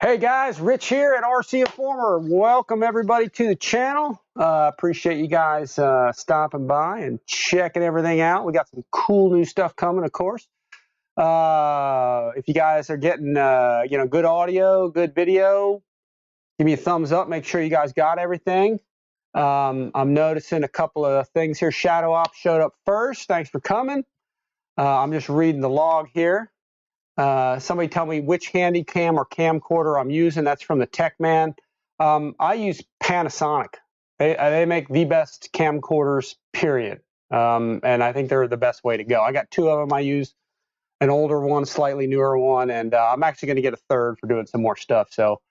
Hey guys, Rich here at RC Informer. Welcome everybody to the channel. Appreciate you guys stopping by and checking everything out. We got some cool new stuff coming, of course. If you guys are getting good audio, good video, give me a thumbs up. Make sure you guys got everything. I'm noticing a couple of things here. Shadow Op showed up first. Thanks for coming. I'm just reading the log here. Somebody tell me which handy cam or camcorder I'm using. That's from the Tech Man. I use Panasonic. They make the best camcorders, period. And I think they're the best way to go. I got two of them. I use an older one, slightly newer one, and I'm actually going to get a third for doing some more stuff. So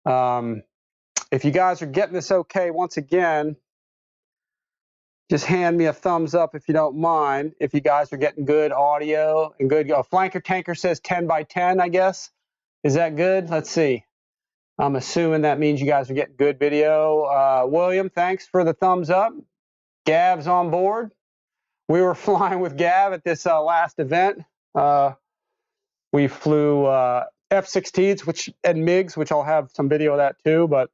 if you guys are getting this okay, once again, just hand me a thumbs up if you don't mind. If you guys are getting good audio and good, Flanker Tanker says 10 by 10, I guess. Is that good? Let's see. I'm assuming that means you guys are getting good video. William, thanks for the thumbs up. Gav's on board. We were flying with Gav at this last event. We flew F-16s and MiGs, which I'll have some video of that too, but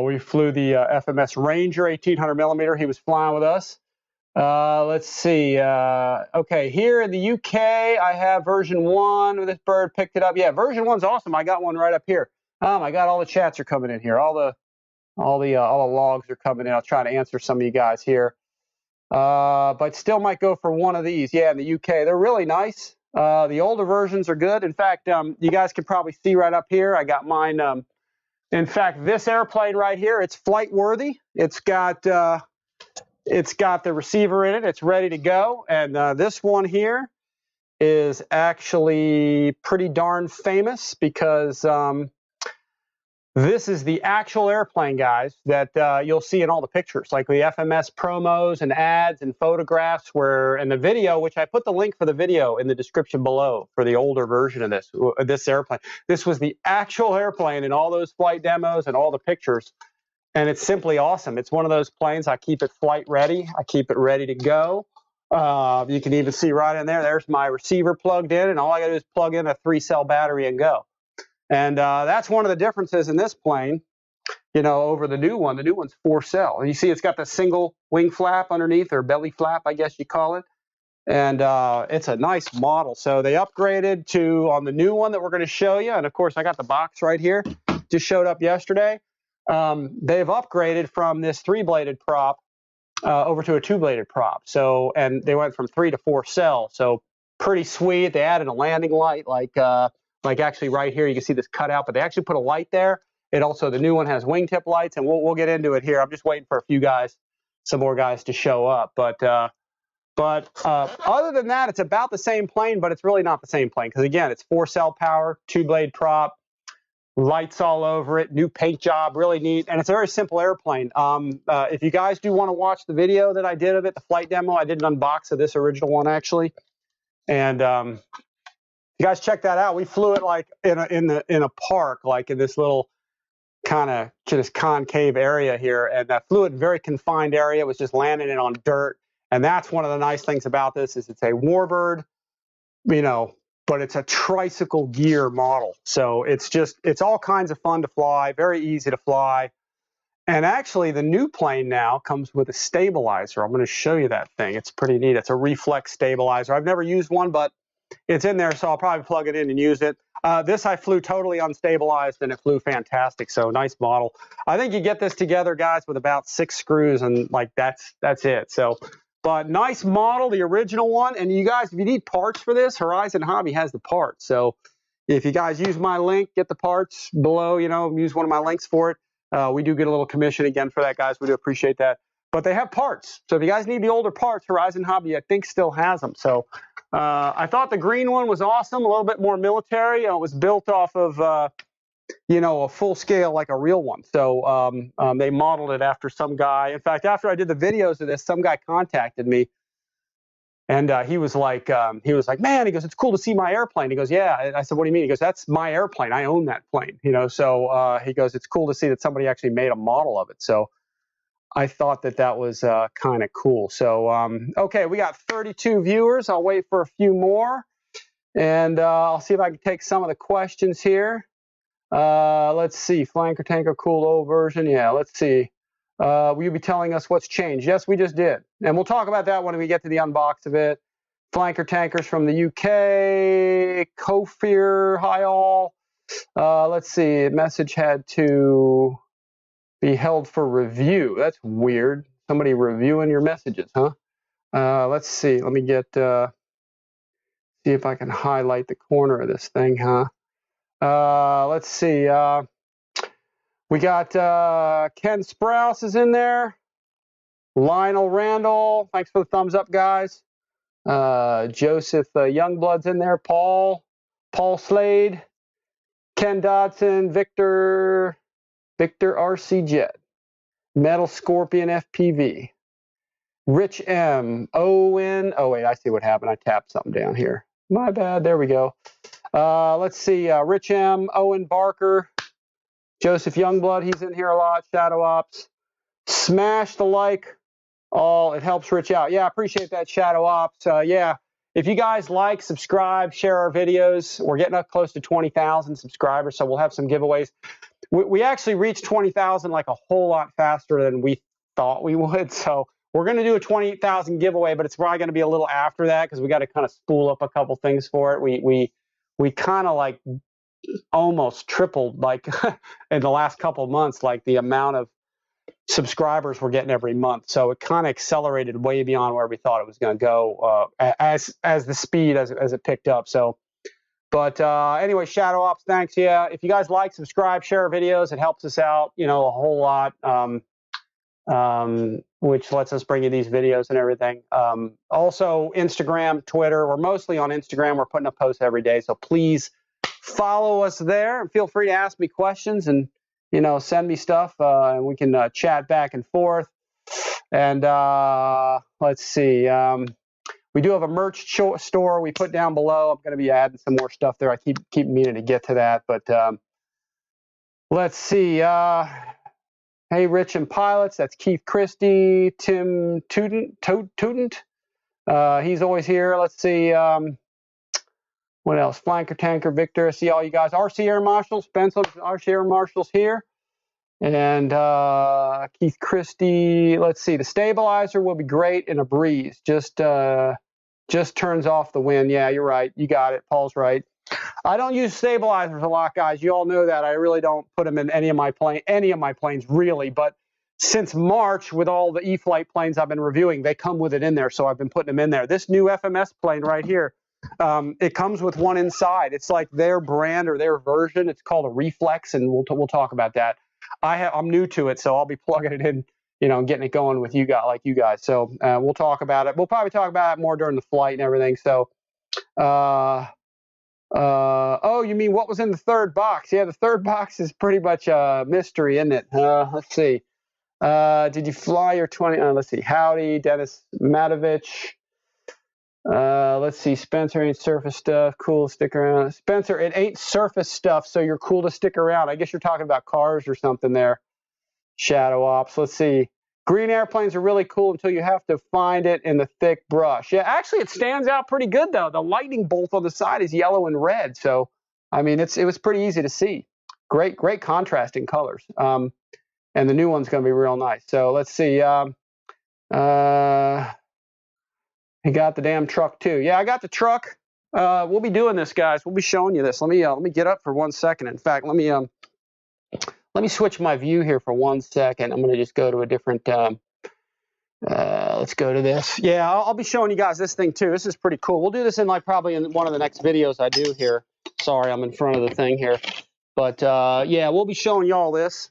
we flew the FMS Ranger 1800 millimeter. He was flying with us. Let's see. Okay, here in the UK, I have version 1. This bird picked it up. Yeah, version 1's awesome. I got one right up here. My God, all the chats are coming in here. All the logs are coming in. I'll try to answer some of you guys here. But still might go for one of these. Yeah, in the UK, they're really nice. The older versions are good. In fact, you guys can probably see right up here. I got mine. In fact, this airplane right here, it's flight worthy. It's got the receiver in it. It's ready to go. And this one here is actually pretty darn famous because this is the actual airplane, guys, that you'll see in all the pictures, like the FMS promos and ads and photographs and the video, which I put the link for the video in the description below for the older version of this airplane. This was the actual airplane in all those flight demos and all the pictures. And it's simply awesome. It's one of those planes. I keep it flight ready. I keep it ready to go. You can even see right in there, there's my receiver plugged in, and all I got to do is plug in a 3-cell battery and go. And that's one of the differences in this plane, over the new one. The new one's 4-cell. And you see it's got the single wing flap underneath, or belly flap, I guess you call it. And it's a nice model. So they upgraded on the new one that we're going to show you. And, of course, I got the box right here. Just showed up yesterday. They've upgraded from this 3-bladed prop over to a 2-bladed prop. So, and they went from 3 to 4-cell. So pretty sweet. They added a landing light like actually right here, you can see this cutout, but they actually put a light there. The new one has wingtip lights, and we'll get into it here. I'm just waiting for some more guys to show up. But other than that, it's about the same plane, but it's really not the same plane because, again, it's 4-cell power, 2-blade prop, lights all over it, new paint job, really neat, and it's a very simple airplane. If you guys do want to watch the video that I did of it, the flight demo, I did an unbox of this original one actually, and you guys check that out. We flew it like in a park, like in this little kind of just concave area here, and I flew it in a very confined area. It was just landing it on dirt, and that's one of the nice things about this is it's a warbird, but it's a tricycle gear model. So it's all kinds of fun to fly, very easy to fly. And actually, the new plane now comes with a stabilizer. I'm going to show you that thing. It's pretty neat. It's a Reflex Stabilizer. I've never used one, but it's in there, so I'll probably plug it in and use it. This I flew totally unstabilized, and it flew fantastic. So nice model. I think you get this together, guys, with about 6 screws, and like that's it. So, but nice model, the original one. And you guys, if you need parts for this, Horizon Hobby has the parts. So if you guys use my link, get the parts below. Use one of my links for it. We do get a little commission again for that, guys. We do appreciate that. But they have parts. So if you guys need the older parts, Horizon Hobby, I think, still has them. So I thought the green one was awesome, a little bit more military. It was built off of, a full scale, like a real one. So they modeled it after some guy. In fact, after I did the videos of this, some guy contacted me. And he was like, man, he goes, it's cool to see my airplane. He goes, yeah. I said, what do you mean? He goes, that's my airplane. I own that plane. So he goes, it's cool to see that somebody actually made a model of it. So I thought that was kind of cool. So, okay, we got 32 viewers. I'll wait for a few more. And I'll see if I can take some of the questions here. Let's see, flanker tanker cool low version. Yeah, let's see. Will you be telling us what's changed? Yes, we just did. And we'll talk about that when we get to the unbox of it. Flanker tankers from the UK, Corsair, hi all. Let's see, message had to be held for review. That's weird. Somebody reviewing your messages, huh? Let's see, let me get, see if I can highlight the corner of this thing, huh? Let's see, we got Ken Sprouse is in there. Lionel Randall, thanks for the thumbs up, guys. Joseph Youngblood's in there. Paul Slade, Ken Dodson, Victor RC Jet, Metal Scorpion FPV, Rich M, Owen. Oh wait, I see what happened. I tapped something down here. My bad. There we go. Let's see. Rich M, Owen Barker, Joseph Youngblood. He's in here a lot. Shadow Ops. Smash the like. Oh, it helps Rich out. Yeah, I appreciate that, Shadow Ops. Yeah, if you guys like, subscribe, share our videos. We're getting up close to 20,000 subscribers, so we'll have some giveaways. We actually reached 20,000 like a whole lot faster than we thought we would. So we're going to do a 20,000 giveaway, but it's probably going to be a little after that because we got to kind of spool up a couple things for it. We kind of like almost tripled like in the last couple of months, like the amount of subscribers we're getting every month. So it kind of accelerated way beyond where we thought it was going to go as the speed as it picked up. So, but anyway, Shadow Ops, thanks. Yeah, if you guys like, subscribe, share our videos, it helps us out, you know, a whole lot, which lets us bring you these videos and everything. Also, Instagram, Twitter, we're mostly on Instagram. We're putting up posts every day. So please follow us there and feel free to ask me questions and, you know, send me stuff and we can chat back and forth. And let's see. We do have a merch store we put down below. I'm going to be adding some more stuff there. I keep meaning to get to that. But let's see. Hey, Rich and Pilots. That's Keith Christie, Tim Tudent. He's always here. Let's see. What else? Flanker Tanker, Victor. I see all you guys. RC Air Marshals, Spencer, RC Air Marshals here. And Keith Christie. Let's see. The stabilizer will be great in a breeze. Just turns off the wind. Yeah, you're right. You got it. Paul's right. I don't use stabilizers a lot, guys. You all know that. I really don't put them in any of my planes, really. But since March, with all the E-flite planes I've been reviewing, they come with it in there. So I've been putting them in there. This new FMS plane right here. It comes with one inside. It's like their brand or their version. It's called a Reflex, and we'll talk about that. I'm new to it, so I'll be plugging it in, you know, and getting it going with you guys. So we'll talk about it. We'll probably talk about it more during the flight and everything. So, oh, you mean what was in the third box? Yeah, the third box is pretty much a mystery, isn't it? Let's see. Did you fly your 20? Let's see. Howdy, Dennis Matovich. Let's see, Spencer, ain't surface stuff, cool to stick around. Spencer, it ain't surface stuff, so you're cool to stick around. I guess you're talking about cars or something there. Shadow Ops, let's see. Green airplanes are really cool until you have to find it in the thick brush. Yeah, actually it stands out pretty good though. The lightning bolt on the side is yellow and red. So, I mean, it was pretty easy to see. Great contrasting colors. And the new one's going to be real nice. So let's see. He got the damn truck too. Yeah, I got the truck. We'll be doing this, guys. We'll be showing you this. Let me get up for 1 second. In fact, let me switch my view here for 1 second. I'm going to just go to a different. Let's go to this. Yeah, I'll be showing you guys this thing too. This is pretty cool. We'll do this in like probably in one of the next videos I do here. Sorry, I'm in front of the thing here. But yeah, we'll be showing you all this.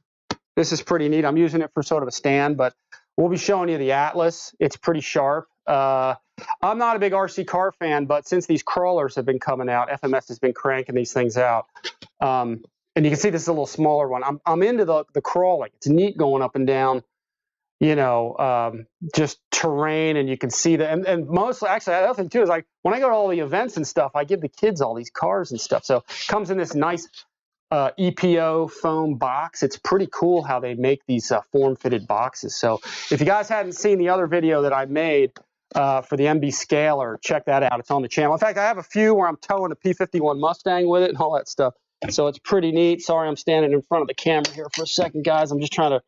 This is pretty neat. I'm using it for sort of a stand, but we'll be showing you the Atlas. It's pretty sharp. I'm not a big RC car fan, but since these crawlers have been coming out, FMS has been cranking these things out. And you can see this is a little smaller one. I'm into the crawling. It's neat going up and down, you know, just terrain, and you can see that. And mostly, actually, the other thing too is like when I go to all the events and stuff, I give the kids all these cars and stuff. So it comes in this nice EPO foam box. It's pretty cool how they make these form-fitted boxes. So if you guys hadn't seen the other video that I made for the MB Scaler, check that out. It's on the channel. In fact, I have a few where I'm towing a P-51 Mustang with it and all that stuff. So it's pretty neat. Sorry, I'm standing in front of the camera here for a second, guys. I'm just trying to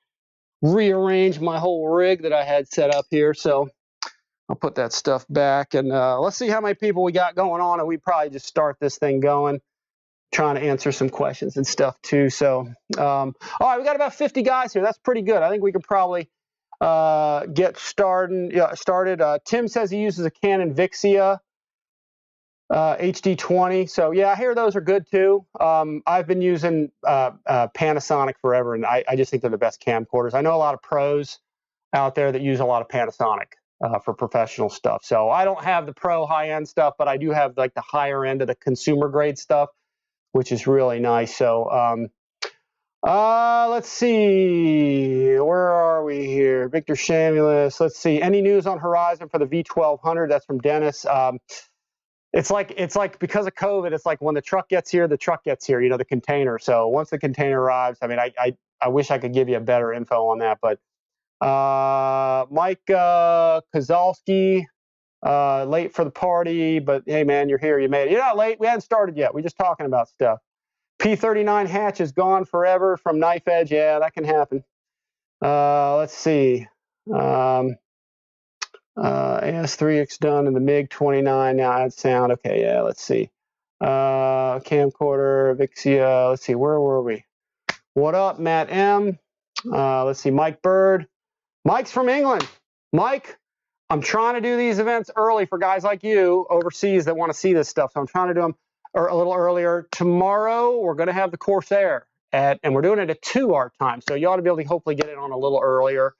rearrange my whole rig that I had set up here. So I'll put that stuff back, and let's see how many people we got going on, and we probably just start this thing going, trying to answer some questions and stuff too. So, all right, we got about 50 guys here. That's pretty good. I think we could probably get started. Tim says he uses a Canon Vixia HD20. So yeah, I hear those are good too. I've been using Panasonic forever, and I just think they're the best camcorders. I know a lot of pros out there that use a lot of Panasonic for professional stuff. So I don't have the pro high-end stuff, but I do have like the higher end of the consumer grade stuff, which is really nice. So let's see, where are we here? Victor Shamulus. Let's see, any news on Horizon for the V1200? That's from Dennis. It's like because of COVID, it's like when the truck gets here, you know, the container. So once the container arrives, I mean, I wish I could give you a better info on that, but Mike Kozalski, late for the party, but hey man, you're here, you made it. You're not late, we haven't started yet, we're just talking about stuff. P39 hatch is gone forever from knife edge. Yeah, that can happen. Let's see. AS3X done in the MiG-29, now add sound. Okay, yeah, let's see. Camcorder, Vixia, let's see, where were we? What up, Matt M? Let's see, Mike Bird. Mike's from England. Mike, I'm trying to do these events early for guys like you overseas that want to see this stuff. So I'm trying to do them a little earlier. Tomorrow, we're going to have the Corsair, and we're doing it at 2 our time. So you ought to be able to hopefully get it on a little earlier.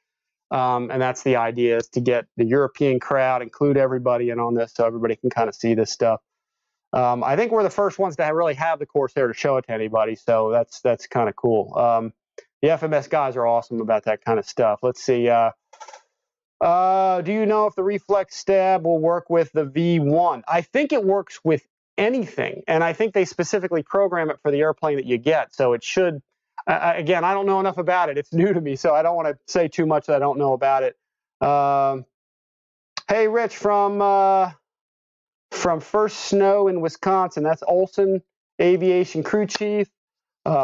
And that's the idea, is to get the European crowd, include everybody in on this so everybody can kind of see this stuff. I think we're the first ones to really have the Corsair to show it to anybody. So that's kind of cool. The FMS guys are awesome about that kind of stuff. Let's see. Do you know if the Reflex Stab will work with the V1? I think it works with anything, and I think they specifically program it for the airplane that you get. So it should. Again, I don't know enough about it. It's new to me, so I don't want to say too much that I don't know about it. Hey, Rich from First Snow in Wisconsin. That's Olson Aviation Crew Chief.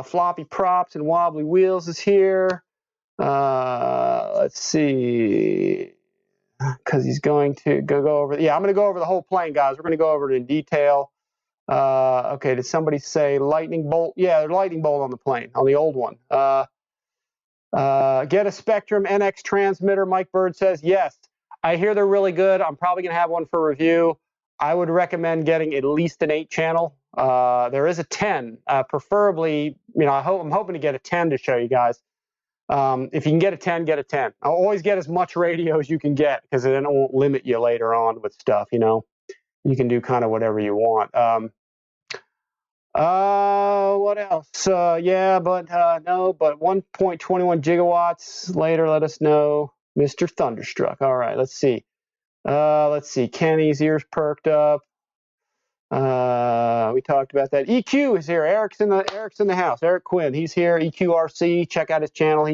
Floppy Props and Wobbly Wheels is here. Let's see, because he's going to go over. Yeah, I'm going to go over the whole plane, guys. We're going to go over it in detail. Okay, did somebody say lightning bolt? Yeah, there's lightning bolt on the plane, on the old one. Get a Spektrum NX transmitter, Mike Bird says. Yes, I hear they're really good. I'm probably going to have one for review. I would recommend getting at least an 8-channel. There is a 10, preferably, you know, I'm hoping to get a 10 to show you guys. If you can get a 10, get a 10. I'll always get as much radio as you can get, because then it won't limit you later on with stuff, you know. You can do kind of whatever you want. What else? Yeah, but no, but 1.21 gigawatts later, let us know. Mr. Thunderstruck. All right, let's see. Kenny's ears perked up. We talked about that. EQ is here. Eric's in the house. Eric Quinn, he's here. EQRC. Check out his channel.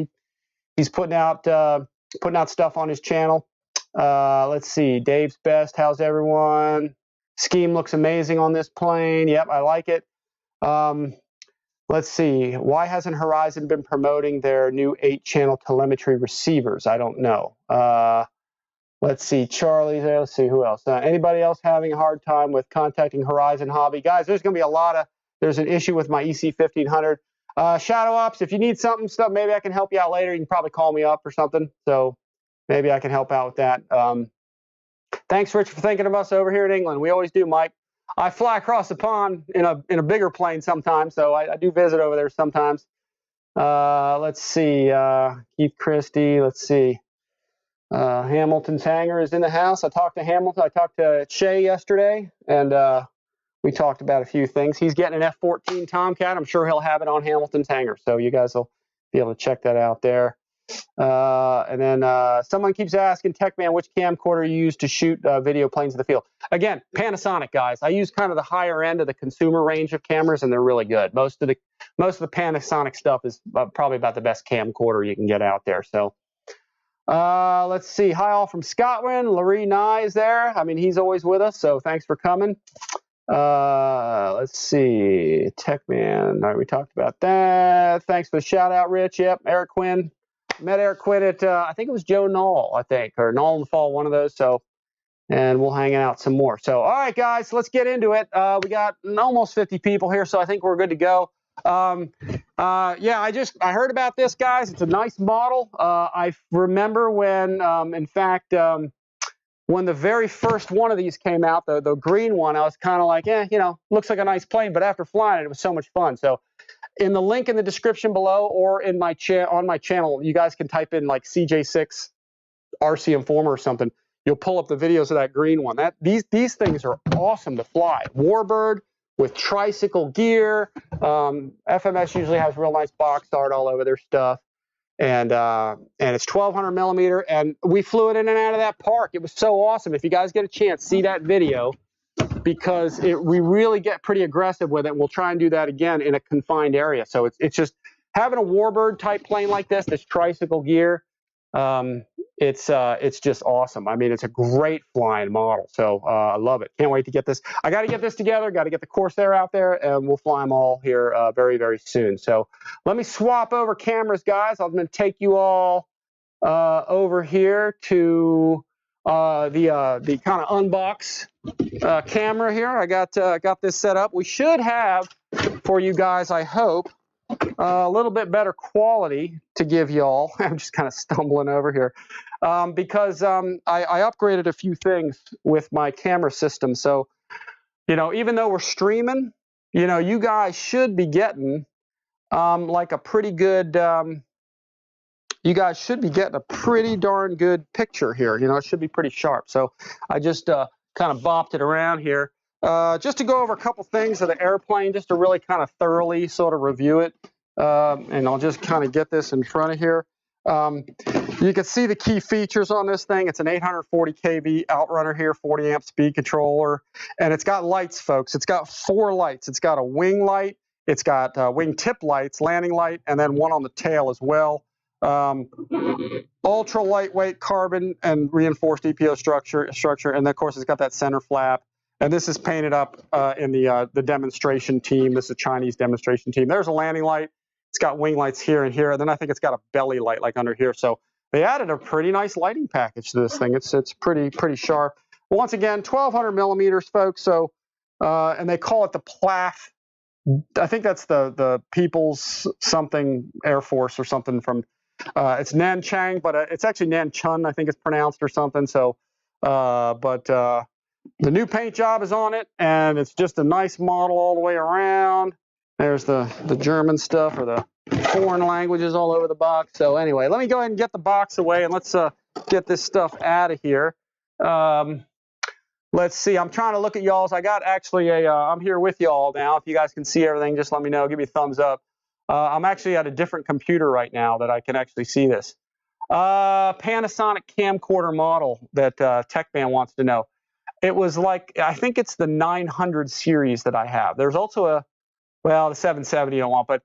He's putting out stuff on his channel. Let's see. Dave's Best. How's everyone? Scheme looks amazing on this plane. Yep, I like it. Let's see. Why hasn't Horizon been promoting their new 8-channel telemetry receivers? I don't know. Let's see, Charlie's there. Let's see, who else? Anybody else having a hard time with contacting Horizon Hobby? Guys, there's going to be there's an issue with my EC1500. Shadow Ops, if you need stuff, maybe I can help you out later. You can probably call me up or something. So maybe I can help out with that. Thanks, Rich, for thinking of us over here in England. We always do, Mike. I fly across the pond in a bigger plane sometimes, so I do visit over there sometimes. Let's see, Keith Christie. Let's see. Hamilton's hangar is in the house. I talked to Hamilton. I talked to Shay yesterday, and we talked about a few things. He's getting an F-14 Tomcat. I'm sure he'll have it on Hamilton's hangar, so you guys will be able to check that out there. And then someone keeps asking, TechMan, which camcorder you use to shoot video planes in the field? Again, Panasonic, guys. I use kind of the higher end of the consumer range of cameras, and they're really good. Most of the Panasonic stuff is probably about the best camcorder you can get out there. So. Let's see. Hi, all from Scotland. Larry Nye is there. I mean, he's always with us, so thanks for coming. Let's see, TechMan. All right, we talked about that. Thanks for the shout out, Rich. Yep, Eric Quinn. Met Eric Quinn at I think it was Joe Knoll, I think, or Knoll in the Fall, one of those. So, and we'll hang out some more. So, all right, guys, let's get into it. We got almost 50 people here, so I think we're good to go. Yeah, I heard about this, guys. It's a nice model. I remember when, in fact, when the very first one of these came out, the green one, I was kind of like, you know, looks like a nice plane. But after flying it, it was so much fun. So, in the link in the description below, or in my on my channel, you guys can type in like CJ-6 RCINFORMER or something. You'll pull up the videos of that green one. These things are awesome to fly. Warbird with tricycle gear. FMS usually has real nice box art all over their stuff, and it's 1200 millimeter. And we flew it in and out of that park. It was so awesome. If you guys get a chance, see that video, because we really get pretty aggressive with it. We'll try and do that again in a confined area. So it's just having a Warbird type plane like this tricycle gear. It's just awesome. I mean, it's a great flying model. So I love it. Can't wait to get this. I got to get this together. Got to get the Corsair out there, and we'll fly them all here very, very soon. So let me swap over cameras, guys. I'm going to take you all over here to the kind of unbox camera here. I got this set up. We should have for you guys, I hope, a little bit better quality to give y'all. I'm just kind of stumbling over here because I upgraded a few things with my camera system. So, you know, even though we're streaming, you know, you guys should be getting like a pretty good, you guys should be getting a pretty darn good picture here. You know, it should be pretty sharp. So I just kind of bopped it around here. Just to go over a couple things of the airplane, just to really kind of thoroughly sort of review it. And I'll just kind of get this in front of here. You can see the key features on this thing. It's an 840 kV outrunner here, 40 amp speed controller. And it's got lights, folks. It's got 4 lights. It's got a wing light. It's got wing tip lights, landing light, and then one on the tail as well. Ultra lightweight carbon and reinforced EPO structure. And then, of course, it's got that center flap. And this is painted up in the demonstration team. This is a Chinese demonstration team. There's a landing light. It's got wing lights here and here. And then I think it's got a belly light like under here. So they added a pretty nice lighting package to this thing. It's pretty sharp. Once again, 1200 millimeters, folks. So and they call it the PLAF. I think that's the People's something Air Force or something from. It's Nanchang, but it's actually Nanchun, I think it's pronounced or something. So, the new paint job is on it, and it's just a nice model all the way around. There's the German stuff or the foreign languages all over the box. So anyway, let me go ahead and get the box away, and let's get this stuff out of here. Let's see. I'm trying to look at y'all's. I got actually I'm here with y'all now. If you guys can see everything, just let me know. Give me a thumbs up. I'm actually at a different computer right now that I can actually see this. Panasonic camcorder model that TechMan wants to know. It was like, I think it's the 900 series that I have. There's also the 770 you don't want, but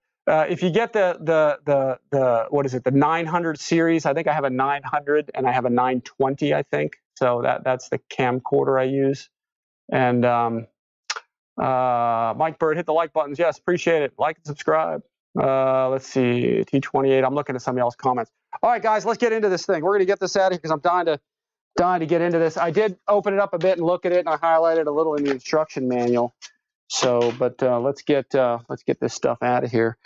if you get the what is it, the 900 series, I think I have a 900 and I have a 920, I think. So that's the camcorder I use. And Mike Bird, hit the like buttons. Yes, appreciate it. Like and subscribe. Let's see, T28. I'm looking at some of y'all's comments. All right, guys, let's get into this thing. We're going to get this out of here because I'm dying to get into this. I did open it up a bit and look at it, and I highlighted a little in the instruction manual. So, but let's get this stuff out of here.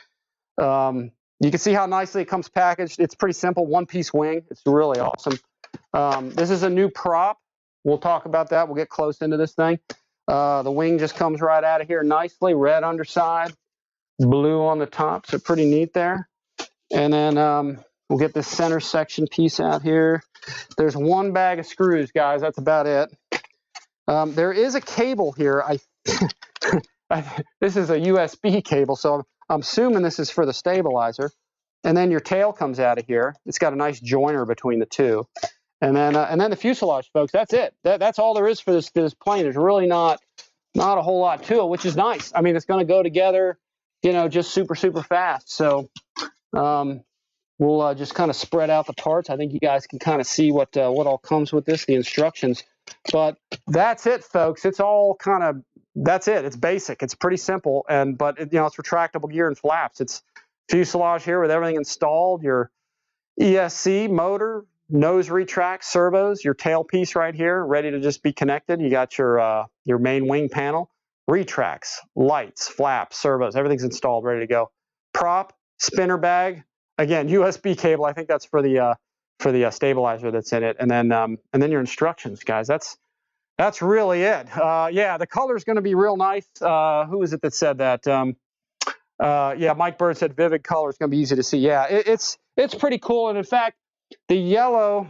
You can see how nicely it comes packaged. It's pretty simple, one-piece wing. It's really awesome. This is a new prop. We'll talk about that. We'll get close into this thing. The wing just comes right out of here nicely, red underside, blue on the top, so pretty neat there. And then we'll get this center section piece out here. There's one bag of screws, guys. That's about it. There is a cable here. This is a USB cable, so I'm assuming this is for the stabilizer. And then your tail comes out of here. It's got a nice joiner between the two. And then the fuselage, folks. That's it. That's all there is for this plane. There's really not a whole lot to it, which is nice. I mean, it's going to go together, you know, just super fast. So we'll just kind of spread out the parts. I think you guys can kind of see what all comes with this, the instructions. But that's it, folks. It's all kind of that's it. It's basic. It's pretty simple, but it's retractable gear and flaps. It's fuselage here with everything installed. Your ESC motor, nose retracts, servos, your tailpiece right here, ready to just be connected. You got your main wing panel, retracts, lights, flaps, servos, everything's installed, ready to go. Prop, spinner bag, again, USB cable. I think that's for the stabilizer that's in it, and then your instructions, guys. That's really it. Yeah, the color's going to be real nice. Who was it that said that? Yeah, Mike Bird said vivid color is going to be easy to see. Yeah, it's pretty cool. And in fact, the yellow,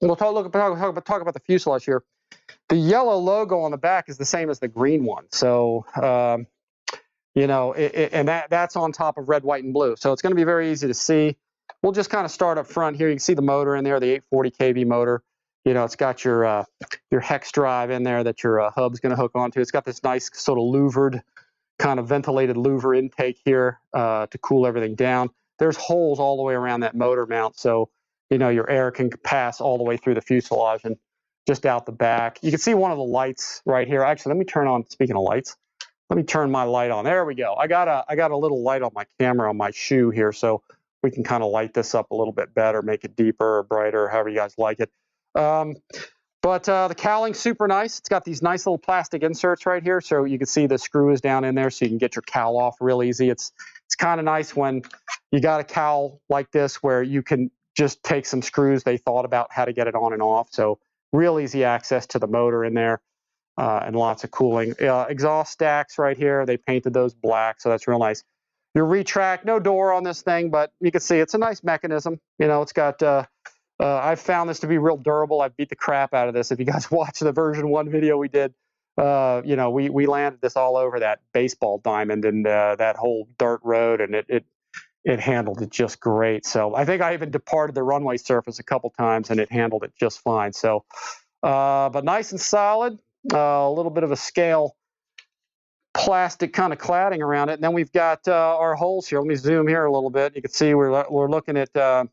we'll talk about the fuselage here. The yellow logo on the back is the same as the green one. So, and that's on top of red, white, and blue. So it's going to be very easy to see. We'll just kind of start up front here. You can see the motor in there, the 840 kV motor. It's got your hex drive in there that your hub's going to hook onto. It's got this nice sort of louvered, kind of ventilated louver intake here to cool everything down. There's holes all the way around that motor mount, so your air can pass all the way through the fuselage and just out the back. You can see one of the lights right here. Actually, let me turn on. Speaking of lights, let me turn my light on. There we go. I got a little light on my camera on my shoe here, so we can kind of light this up a little bit better, make it deeper or brighter, however you guys like it. But the cowling's super nice. It's got these nice little plastic inserts right here, so you can see the screw is down in there, so you can get your cowl off real easy. It's kind of nice when you got a cowl like this where you can just take some screws. They thought about how to get it on and off, so real easy access to the motor in there, and lots of cooling. Exhaust stacks right here. They painted those black, so that's real nice. Your retract, no door on this thing, but you can see it's a nice mechanism. It's got. I've found this to be real durable. I've beat the crap out of this. If you guys watch the version 1 video we did, we landed this all over that baseball diamond and that whole dirt road, and it handled it just great. So I think I even departed the runway surface a couple times, and it handled it just fine. So, but nice and solid. A little bit of a scale plastic kind of cladding around it, and then we've got our holes here. Let me zoom here a little bit. You can see we're looking at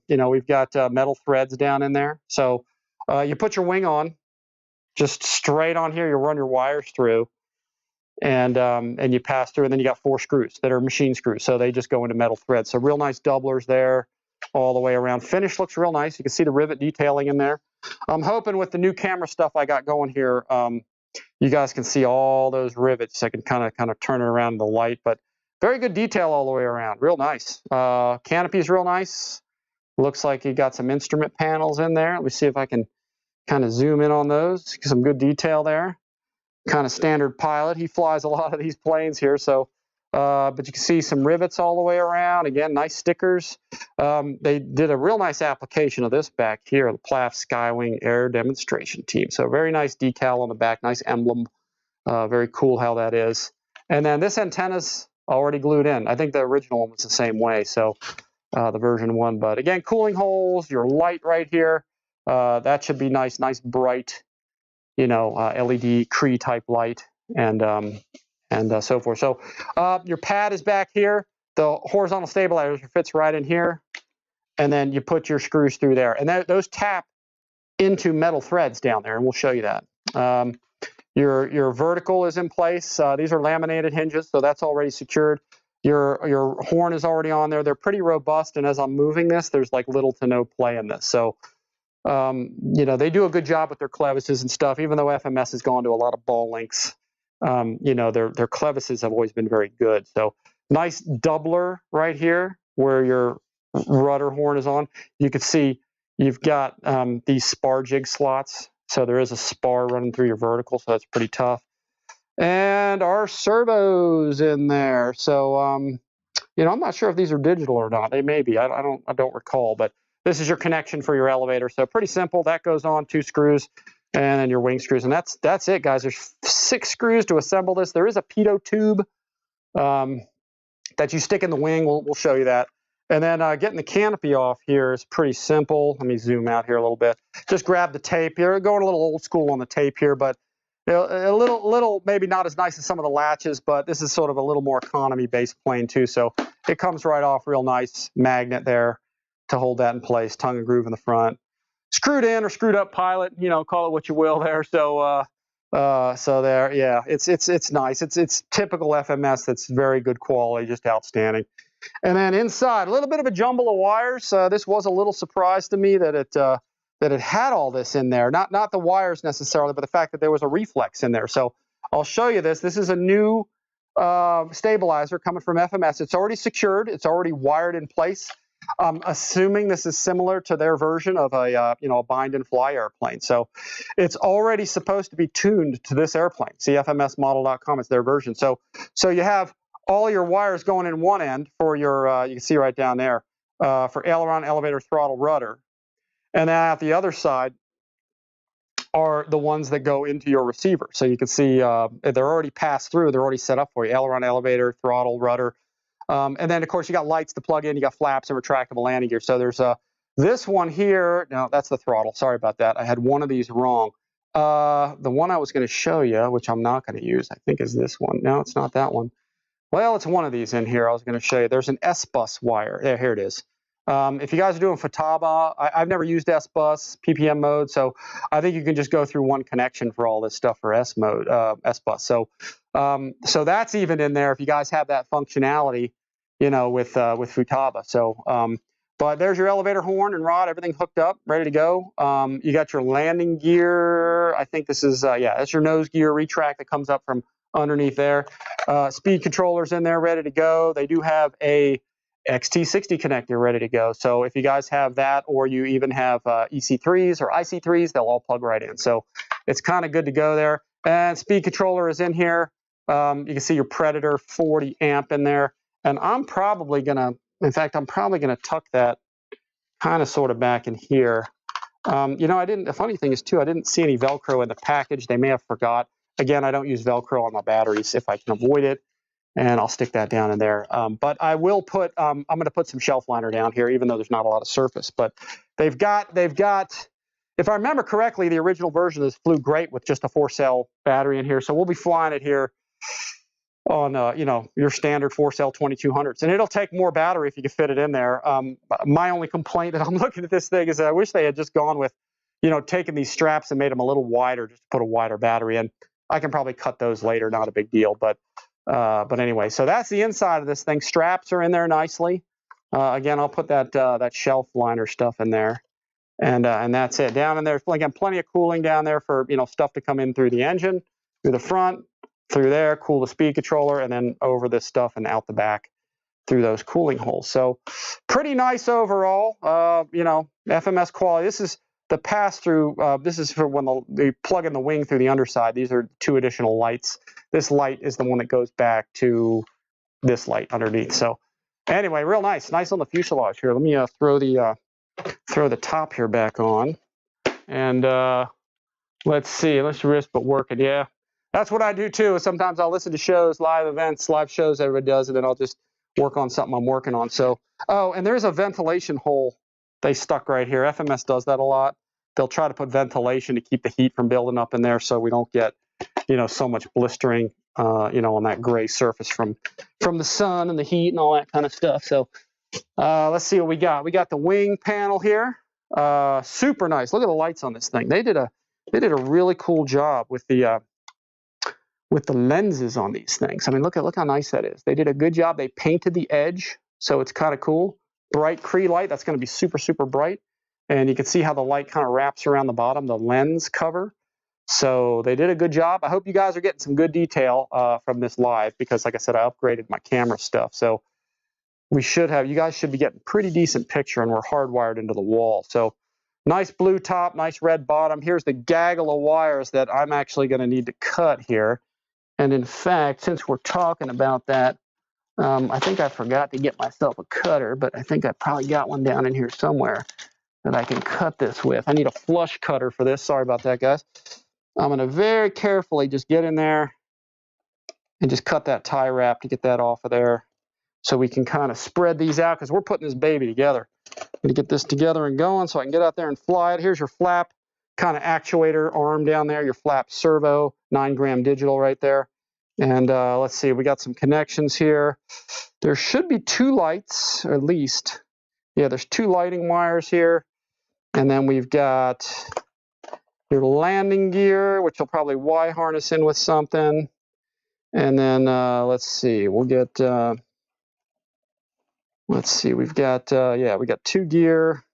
we've got metal threads down in there. So you put your wing on, just straight on here. You run your wires through, and you pass through, and then you got 4 screws that are machine screws. So they just go into metal threads. So real nice doublers there, all the way around. Finish looks real nice. You can see the rivet detailing in there. I'm hoping with the new camera stuff I got going here. You guys can see all those rivets. I can kind of turn it around in the light, but very good detail all the way around. Real nice. Canopy is real nice. Looks like you got some instrument panels in there. Let me see if I can kind of zoom in on those. Some good detail there. Kind of standard pilot. He flies a lot of these planes here, so but you can see some rivets all the way around. Again, nice stickers. They did a real nice application of this back here, the PLAF Skywing Air Demonstration Team. So very nice decal on the back, nice emblem. Very cool how that is. And then this antenna's already glued in. I think the original one was the same way, so the version 1. But again, cooling holes, your light right here. That should be nice bright, LED Cree type light, and so forth. So your pad is back here. The horizontal stabilizer fits right in here, and then you put your screws through there, and those tap into metal threads down there, and we'll show you that. Your vertical is in place. These are laminated hinges, so that's already secured. Your horn is already on there. They're pretty robust, and as I'm moving this, there's like little to no play in this. So they do a good job with their clevises and stuff, even though FMS has gone to a lot of ball links. Their clevises have always been very good. So nice doubler right here where your rudder horn is on. You can see you've got these spar jig slots. So there is a spar running through your vertical, so that's pretty tough. And our servos in there. So I'm not sure if these are digital or not. They may be. I don't recall, but this is your connection for your elevator. So pretty simple. That goes on 2 screws. And then your wing screws, and that's it, guys. There's 6 screws to assemble this. There is a pitot tube that you stick in the wing. We'll show you that. And then getting the canopy off here is pretty simple. Let me zoom out here a little bit. Just grab the tape here. Going a little old school on the tape here, but a little maybe not as nice as some of the latches, but this is sort of a little more economy-based plane too. So it comes right off real nice. Magnet there to hold that in place. Tongue and groove in the front. Screwed in or screwed up pilot, call it what you will there. So So there, yeah, it's nice. It's typical FMS. That's very good quality, just outstanding. And then inside, a little bit of a jumble of wires. This was a little surprise to me that it had all this in there. Not the wires necessarily, but the fact that there was a reflex in there. So I'll show you this. This is a new stabilizer coming from FMS. It's already secured. It's already wired in place. I'm assuming this is similar to their version of a a bind and fly airplane. So it's already supposed to be tuned to this airplane. See fmsmodel.com, it's their version. So you have all your wires going in one end for your, you can see right down there, for aileron, elevator, throttle, rudder. And then at the other side are the ones that go into your receiver. So you can see they're already passed through. They're already set up for you. Aileron, elevator, throttle, rudder. And then, of course, you got lights to plug in. You got flaps and retractable landing gear. So there's this one here. No, that's the throttle. Sorry about that. I had one of these wrong. The one I was going to show you, which I'm not going to use, I think is this one. No, it's not that one. Well, it's one of these in here I was going to show you. There's an S-bus wire. There, here it is. If you guys are doing Futaba, I've never used S-bus, PPM mode, so I think you can just go through one connection for all this stuff for S-bus. So that's even in there if you guys have that functionality, with Futaba. So, but there's your elevator horn and rod, everything hooked up, ready to go. You got your landing gear. I think this is, that's your nose gear retract that comes up from underneath there. Speed controllers in there, ready to go. They do have a XT60 connector ready to go. So if you guys have that, or you even have EC3s or IC3s, they'll all plug right in. So it's kind of good to go there. And speed controller is in here. You can see your Predator 40 amp in there. And I'm probably going to, in fact, I'm probably going to tuck that kind of sort of back in here. The funny thing is too, I didn't see any Velcro in the package. They may have forgot. Again, I don't use Velcro on my batteries if I can avoid it. And I'll stick that down in there. But I will put, I'm going to put some shelf liner down here, even though there's not a lot of surface. But they've got, if I remember correctly, the original version of this flew great with just a 4-cell battery in here. So we'll be flying it here on, your standard 4-cell 2200s. And it'll take more battery if you can fit it in there. My only complaint that I'm looking at this thing is that I wish they had just gone with, taking these straps and made them a little wider, just to put a wider battery in. I can probably cut those later, not a big deal. But anyway, so that's the inside of this thing. Straps are in there nicely. Again, I'll put that shelf liner stuff in there, and that's it. Down in there, again, plenty of cooling down there for stuff to come in through the engine, through the front, through there, cool the speed controller, and then over this stuff and out the back through those cooling holes. So pretty nice overall. FMS quality. This is the pass-through. This is for when they plug in the wing through the underside. These are 2 additional lights. This light is the one that goes back to this light underneath. So anyway, real nice on the fuselage here. Let me throw the top here back on, and let's see. Let's risk but working. Yeah, that's what I do too. Sometimes I'll listen to shows, live events, live shows everybody does, and then I'll just work on something I'm working on. So, and there's a ventilation hole they stuck right here. FMS does that a lot. They'll try to put ventilation to keep the heat from building up in there, so we don't get so much blistering, on that gray surface from the sun and the heat and all that kind of stuff. So let's see what we got. We got the wing panel here. Super nice. Look at the lights on this thing. They did a really cool job with the lenses on these things. I mean, look how nice that is. They did a good job. They painted the edge, so it's kind of cool. Bright Cree light. That's going to be super, super bright. And you can see how the light kind of wraps around the bottom, the lens cover. So they did a good job. I hope you guys are getting some good detail from this live, because like I said, I upgraded my camera stuff. So you guys should be getting a pretty decent picture, and we're hardwired into the wall. So nice blue top, nice red bottom. Here's the gaggle of wires that I'm actually going to need to cut here. And in fact, since we're talking about that, I think I forgot to get myself a cutter, but I think I probably got one down in here somewhere that I can cut this with. I need a flush cutter for this. Sorry about that, guys. I'm going to very carefully just get in there and just cut that tie wrap to get that off of there, so we can kind of spread these out, because we're putting this baby together. I'm going to get this together and going so I can get out there and fly it. Here's your flap kind of actuator arm down there, your flap servo, 9-gram digital right there. And let's see, we got some connections here. There should be 2 lights, or at least. Yeah, there's 2 lighting wires here. And then we've got your landing gear, which will probably Y harness in with something. And then let's see, we'll get, let's see, we've got, yeah, we got 2 gear.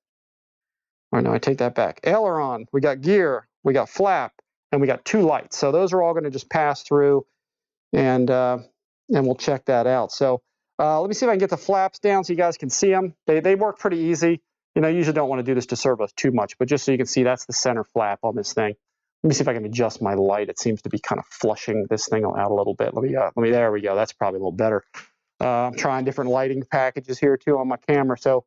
Or no, I take that back. Aileron, we got gear, we got flap, and we got 2 lights. So those are all going to just pass through, and we'll check that out. So let me see if I can get the flaps down so you guys can see them. They work pretty easy. You know, I usually don't want to do this to servo too much, but just so you can see, that's the center flap on this thing. Let me see if I can adjust my light. It seems to be kind of flushing this thing out a little bit. Let me. There we go. That's probably a little better. I'm trying different lighting packages here too on my camera. So,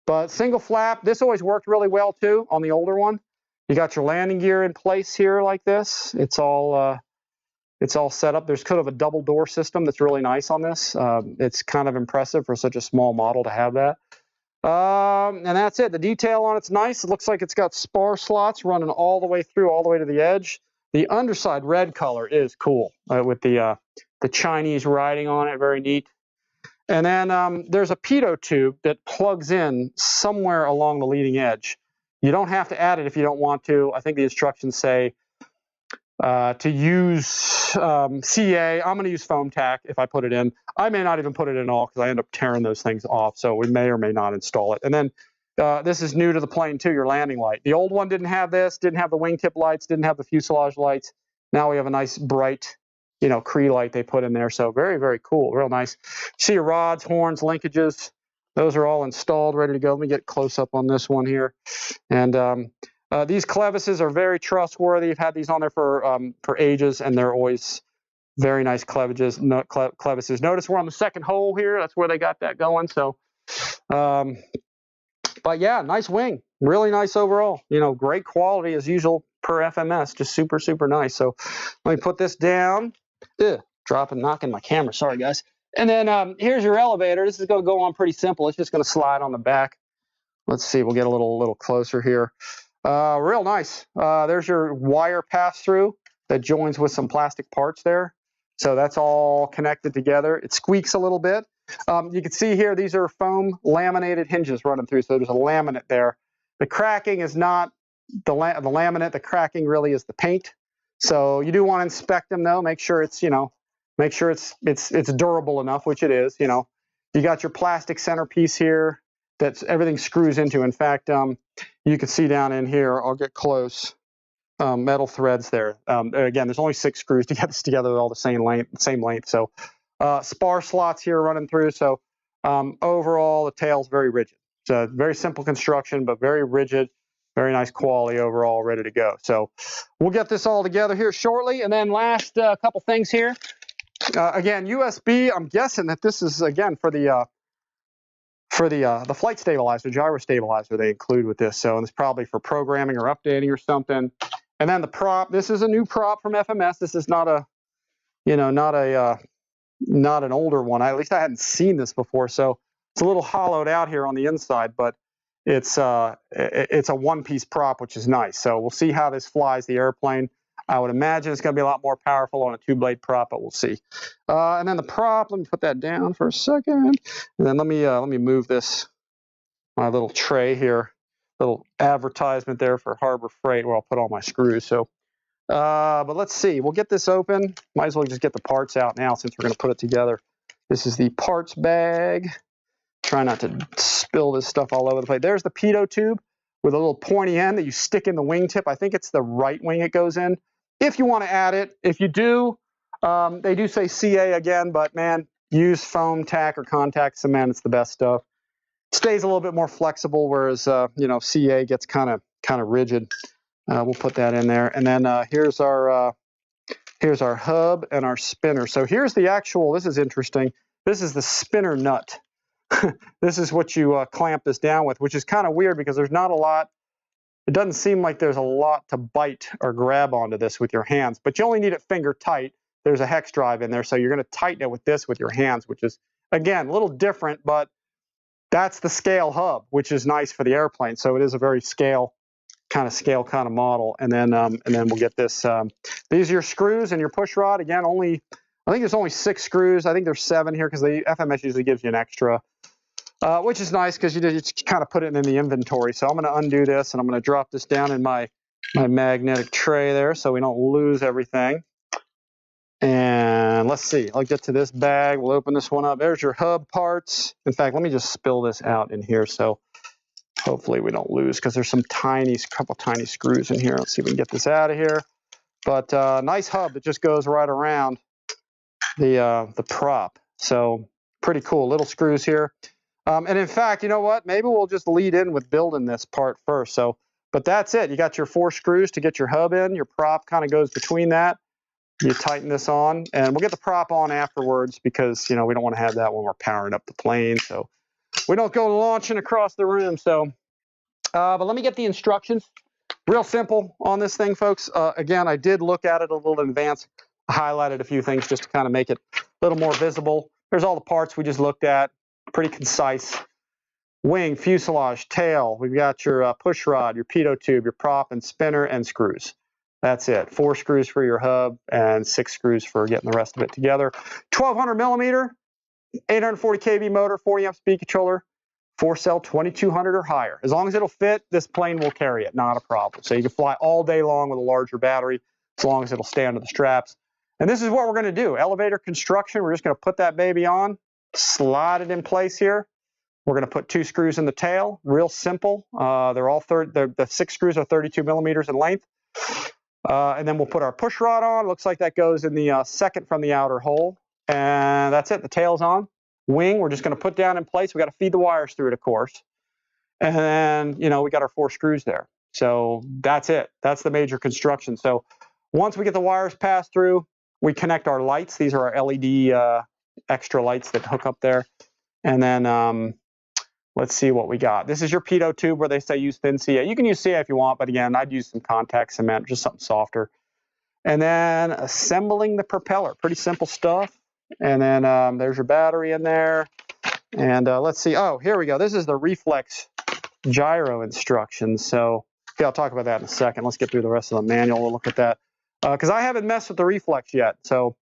but single flap, this always worked really well too on the older one. You got your landing gear in place here like this. It's all set up. There's kind of a double door system that's really nice on this. It's kind of impressive for such a small model to have that. And that's it. The detail on it's nice. It looks like it's got spar slots running all the way through, all the way to the edge. The underside red color is cool with the Chinese writing on it. Very neat. And then there's a pitot tube that plugs in somewhere along the leading edge. You don't have to add it if you don't want to. I think the instructions say to use CA. I'm going to use foam tack if I put it in. I may not even put it in all because I end up tearing those things off. So we may or may not install it. And then this is new to the plane too, your landing light. The old one didn't have this, didn't have the wingtip lights, didn't have the fuselage lights. Now we have a nice bright, you know, Cree light they put in there. So very, very cool, real nice. See your rods, horns, linkages. Those are all installed, ready to go. Let me get close up on this one here. And these clevises are very trustworthy. I've had these on there for ages, and they're always very nice clevises. Notice we're on the second hole here. That's where they got that going. So, but yeah, nice wing. Really nice overall. You know, great quality as usual per FMS. Just super, super nice. So let me put this down. Knocking my camera. Sorry, guys. And then here's your elevator. This is going to go on pretty simple. It's just going to slide on the back. Let's see. We'll get a little closer here. Real nice. There's your wire pass-through that joins with some plastic parts there. So that's all connected together. It squeaks a little bit. You can see here, these are foam laminated hinges running through. So there's a laminate there. The cracking is not the laminate. The cracking really is the paint. So you do want to inspect them though. Make sure it's, you know, make sure it's durable enough, which it is. You know, you got your plastic centerpiece here. That's everything screws into. In fact, you can see down in here, I'll get close, metal threads there. Again, there's only 6 screws to get this together with all the same length. So spar slots here running through. So overall, the tail's very rigid. So very simple construction, but very rigid, very nice quality overall, ready to go. So we'll get this all together here shortly. And then last couple things here. Again, USB, I'm guessing that this is, again, for the flight stabilizer, gyro stabilizer they include with this. So it's probably for programming or updating or something. And then the prop, this is a new prop from FMS. This is not a, you know, not an older one. At least I hadn't seen this before. So it's a little hollowed out here on the inside, but it's a one-piece prop, which is nice. So we'll see how this flies the airplane. I would imagine it's going to be a lot more powerful on a 2-blade prop, but we'll see. And then the prop, let me put that down for a second. And then let me move this, my little tray here, little advertisement there for Harbor Freight where I'll put all my screws. So, but let's see, we'll get this open. Might as well just get the parts out now since we're going to put it together. This is the parts bag. Try not to spill this stuff all over the place. There's the pitot tube with a little pointy end that you stick in the wingtip. I think it's the right wing it goes in. If you want to add it, if you do, they do say CA again, but man, use foam tack or contact cement. It's the best stuff. It stays a little bit more flexible, whereas you know, CA gets kind of rigid. We'll put that in there, and then here's our hub and our spinner. So here's the actual. This is interesting. This is the spinner nut. This is what you clamp this down with, which is kind of weird because there's not a lot. It doesn't seem like there's a lot to bite or grab onto this with your hands, but you only need it finger tight. There's a hex drive in there, so you're going to tighten it with this with your hands, which is, again, a little different, but that's the scale hub, which is nice for the airplane. So it is a very scale kind of model. And then we'll get this. These are your screws and your push rod. Again, I think there's only 6 screws. I think there's 7 here because the FMS usually gives you an extra. Which is nice because you just kind of put it in the inventory. So I'm going to undo this and I'm going to drop this down in my my magnetic tray there so we don't lose everything. And let's see, I'll get to this bag. We'll open this one up. There's your hub parts. In fact, let me just spill this out in here so hopefully we don't lose, because there's some couple tiny screws in here. Let's see if we can get this out of here. But nice hub that just goes right around the prop. So pretty cool. Little screws here. And in fact, you know what? Maybe we'll just lead in with building this part first. So, but that's it. You got your 4 screws to get your hub in. Your prop kind of goes between that. You tighten this on, and we'll get the prop on afterwards because, you know, we don't want to have that when we're powering up the plane. So we don't go launching across the room. So, but let me get the instructions. Real simple on this thing, folks. Again, I did look at it a little in advance. I highlighted a few things just to kind of make it a little more visible. There's all the parts we just looked at. Pretty concise. Wing, fuselage, tail. We've got your push rod, your pitot tube, your prop and spinner, and screws. That's it. 4 screws for your hub and 6 screws for getting the rest of it together. 1200 millimeter, 840 kV motor, 40 amp speed controller, 4-cell 2200 or higher. As long as it'll fit, this plane will carry it, not a problem. So you can fly all day long with a larger battery as long as it'll stay under the straps. And this is what we're going to do. Elevator construction, we're just going to put that baby on, slide it in place here. We're going to put 2 screws in the tail, real simple. They're all the 6 screws are 32 millimeters in length. And then we'll put our push rod on. Looks like that goes in the second from the outer hole. And that's it. The tail's on. Wing, we're just going to put down in place. We got to feed the wires through it, of course. And then, you know, we got our 4 screws there. So that's it. That's the major construction. So once we get the wires passed through, we connect our lights. These are our LED extra lights that hook up there. And then let's see what we got. This is your pitot tube where they say use thin CA. You can use CA if you want, but again, I'd use some contact cement, just something softer. And then assembling the propeller. Pretty simple stuff. And then there's your battery in there. And let's see. Oh, here we go. This is the Reflex gyro instructions. So yeah, I'll talk about that in a second. Let's get through the rest of the manual. We'll look at that. Because I haven't messed with the Reflex yet. So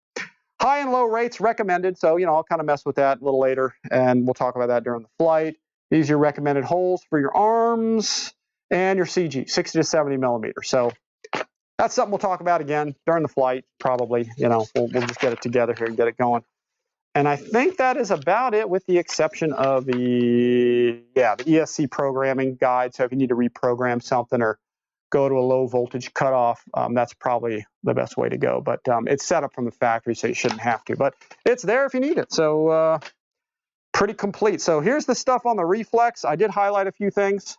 high and low rates recommended. So, you know, I'll kind of mess with that a little later. And we'll talk about that during the flight. These are your recommended holes for your arms and your CG, 60 to 70 millimeters. So that's something we'll talk about again during the flight, probably. You know, we'll just get it together here and get it going. And I think that is about it, with the exception of the ESC programming guide. So if you need to reprogram something or go to a low voltage cutoff, that's probably the best way to go. But it's set up from the factory, so you shouldn't have to. But it's there if you need it. So pretty complete. So here's the stuff on the Reflex. I did highlight a few things.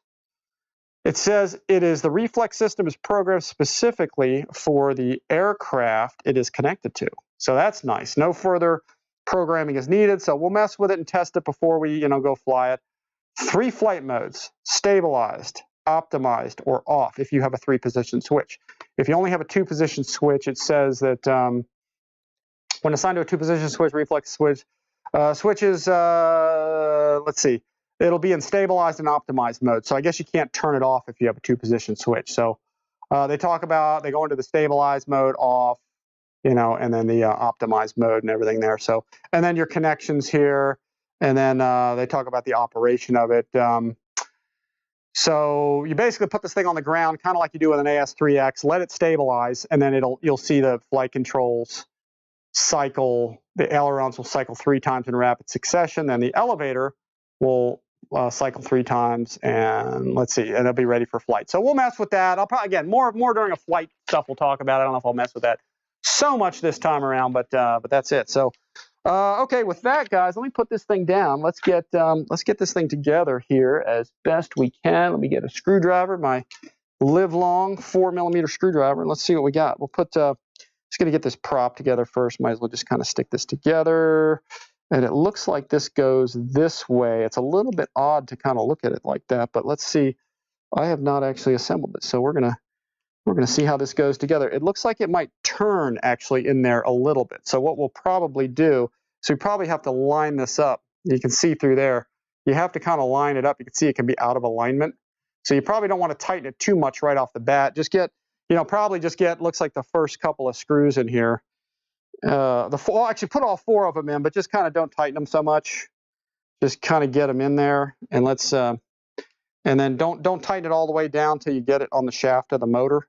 It says the Reflex system is programmed specifically for the aircraft it is connected to. So that's nice. No further programming is needed. So we'll mess with it and test it before we, you know, go fly it. 3 flight modes: stabilized, optimized, or off, if you have a 3-position switch. If you only have a 2-position switch, it says that when assigned to a 2-position switch, Reflex switches, let's see, it'll be in stabilized and optimized mode. So I guess you can't turn it off if you have a 2-position switch. So they go into the stabilized mode, off, you know, and then the optimized mode and everything there. So, and then your connections here, and then they talk about the operation of it. So you basically put this thing on the ground, kind of like you do with an AS3X, let it stabilize, and then you'll see the flight controls cycle. The ailerons will cycle 3 times in rapid succession. Then the elevator will cycle 3 times, and let's see, and it'll be ready for flight. So we'll mess with that. I'll probably, again, more during a flight stuff we'll talk about. I don't know if I'll mess with that so much this time around, but that's it. So okay, with that, guys, let me put this thing down. Let's get this thing together here as best we can. Let me get a screwdriver, my live long 4mm screwdriver, and let's see what we got. We'll put just going to get this prop together first. Might as well just kind of stick this together. And it looks like this goes this way. It's a little bit odd to kind of look at it like that, but let's see. I have not actually assembled it, so we're gonna see how this goes together. It looks like it might turn actually in there a little bit. So what we'll probably do, so we probably have to line this up. You can see through there. You have to kind of line it up. You can see it can be out of alignment. So you probably don't want to tighten it too much right off the bat. Just get, you know, probably just get, looks like the first couple of screws in here. Actually put all 4 of them in, but just kind of don't tighten them so much. Just kind of get them in there, and let's, and then don't tighten it all the way down till you get it on the shaft of the motor.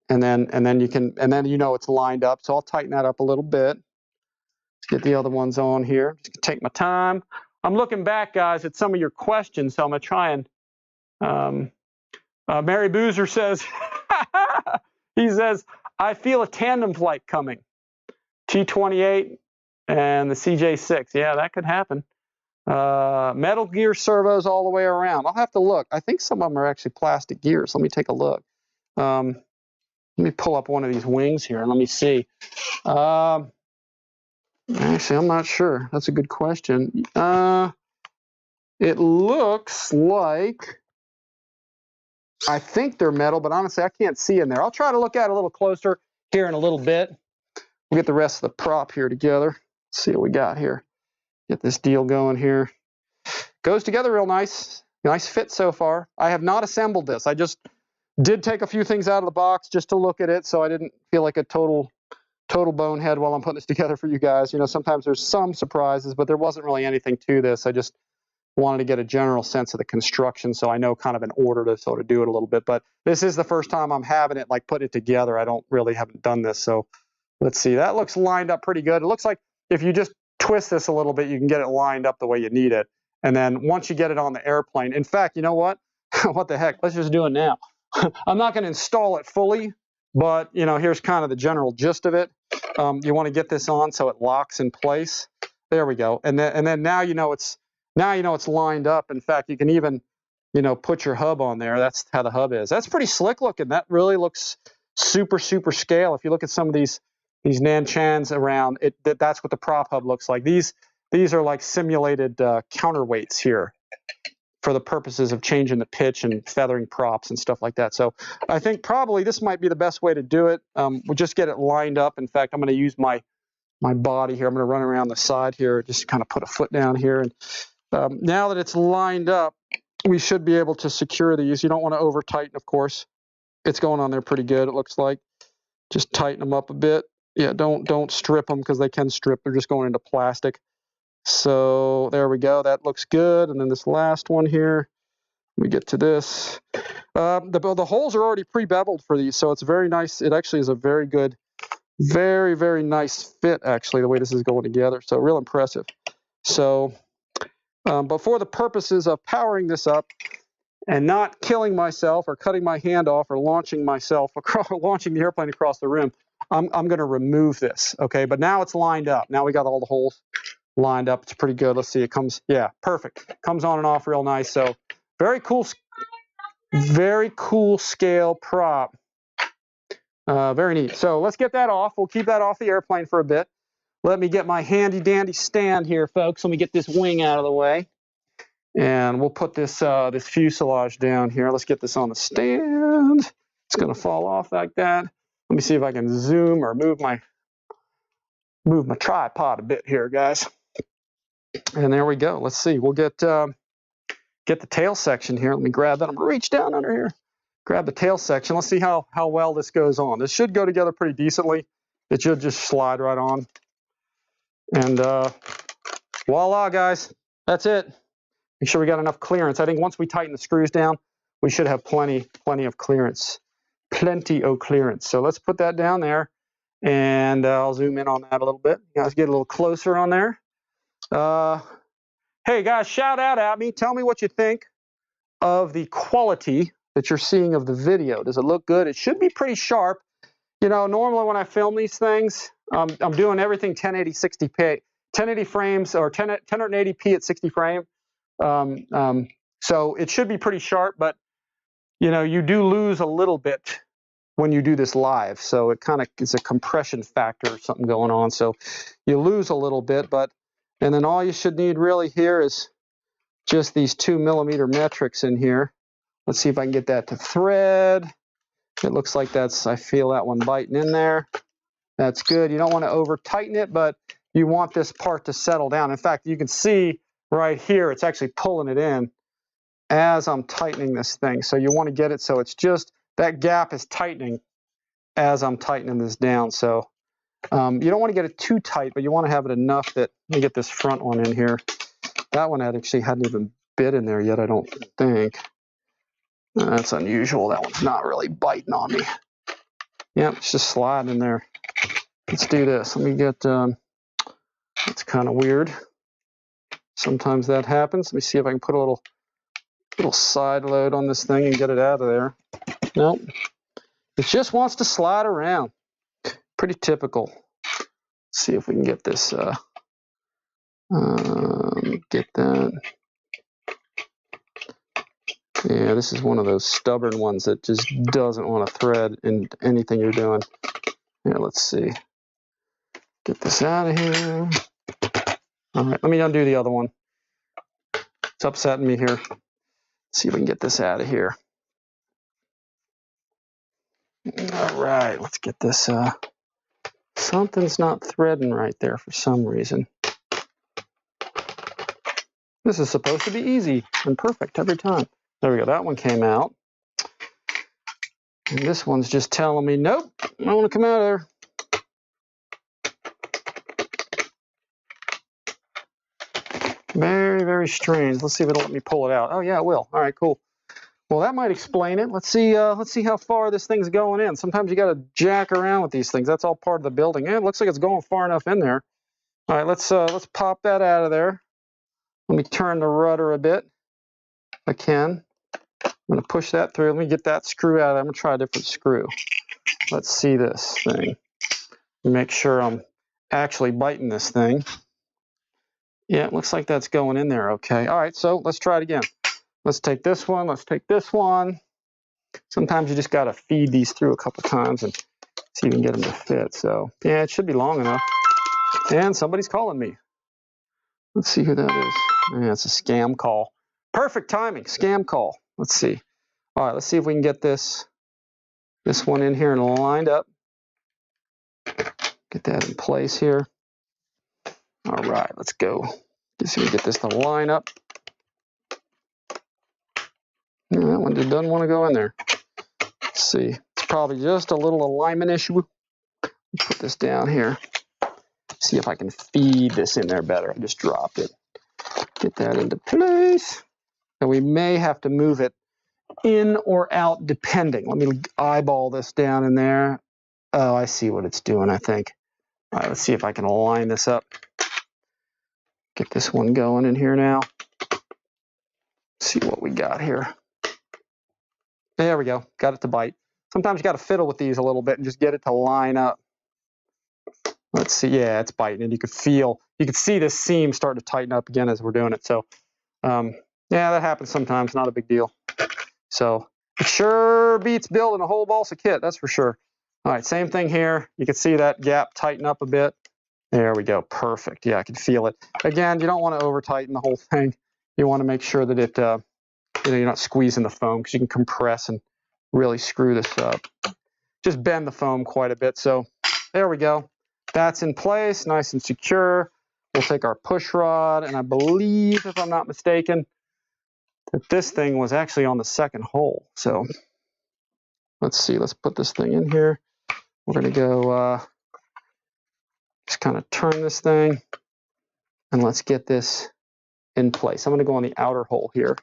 and then you can, and then you know it's lined up. So I'll tighten that up a little bit. Let's get the other ones on here. Just take my time. I'm looking back, guys, at some of your questions, so I'm gonna try and. Mary Boozer says, he says, I feel a tandem flight coming. T28 and the CJ-6. Yeah, that could happen. Metal gear servos all the way around. I'll have to look. I think some of them are actually plastic gears. Let me take a look. Let me pull up one of these wings here and let me see. Actually, I'm not sure. That's a good question. It looks like, I think they're metal, but honestly, I can't see in there. I'll try to look at it a little closer here in a little bit. We'll get the rest of the prop here together. Let's see what we got here. Get this deal going here. Goes together real nice. Nice fit so far. I have not assembled this. I just did take a few things out of the box just to look at it, so I didn't feel like a total bonehead while I'm putting this together for you guys. You know, sometimes there's some surprises, but there wasn't really anything to this. I just wanted to get a general sense of the construction, so I know kind of in order to sort of do it a little bit. But this is the first time I'm having it, like, put it together. I haven't done this, so let's see. That looks lined up pretty good. It looks like if you just twist this a little bit, you can get it lined up the way you need it. And then once you get it on the airplane, in fact, you know what? What the heck? Let's just do it now. I'm not going to install it fully, but you know, here's kind of the general gist of it. You want to get this on so it locks in place. There we go. And then now you know it's lined up. In fact, you can even, you know, put your hub on there. That's how the hub is. That's pretty slick looking. That really looks super scale. If you look at some of these Nanchans around, that's what the prop hub looks like. These are like simulated counterweights here for the purposes of changing the pitch and feathering props and stuff like that. So I think probably this might be the best way to do it. We'll just get it lined up. In fact, I'm going to use my body here. I'm going to run around the side here, just kind of put a foot down here. And now that it's lined up, we should be able to secure these. You don't want to over tighten, of course. It's going on there pretty good, it looks like. Just tighten them up a bit. Yeah, don't strip them because they can strip. They're just going into plastic. So there we go. That looks good. And then this last one here, we get to this. The holes are already pre-beveled for these, so it's very nice. It actually is a very good, very nice fit, actually, the way this is going together. So real impressive. So, but for the purposes of powering this up and not killing myself or cutting my hand off or launching myself across, launching the airplane across the room, I'm going to remove this. Okay, but now it's lined up. Now we got all the holes lined up. It's pretty good. Let's see. It comes, yeah, perfect. Comes on and off real nice. So very cool scale prop. Very neat. So let's get that off. We'll keep that off the airplane for a bit. Let me get my handy dandy stand here, folks. Let me get this wing out of the way. And we'll put this this fuselage down here. Let's get this on the stand. It's going to fall off like that. Let me see if I can zoom or move my tripod a bit here, guys. And there we go. Let's see. We'll get the tail section here. Let me grab that. I'm going to reach down under here. Grab the tail section. Let's see how well this goes on. This should go together pretty decently. It should just slide right on. And voila, guys. That's it. Make sure we got enough clearance. I think once we tighten the screws down, we should have plenty of clearance. Plenty of clearance. So let's put that down there. And I'll zoom in on that a little bit. You guys get a little closer on there. Hey, guys, shout out at me. Tell me what you think of the quality that you're seeing of the video. Does it look good? It should be pretty sharp. You know, normally when I film these things, I'm doing everything 1080 60p, 1080 frames or 1080p at 60 frame. So it should be pretty sharp, but you know, you do lose a little bit when you do this live. So it kind of is a compression factor or something going on. So you lose a little bit, and then all you should need really here is just these 2mm metrics in here. Let's see if I can get that to thread. It looks like I feel that one biting in there. That's good. You don't want to over tighten it, but you want this part to settle down. In fact, you can see right here, it's actually pulling it in as I'm tightening this thing. So you want to get it so it's just, that gap is tightening as I'm tightening this down. So you don't want to get it too tight, but you want to have it enough that, let me get this front one in here. That one actually hadn't even bit in there yet, I don't think. That's unusual. That one's not really biting on me. Yep, it's just sliding in there. Let's do this. Let me get, that's kind of weird. Sometimes that happens. Let me see if I can put a little side load on this thing and get it out of there. Nope. It just wants to slide around. Pretty typical. Let's see if we can get this, get that. Yeah, this is one of those stubborn ones that just doesn't want to thread in anything you're doing. Yeah, let's see. Get this out of here. All right, let me undo the other one. It's upsetting me here. Let's see if we can get this out of here. All right, let's get this. Something's not threading right there for some reason. This is supposed to be easy and perfect every time. There we go. That one came out. And this one's just telling me, nope, I don't want to come out of there. Very, very strange. Let's see if it'll let me pull it out. Oh yeah, it will. All right, cool. Well, that might explain it. Let's see how far this thing's going in. Sometimes you got to jack around with these things. That's all part of the building. Yeah, it looks like it's going far enough in there. All right, let's pop that out of there. Let me turn the rudder a bit if I can. I'm going to push that through. Let me get that screw out. I'm going to try a different screw. Let's see this thing. Make sure I'm actually biting this thing. Yeah, it looks like that's going in there okay. All right, so let's try it again. Let's take this one. Let's take this one. Sometimes you just got to feed these through a couple times and see if you can get them to fit. So, yeah, it should be long enough. And somebody's calling me. Let's see who that is. Yeah, it's a scam call. Perfect timing. Scam call. Let's see. All right, let's see if we can get this one in here and lined up. Get that in place here. All right, let's go. Let's see if we get this to line up. Yeah, that one just doesn't want to go in there. Let's see. It's probably just a little alignment issue. Put this down here. See if I can feed this in there better. I just dropped it. Get that into place. And we may have to move it in or out depending. Let me eyeball this down in there. Oh, I see what it's doing, I think. All right, let's see if I can line this up. Get this one going in here now. See what we got here. There we go. Got it to bite. Sometimes you got to fiddle with these a little bit and just get it to line up. Let's see. Yeah, it's biting, and you could see this seam start to tighten up again as we're doing it. So, yeah, that happens sometimes. Not a big deal. So it sure beats building a whole balsa kit. That's for sure. All right, same thing here. You can see that gap tighten up a bit. There we go. Perfect. Yeah, I can feel it. Again, you don't want to over tighten the whole thing. You want to make sure that it, you're not squeezing the foam because you can compress and really screw this up. Just bend the foam quite a bit. So there we go. That's in place, nice and secure. We'll take our push rod, and I believe, if I'm not mistaken, that this thing was actually on the second hole. So let's see. Let's put this thing in here. We're going to go just kind of turn this thing, and let's get this in place. I'm going to go on the outer hole here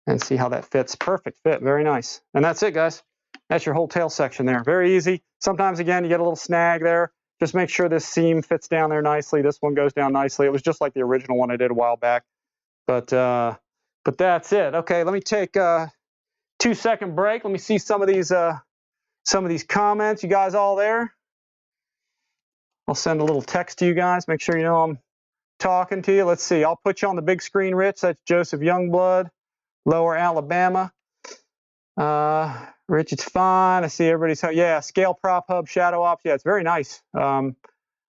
and see how that fits. Perfect fit. Very nice. And that's it, guys. That's your whole tail section there. Very easy. Sometimes, again, you get a little snag there. Just make sure this seam fits down there nicely. This one goes down nicely. It was just like the original one I did a while back. But that's it. Okay, let me take a 2-second break. Let me see some of these comments. You guys all there? I'll send a little text to you guys. Make sure you know I'm talking to you. Let's see. I'll put you on the big screen, Rich. That's Joseph Youngblood, Lower Alabama. Rich, it's fine. I see everybody's, yeah, Scale Prop Hub, Shadow Ops. Yeah, it's very nice. Oh,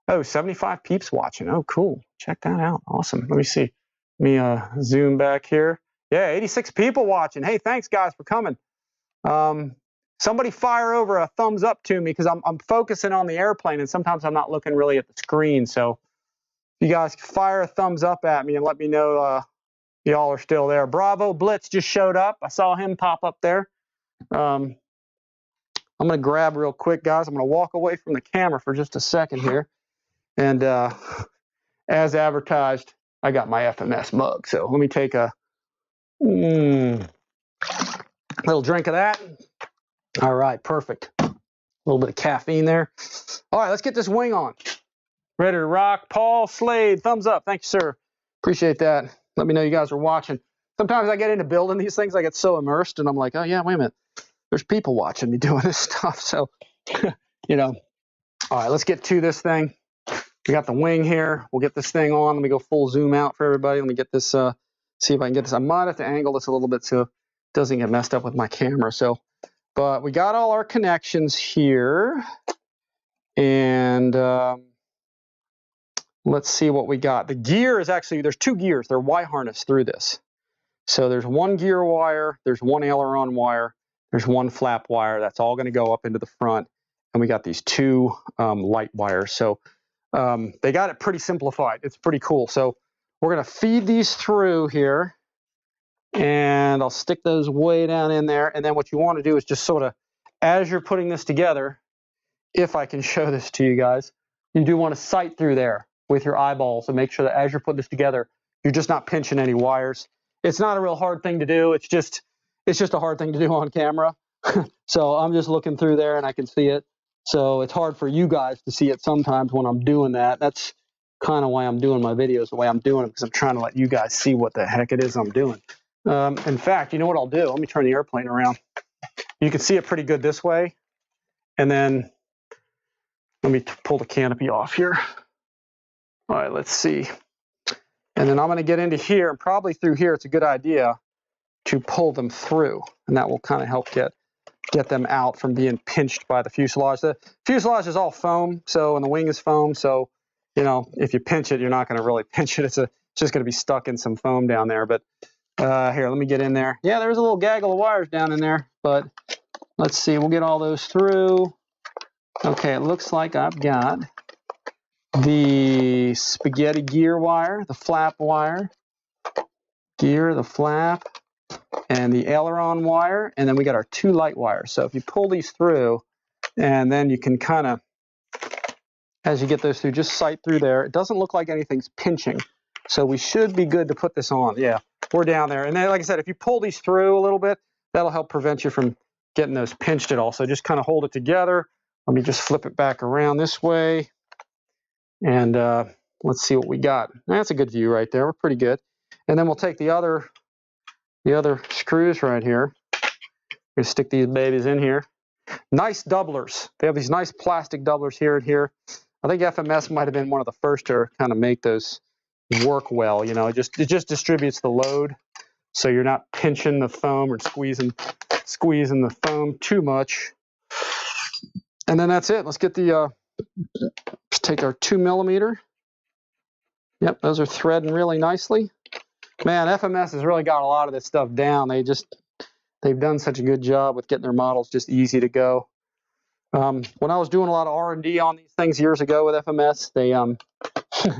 75 peeps watching. Oh, cool. Check that out. Awesome. Let me see. Let me zoom back here. Yeah, 86 people watching. Hey, thanks, guys, for coming. Somebody fire over a thumbs up to me because I'm focusing on the airplane, and sometimes I'm not looking really at the screen. So if you guys fire a thumbs up at me and let me know y'all are still there. Bravo Blitz just showed up. I saw him pop up there. I'm going to grab real quick, guys. I'm going to walk away from the camera for just a second here. And as advertised, I got my FMS mug. So let me take a little drink of that. All right, perfect. A little bit of caffeine there. All right, let's get this wing on. Ready to rock. Paul Slade, thumbs up. Thank you, sir. Appreciate that. Let me know you guys are watching. Sometimes I get into building these things, I get so immersed, and I'm like, oh yeah, wait a minute. There's people watching me doing this stuff. So, you know. All right, let's get to this thing. We got the wing here. We'll get this thing on. Let me go full zoom out for everybody. Let me get this, see if I can get this. I might have to angle this a little bit so it doesn't get messed up with my camera. So, but we got all our connections here. And let's see what we got. The gear is actually, there's two gears. They're Y-harnessed through this. So there's one gear wire, there's one aileron wire, there's one flap wire. That's all going to go up into the front. And we got these two light wires. So they got it pretty simplified. It's pretty cool. So we're going to feed these through here. And I'll stick those way down in there. And then what you want to do is just sort of, as you're putting this together, if I can show this to you guys, you do want to sight through there with your eyeballs and make sure that as you're putting this together, you're just not pinching any wires. It's not a real hard thing to do. It's just a hard thing to do on camera. So I'm just looking through there and I can see it. So it's hard for you guys to see it sometimes when I'm doing that. That's kind of why I'm doing my videos the way I'm doing them, because I'm trying to let you guys see what the heck it is I'm doing. In fact, you know what I'll do? Let me turn the airplane around. You can see it pretty good this way. And then let me pull the canopy off here. All right, let's see. And then I'm going to get into here, and probably through here, it's a good idea to pull them through. And that will kind of help get them out from being pinched by the fuselage. The fuselage is all foam, so, and the wing is foam. So, you know, if you pinch it, you're not going to really pinch it. It's just going to be stuck in some foam down there. But here, let me get in there. Yeah, there's a little gaggle of wires down in there, but let's see. We'll get all those through. Okay, it looks like I've got the spaghetti gear wire, the flap wire, gear, the flap, and the aileron wire, and then we got our two light wires. So if you pull these through, and then you can kind of, as you get those through, just sight through there. It doesn't look like anything's pinching, so we should be good to put this on. Yeah, we're down there. And then, like I said, if you pull these through a little bit, that'll help prevent you from getting those pinched at all. So just kind of hold it together. Let me just flip it back around this way. And let's see what we got. That's a good view right there. We're pretty good. And then we'll take the other screws right here. We're going to stick these babies in here. Nice doublers. They have these nice plastic doublers here and here. I think FMS might have been one of the first to kind of make those work well. You know, it just distributes the load, so you're not pinching the foam or squeezing the foam too much. And then that's it. Let's get the let's take our 2mm. Yep, those are threading really nicely. Man, FMS has really got a lot of this stuff down. They've done such a good job with getting their models just easy to go. When I was doing a lot of R&D on these things years ago with FMS, they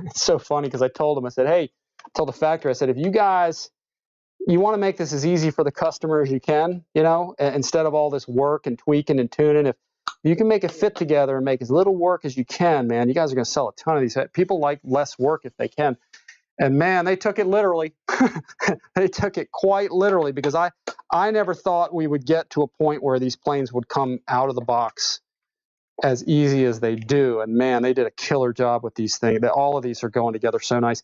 it's so funny because I told them, I said, hey, I told the factory, I said, if you want to make this as easy for the customer as you can, you know, instead of all this work and tweaking and tuning, if you can make it fit together and make as little work as you can, man, you guys are going to sell a ton of these. People like less work if they can. And man, they took it literally. They took it quite literally, because I never thought we would get to a point where these planes would come out of the box as easy as they do. And man, they did a killer job with these things. All of these are going together so nice.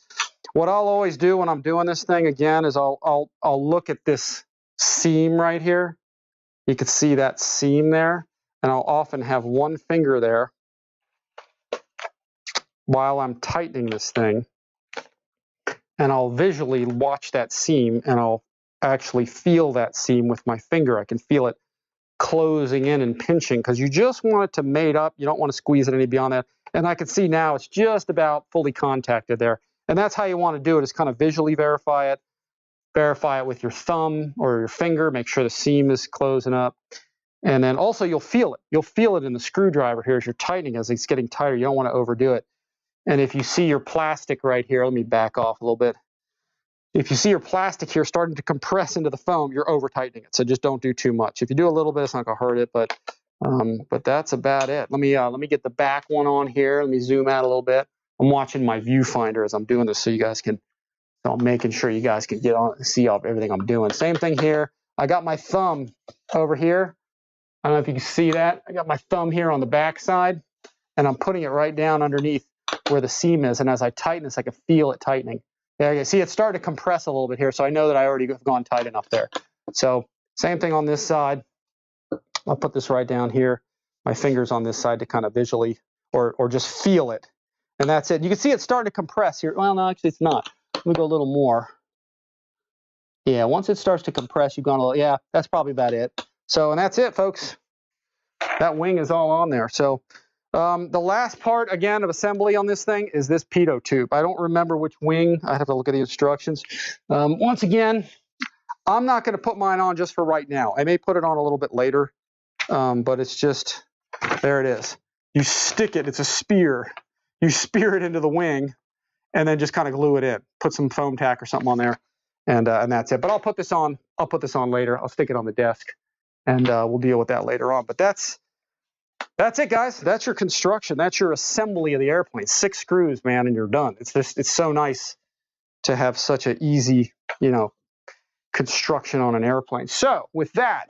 What I'll always do when I'm doing this thing again is I'll look at this seam right here. You can see that seam there. And I'll often have one finger there while I'm tightening this thing. And I'll visually watch that seam, and I'll actually feel that seam with my finger. I can feel it closing in and pinching, because you just want it to mate up. You don't want to squeeze it any beyond that. And I can see now it's just about fully contacted there. And that's how you want to do it, is kind of visually verify it. Verify it with your thumb or your finger. Make sure the seam is closing up. And then also you'll feel it. You'll feel it in the screwdriver here as you're tightening, as it's getting tighter. You don't want to overdo it. And if you see your plastic right here, let me back off a little bit. If you see your plastic here starting to compress into the foam, you're over tightening it. So just don't do too much. If you do a little bit, it's not going to hurt it, but that's about it. Let me get the back one on here. Let me zoom out a little bit. I'm watching my viewfinder as I'm doing this, so you guys can. So I'm making sure you guys can get on, see everything I'm doing. Same thing here. I got my thumb over here. I don't know if you can see that. I got my thumb here on the back side, and I'm putting it right down underneath where the seam is. And as I tighten this, I can feel it tightening. Yeah, you see it's starting to compress a little bit here, so I know that I already have gone tight enough there. So same thing on this side. I'll put this right down here. My fingers on this side to kind of visually or just feel it. And that's it. You can see it's starting to compress here. Well, no, actually it's not. Let me go a little more. Yeah, once it starts to compress, you've gone a little, yeah, that's probably about it. So, and that's it, folks. That wing is all on there. So the last part, again, of assembly on this thing is this pitot tube. I don't remember which wing. I have to look at the instructions. Once again, I'm not going to put mine on just for right now. I may put it on a little bit later, but it's just, there it is. You stick it, it's a spear. You spear it into the wing and then just kind of glue it in. Put some foam tack or something on there, and that's it. But I'll put this on later. I'll stick it on the desk, and we'll deal with that later on. But that's it, guys. That's your construction. That's your assembly of the airplane. 6 screws, man, and you're done. It's so nice to have such an easy, construction on an airplane. So with that,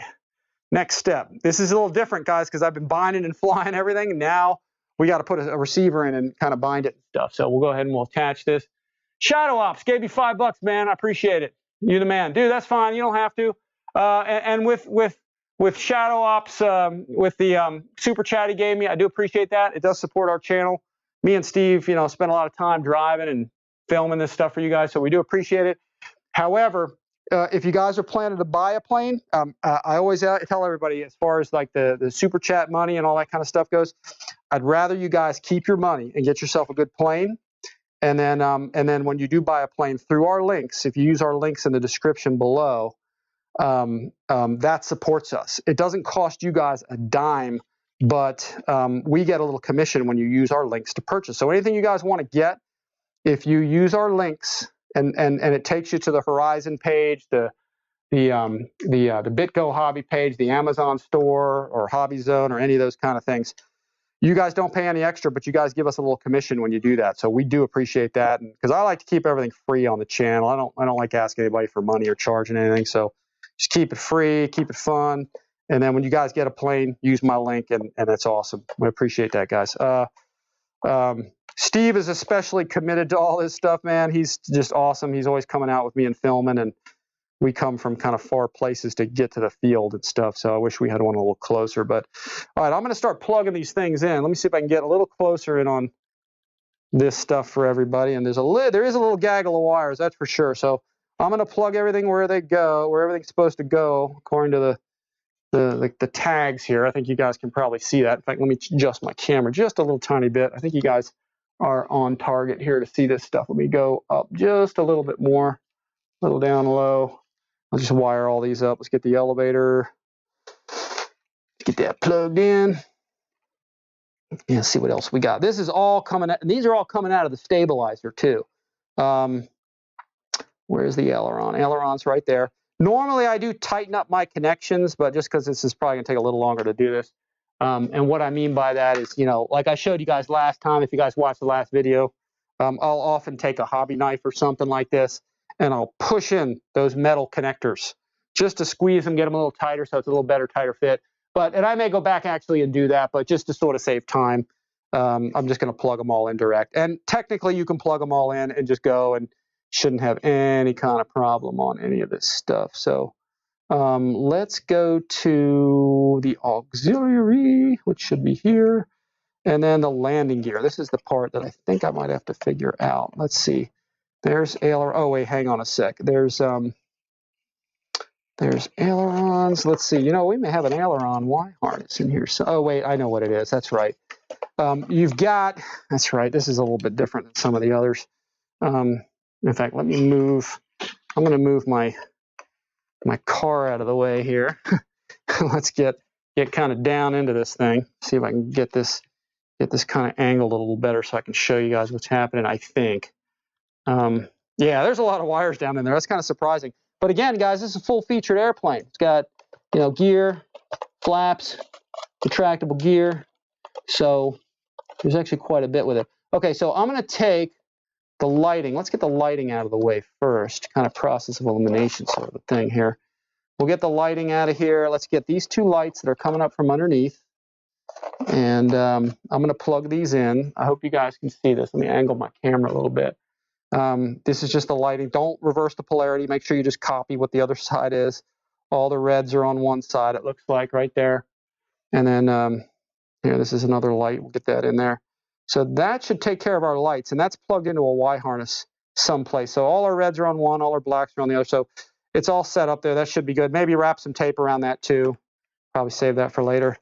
next step. This is a little different, guys, because I've been binding and flying everything. Now we got to put a receiver in and kind of bind it and stuff. So we'll go ahead and we'll attach this. Shadow Ops gave you $5, man. I appreciate it. You're the man, dude. That's fine. You don't have to. And with Shadow Ops, with the super chat he gave me, I do appreciate that. It does support our channel. Me and Steve, spend a lot of time driving and filming this stuff for you guys, so we do appreciate it. However, if you guys are planning to buy a plane, I always tell everybody, as far as like the super chat money and all that kind of stuff goes, I'd rather you guys keep your money and get yourself a good plane. And then when you do buy a plane through our links, if you use our links in the description below, that supports us. It doesn't cost you guys a dime, but we get a little commission when you use our links to purchase. So anything you guys want to get, if you use our links, and it takes you to the Horizon page, the BitGo hobby page, the Amazon store, or Hobby Zone, or any of those kind of things. You guys don't pay any extra, but you guys give us a little commission when you do that. So we do appreciate that, because I like to keep everything free on the channel. I don't like asking anybody for money or charging anything. So just keep it free, keep it fun, and then when you guys get a plane, use my link, and that's awesome. We appreciate that, guys. Steve is especially committed to all this stuff, man. He's just awesome. He's always coming out with me and filming, and we come from kind of far places to get to the field and stuff. So I wish we had one a little closer. But all right, I'm going to start plugging these things in. Let me see if I can get a little closer in on this stuff for everybody. And there is a little gaggle of wires, that's for sure. So I'm going to plug everything where they go, where everything's supposed to go, according to the tags here. I think you guys can probably see that. In fact, let me adjust my camera just a little tiny bit. I think you guys are on target here to see this stuff. Let me go up just a little bit more, a little down low. I'll just wire all these up. Let's get the elevator, get that plugged in, and see what else we got. This is all coming out, and these are all coming out of the stabilizer too. Where's the aileron? Aileron's right there. Normally I do tighten up my connections, but just because this is probably gonna take a little longer to do this. And what I mean by that is, like I showed you guys last time, if you guys watched the last video, I'll often take a hobby knife or something like this, and I'll push in those metal connectors just to squeeze them, get them a little tighter so it's a little better, tighter fit. And I may go back actually and do that, but just to sort of save time, I'm just going to plug them all in direct. And technically, you can plug them all in and just go, and shouldn't have any kind of problem on any of this stuff. So let's go to the auxiliary, which should be here, and then the landing gear. This is the part that I think I might have to figure out. Let's see. There's aileron. Oh wait, hang on a sec. There's ailerons. Let's see. We may have an aileron Y harness in here. So, oh wait, I know what it is. That's right. That's right. This is a little bit different than some of the others. In fact, let me move. I'm going to move my car out of the way here. Let's get kind of down into this thing. See if I can get this kind of angled a little better so I can show you guys what's happening, I think. Yeah, there's a lot of wires down in there. That's kind of surprising. But again, guys, this is a full-featured airplane. It's got, gear, flaps, retractable gear. So there's actually quite a bit with it. Okay, so I'm going to take the lighting. Let's get the lighting out of the way first. Kind of process of elimination sort of a thing here. we'll get the lighting out of here. Let's get these two lights that are coming up from underneath. And I'm going to plug these in. I hope you guys can see this. Let me angle my camera a little bit. This is just the lighting. Don't reverse the polarity. Make sure you just copy what the other side is. All the reds are on one side, it looks like, right there. And then here, this is another light. We'll get that in there. So that should take care of our lights, and that's plugged into a Y harness someplace. So all our reds are on one, all our blacks are on the other. So it's all set up there. That should be good. Maybe wrap some tape around that too. Probably save that for later.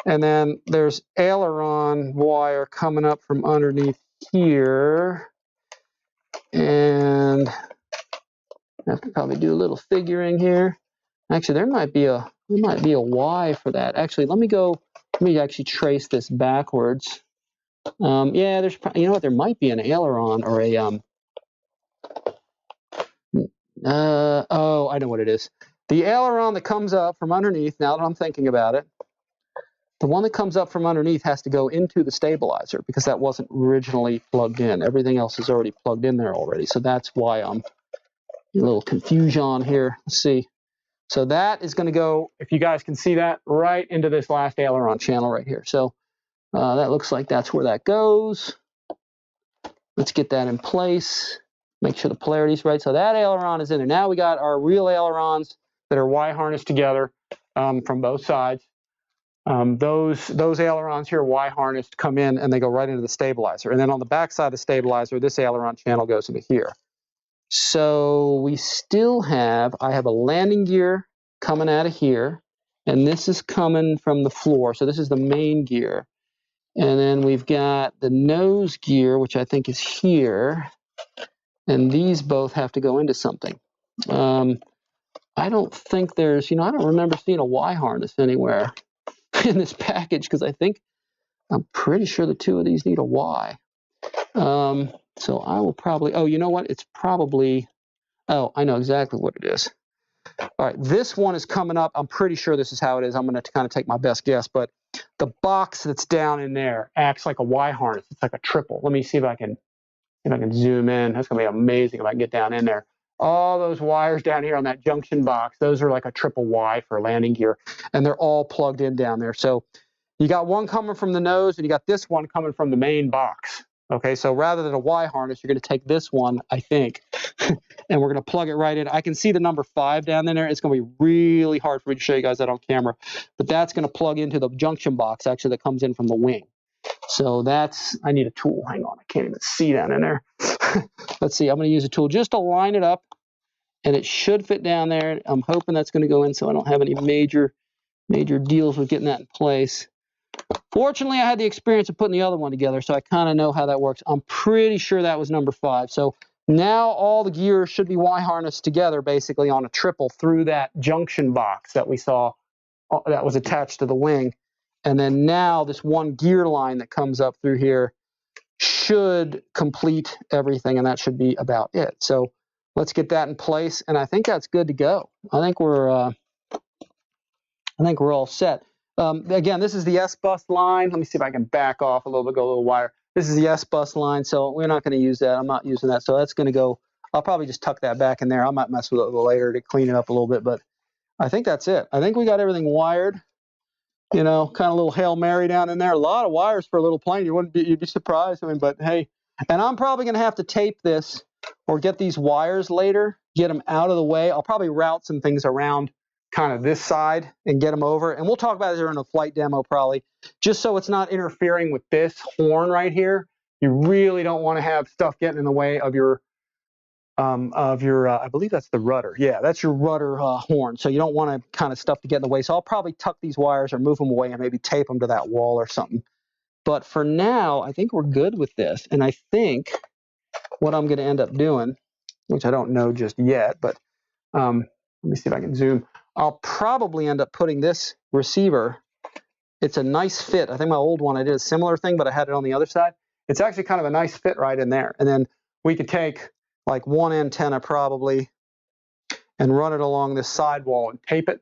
And then there's aileron wire coming up from underneath here. And I have to probably do a little figuring here. Actually, there might be a Y for that. Actually, let me actually trace this backwards. Yeah, there's, you know what, there might be an aileron or a oh, I know what it is. The aileron that comes up from underneath, now that I'm thinking about it, the one that comes up from underneath has to go into the stabilizer because that wasn't originally plugged in. Everything else is already plugged in there already. So that's why I'm a little confusion here. Let's see. So that is going to go, if you guys can see that, right into this last aileron channel right here. So that looks like that's where that goes. Let's get that in place. Make sure the polarity is right. So that aileron is in there. Now we got our real ailerons that are Y harnessed together from both sides. Those ailerons here, Y harnessed, come in and they go right into the stabilizer. And then on the back side of the stabilizer, this aileron channel goes into here. So we still have, I have a landing gear coming out of here, and this is coming from the floor. So this is the main gear. And then we've got the nose gear, which I think is here. And these both have to go into something. I don't think there's, I don't remember seeing a Y harness anywhere in this package because I'm pretty sure the two of these need a Y. So I will probably, oh, you know what? It's probably, oh, I know exactly what it is. All right, this one is coming up. I'm pretty sure this is how it is. I'm going to kind of take my best guess, but the box that's down in there acts like a Y harness. It's like a triple. Let me see if I can zoom in. That's going to be amazing if I can get down in there. All those wires down here on that junction box, those are like a triple Y for landing gear, and they're all plugged in down there. So you got one coming from the nose, and you got this one coming from the main box. Okay, so rather than a Y harness, you're going to take this one, I think, and we're going to plug it right in. I can see the number 5 down in there. It's going to be really hard for me to show you guys that on camera, but that's going to plug into the junction box, actually, that comes in from the wing. So that's, I need a tool. Hang on, I can't even see down in there. Let's see, I'm going to use a tool just to line it up, and it should fit down there. I'm hoping that's going to go in so I don't have any major deals with getting that in place. Fortunately, I had the experience of putting the other one together, so I kind of know how that works. I'm pretty sure that was number 5. So now all the gears should be Y harnessed together, basically on a triple through that junction box that we saw that was attached to the wing. And then now this one gear line that comes up through here should complete everything, and that should be about it. So let's get that in place, and I think that's good to go. I think we're all set. Again, this is the S-bus line. Let me see if I can back off a little bit, go a little wire. This is the S-bus line, so we're not going to use that. I'm not using that, so that's going to go. I'll probably just tuck that back in there. I might mess with it a little later to clean it up a little bit, but I think that's it. I think we got everything wired. Kind of a little Hail Mary down in there. A lot of wires for a little plane. You'd be surprised. But hey, and I'm probably going to have to tape this or get these wires later, get them out of the way. I'll probably route some things around kind of this side and get them over. And we'll talk about it during a flight demo probably, just so it's not interfering with this horn right here. You really don't want to have stuff getting in the way of your I believe that's the rudder. Yeah, that's your rudder horn. So you don't want to kind of stuff to get in the way. So I'll probably tuck these wires or move them away and maybe tape them to that wall or something. But for now, I think we're good with this. And I think what I'm going to end up doing, which I don't know just yet, but let me see if I can zoom. I'll probably end up putting this receiver. It's a nice fit. I think my old one, I did a similar thing, but I had it on the other side. It's actually kind of a nice fit right in there. And then we could take like one antenna probably and run it along this sidewall and tape it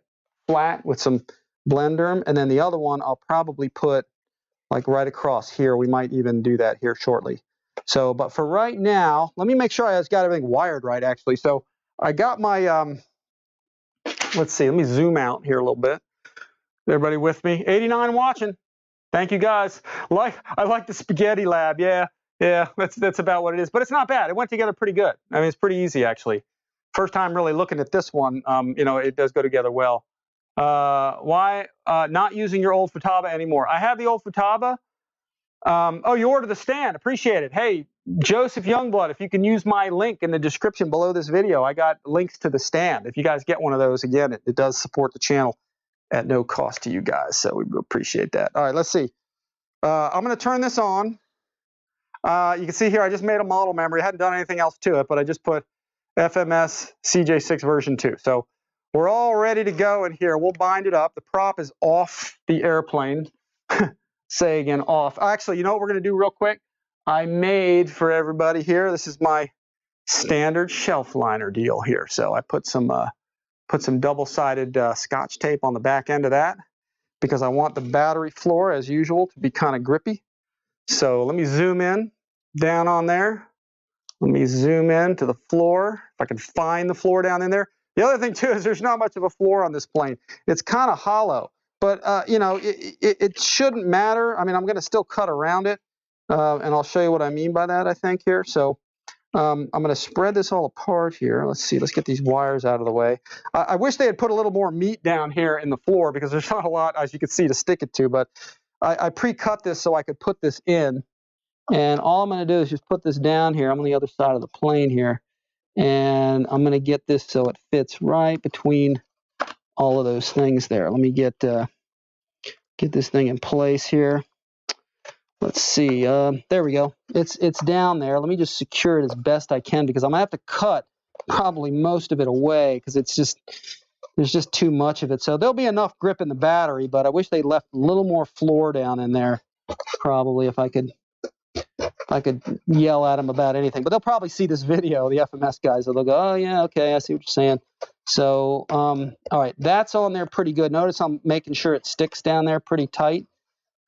flat with some Blenderm. And then the other one I'll probably put like right across here. We might even do that here shortly. So, but for right now, let me make sure I got everything wired right actually. So I got my let's see. Let me zoom out here a little bit. Everybody with me? 89 watching. Thank you guys. I like the spaghetti lab. Yeah, that's about what it is. But it's not bad. It went together pretty good. I mean, it's pretty easy actually. First time really looking at this one. You know, it does go together well. Why not using your old Futaba anymore? I have the old Futaba. Oh, you ordered the stand. Appreciate it. Hey, Joseph Youngblood, if you can use my link in the description below this video, I got links to the stand. If you guys get one of those, again, it does support the channel at no cost to you guys, so we appreciate that. All right, let's see. I'm going to turn this on. You can see here I just made a model memory. I hadn't done anything else to it, but I just put FMS CJ-6 version 2. So we're all ready to go in here. We'll bind it up. The prop is off the airplane. Say again, off. Actually, you know what we're going to do real quick? I made for everybody here, this is my standard shelf liner deal here. So I put some double-sided Scotch tape on the back end of that because I want the battery floor, as usual, to be kind of grippy. So let me zoom in down on there. Let me zoom in to the floor, if I can find the floor down in there. The other thing, too, is there's not much of a floor on this plane. It's kind of hollow. But, you know, it shouldn't matter. I mean, I'm going to still cut around it, and I'll show you what I mean by that, I think, here. So I'm going to spread this all apart here. Let's see. Let's get these wires out of the way. I wish they had put a little more meat down here in the floor because there's not a lot, as you can see, to stick it to. But I pre-cut this so I could put this in. And all I'm going to do is just put this down here. I'm on the other side of the plane here. And I'm going to get this so it fits right between all of those things there. Let me get this thing in place here. Let's see. There we go. It's down there. Let me just secure it as best I can because I'm gonna have to cut probably most of it away because there's just too much of it. So there'll be enough grip in the battery, but I wish they left a little more floor down in there. Probably if I could yell at them about anything, but they'll probably see this video, the FMS guys, and they'll go, oh yeah, okay, I see what you're saying. So, all right, that's on there pretty good. Notice I'm making sure it sticks down there pretty tight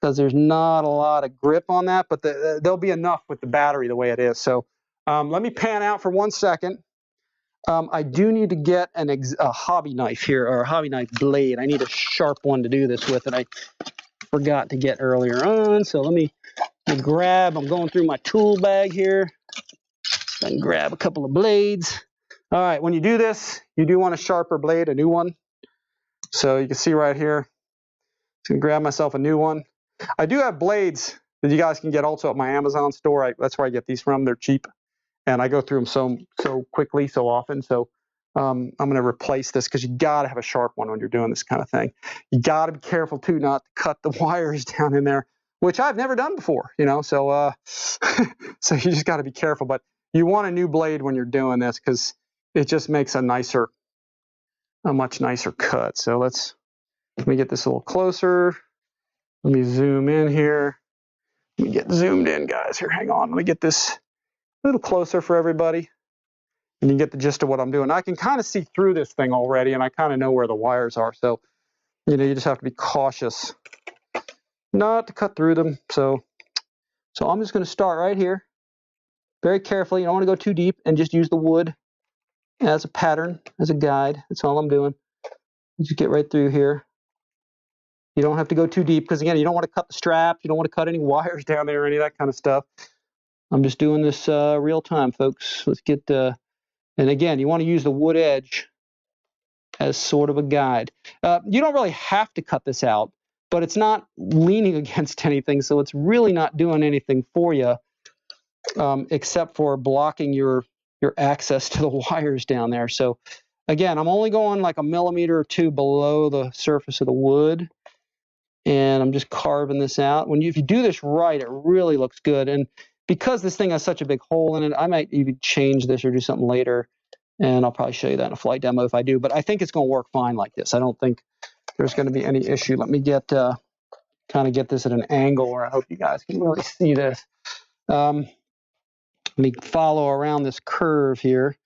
because there's not a lot of grip on that, but there'll be enough with the battery the way it is. So let me pan out for 1 second. I do need to get a hobby knife here, or a hobby knife blade. I need a sharp one to do this with, and I forgot to get earlier on. So let me grab, I'm going through my tool bag here. I can grab a couple of blades. All right, when you do this, you do want a sharper blade, a new one. So you can see right here, I'm going to grab myself a new one. I do have blades that you guys can get also at my Amazon store. That's where I get these from. They're cheap. And I go through them so quickly, so often. So I'm going to replace this because you got to have a sharp one when you're doing this kind of thing. You got to be careful, too, not to cut the wires down in there, which I've never done before, you know. So, so you just got to be careful. But you want a new blade when you're doing this because it just makes a much nicer cut. So let me get this a little closer. Let me zoom in here. Let me get zoomed in, guys. Here, hang on. Let me get this a little closer for everybody. And you get the gist of what I'm doing. I can kind of see through this thing already, and I kind of know where the wires are. So, you know, you just have to be cautious not to cut through them. So I'm just going to start right here. Very carefully. You don't want to go too deep, and just use the wood as a pattern, as a guide. That's all I'm doing. Just get right through here. You don't have to go too deep because, again, you don't want to cut the straps. You don't want to cut any wires down there or any of that kind of stuff. I'm just doing this real time, folks. Let's get, and again, you want to use the wood edge as sort of a guide. You don't really have to cut this out, but it's not leaning against anything, so it's really not doing anything for you except for blocking your access to the wires down there. So again, I'm only going like a millimeter or two below the surface of the wood, and I'm just carving this out. If you do this right, it really looks good. And because this thing has such a big hole in it, I might even change this or do something later, and I'll probably show you that in a flight demo if I do. But I think it's going to work fine like this. I don't think there's going to be any issue. Let me get kind of get this at an angle where I hope you guys can really see this. Let me follow around this curve here,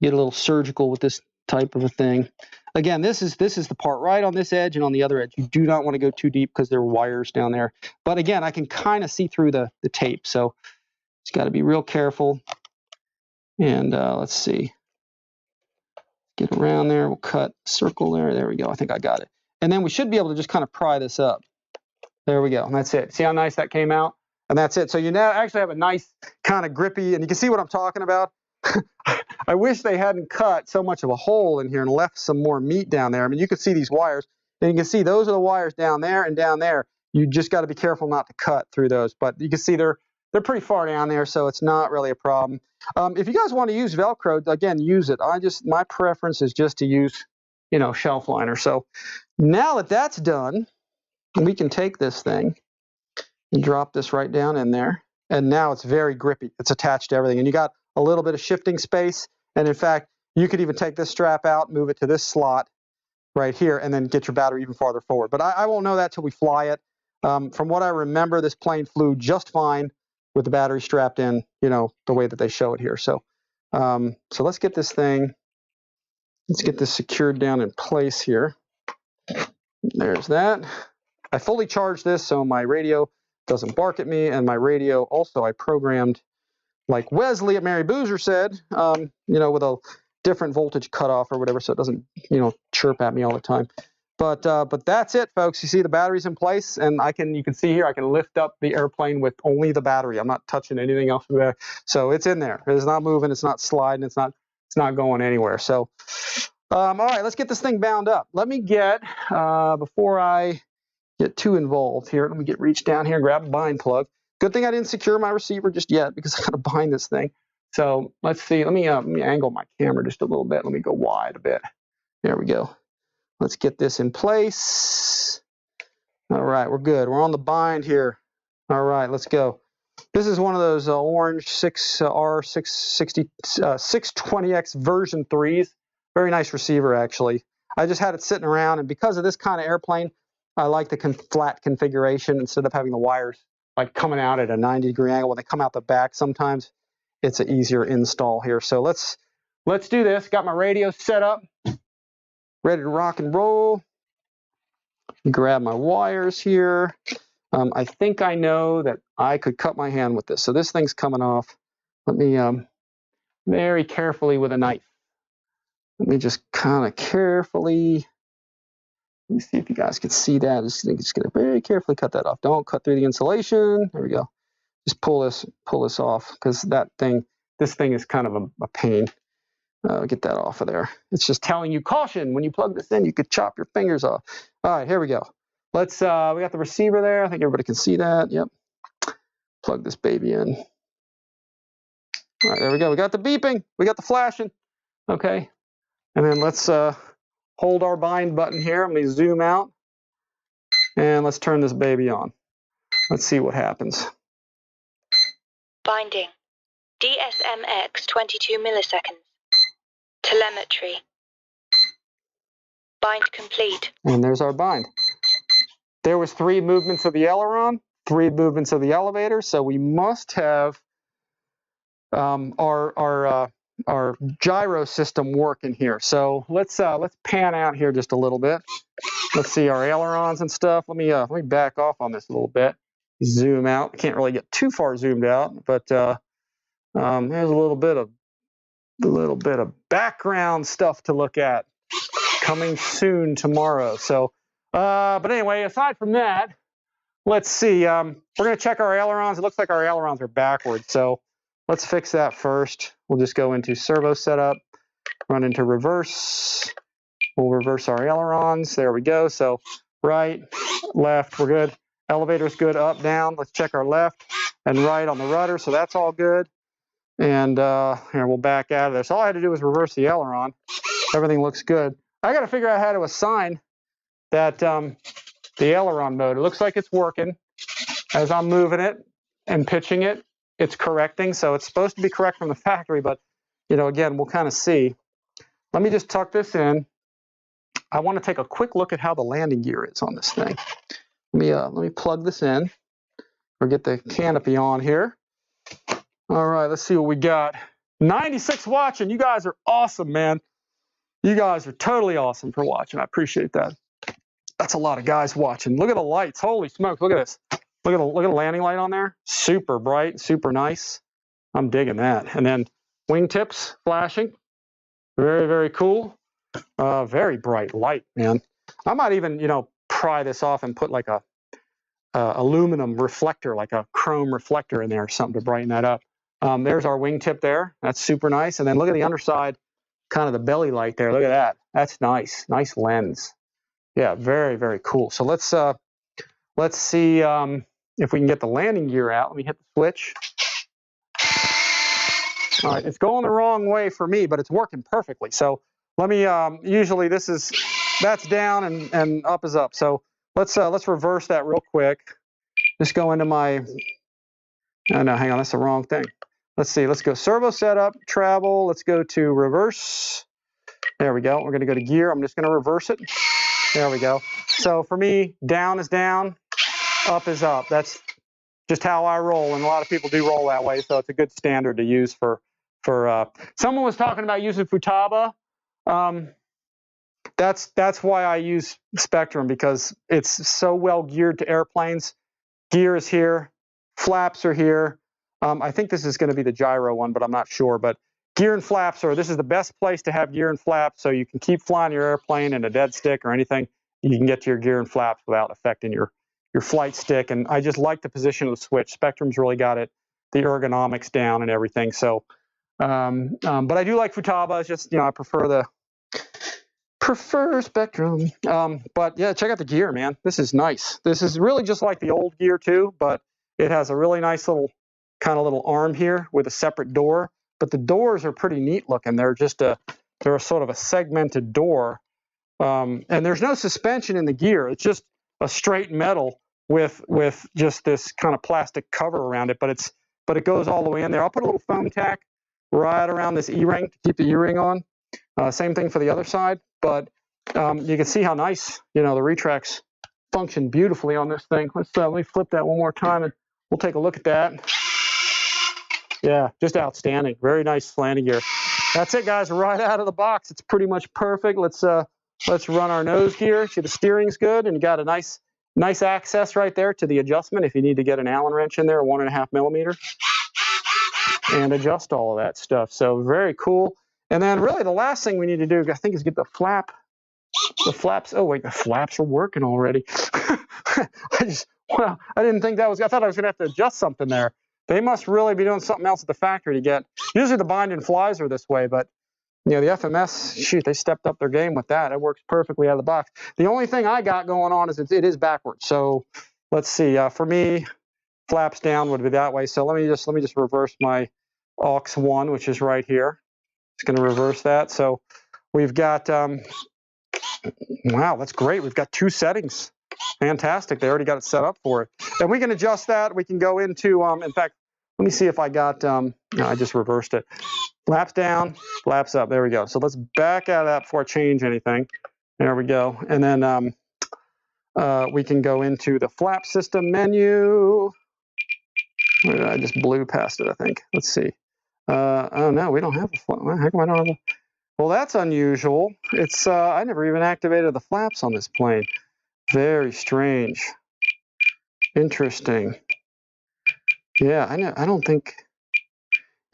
get a little surgical with this type of a thing. Again, this is the part right on this edge and on the other edge. You do not want to go too deep because there are wires down there. But again, I can kind of see through the tape, so it's got to be real careful. And let's see, get around there. We'll cut a circle there. There we go. I think I got it. And then we should be able to just kind of pry this up. There we go. And that's it. See how nice that came out? And that's it. So you now actually have a nice kind of grippy, and you can see what I'm talking about. I wish they hadn't cut so much of a hole in here and left some more meat down there. I mean, you can see these wires, and you can see those are the wires down there and down there. You just got to be careful not to cut through those. But you can see they're pretty far down there, so it's not really a problem. If you guys want to use Velcro, again, use it. My preference is just to use, shelf liner. So now that that's done, we can take this thing and drop this right down in there. And now it's very grippy. It's attached to everything. And you got a little bit of shifting space. And in fact, you could even take this strap out, move it to this slot right here, and then get your battery even farther forward. But I won't know that till we fly it. From what I remember, this plane flew just fine with the battery strapped in, the way that they show it here. So let's get this thing, let's get this secured down in place here. There's that. I fully charged this so my radio doesn't bark at me, and my radio also I programmed like Wesley at Mary Boozer said, with a different voltage cutoff or whatever, so it doesn't, chirp at me all the time. But that's it, folks. You see the battery's in place, and you can see here I can lift up the airplane with only the battery. I'm not touching anything else with that. So it's in there. It's not moving. It's not sliding. It's not going anywhere. So all right, let's get this thing bound up. Let me get before I get too involved here, let me reach down here and grab a bind plug. Good thing I didn't secure my receiver just yet because I got to bind this thing. So let's see. Let me angle my camera just a little bit. Let me go wide a bit. There we go. Let's get this in place. All right, we're good. We're on the bind here. All right, let's go. This is one of those orange R620X version 3s. Very nice receiver, actually. I just had it sitting around, and because of this kind of airplane, I like the flat configuration instead of having the wires like coming out at a 90-degree angle. When they come out the back, sometimes it's an easier install here. So let's do this. Got my radio set up, ready to rock and roll. Grab my wires here. I think I know that I could cut my hand with this. So this thing's coming off. Let me very carefully with a knife. Let me just kind of carefully. Let me see if you guys can see that. Just going to very carefully cut that off. Don't cut through the insulation. There we go. Just pull this off because this thing is kind of a pain. Get that off of there. It's just telling you caution. When you plug this in, you could chop your fingers off. All right, here we go. Let's. We got the receiver there. I think everybody can see that. Yep. Plug this baby in. All right, there we go. We got the beeping. We got the flashing. Okay. And then let's hold our bind button here. Let me zoom out. And let's turn this baby on. Let's see what happens. Binding. DSMX 22 milliseconds. Telemetry. Bind complete. And there's our bind. There was 3 movements of the aileron, 3 movements of the elevator, so we must have our gyro system working here. So let's pan out here just a little bit. Let's see our ailerons and stuff. Let me back off on this a little bit. Zoom out. I can't really get too far zoomed out, but there's a little bit of background stuff to look at coming soon tomorrow. So, but anyway, aside from that, let's see. We're going to check our ailerons. It looks like our ailerons are backwards, so let's fix that first. We'll just go into servo setup, run into reverse. We'll reverse our ailerons. There we go. So right, left, we're good. Elevator's good, up, down. Let's check our left and right on the rudder. So that's all good. And here, we'll back out of there. So all I had to do was reverse the aileron. Everything looks good. I got to figure out how to assign that the aileron mode. It looks like it's working. As I'm moving it and pitching it, it's correcting. So it's supposed to be correct from the factory, but again, we'll kind of see. Let me just tuck this in. I want to take a quick look at how the landing gear is on this thing. Let me plug this in or get the canopy on here. All right, let's see what we got. 96 watching. You guys are awesome, man. You guys are totally awesome for watching. I appreciate that. That's a lot of guys watching. Look at the lights. Holy smokes, look at this. Look at the landing light on there. Super bright, super nice. I'm digging that. And then wingtips flashing. Very, very cool. Very bright light, man. I might even, you know, pry this off and put like a aluminum reflector, like a chrome reflector in there or something to brighten that up. There's our wingtip there. That's super nice. And then look at the underside, kind of the belly light there. Look at that. That's nice. Nice lens. Yeah, very, very cool. So let's see if we can get the landing gear out. Let me hit the switch. All right, it's going the wrong way for me, but it's working perfectly. So let me, usually that's down and up is up. So let's reverse that real quick. Just go into my, oh no, hang on, that's the wrong thing. Let's see, let's go servo setup, travel. Let's go to reverse. There we go. We're going to go to gear. I'm just going to reverse it. There we go. So for me, down is down, up is up. That's just how I roll, and a lot of people do roll that way. So it's a good standard to use for someone was talking about using Futaba. That's why I use Spektrum, because it's so well geared to airplanes. Gear is here, flaps are here. I think this is going to be the gyro one, but I'm not sure. But gear and flaps this is the best place to have gear and flaps, so you can keep flying your airplane in a dead stick or anything. You can get to your gear and flaps without affecting your flight stick. And I just like the position of the switch. Spektrum's really got it, the ergonomics down and everything. So, but I do like Futaba. It's just, you know, I prefer Spektrum. But yeah, check out the gear, man. This is nice. This is really just like the old gear too, but it has a really nice little arm here with a separate door. But the doors are pretty neat looking. They're they're sort of a segmented door. And there's no suspension in the gear. It's just a straight metal with just this kind of plastic cover around it. But it goes all the way in there. I'll put a little foam tack right around this E-ring to keep the E-ring on. Same thing for the other side. But you can see how nice, you know, the retracts function beautifully on this thing. Let me flip that one more time and we'll take a look at that. Yeah, just outstanding. Very nice landing gear. That's it, guys. Right out of the box, it's pretty much perfect. Let's run our nose gear. See, the steering's good, and you got a nice access right there to the adjustment if you need to get an Allen wrench in there, 1.5 millimeter, and adjust all of that stuff. So very cool. And then really the last thing we need to do, I think, is get the flaps. Oh wait, the flaps are working already. I didn't think that was. I thought I was going to have to adjust something there. They must really be doing something else at the factory to get. Usually the bind and flies are this way, but you know, the FMS, shoot, they stepped up their game with that. It works perfectly out of the box. The only thing I got going on is it is backwards. So let's see. For me, flaps down would be that way. So let me just reverse my aux 1, which is right here. It's going to reverse that. So we've got. Wow, that's great. We've got 2 settings. Fantastic. They already got it set up for it. And we can adjust that. We can go into. In fact, let me see if I got. No, I just reversed it. Flaps down, flaps up. There we go. So let's back out of that before I change anything. There we go. And then we can go into the flap system menu. I just blew past it, I think. Let's see. Oh, no, we don't have a flap. How come I don't have a... Well, that's unusual. It's I never even activated the flaps on this plane. Very strange. Interesting. Yeah, I don't think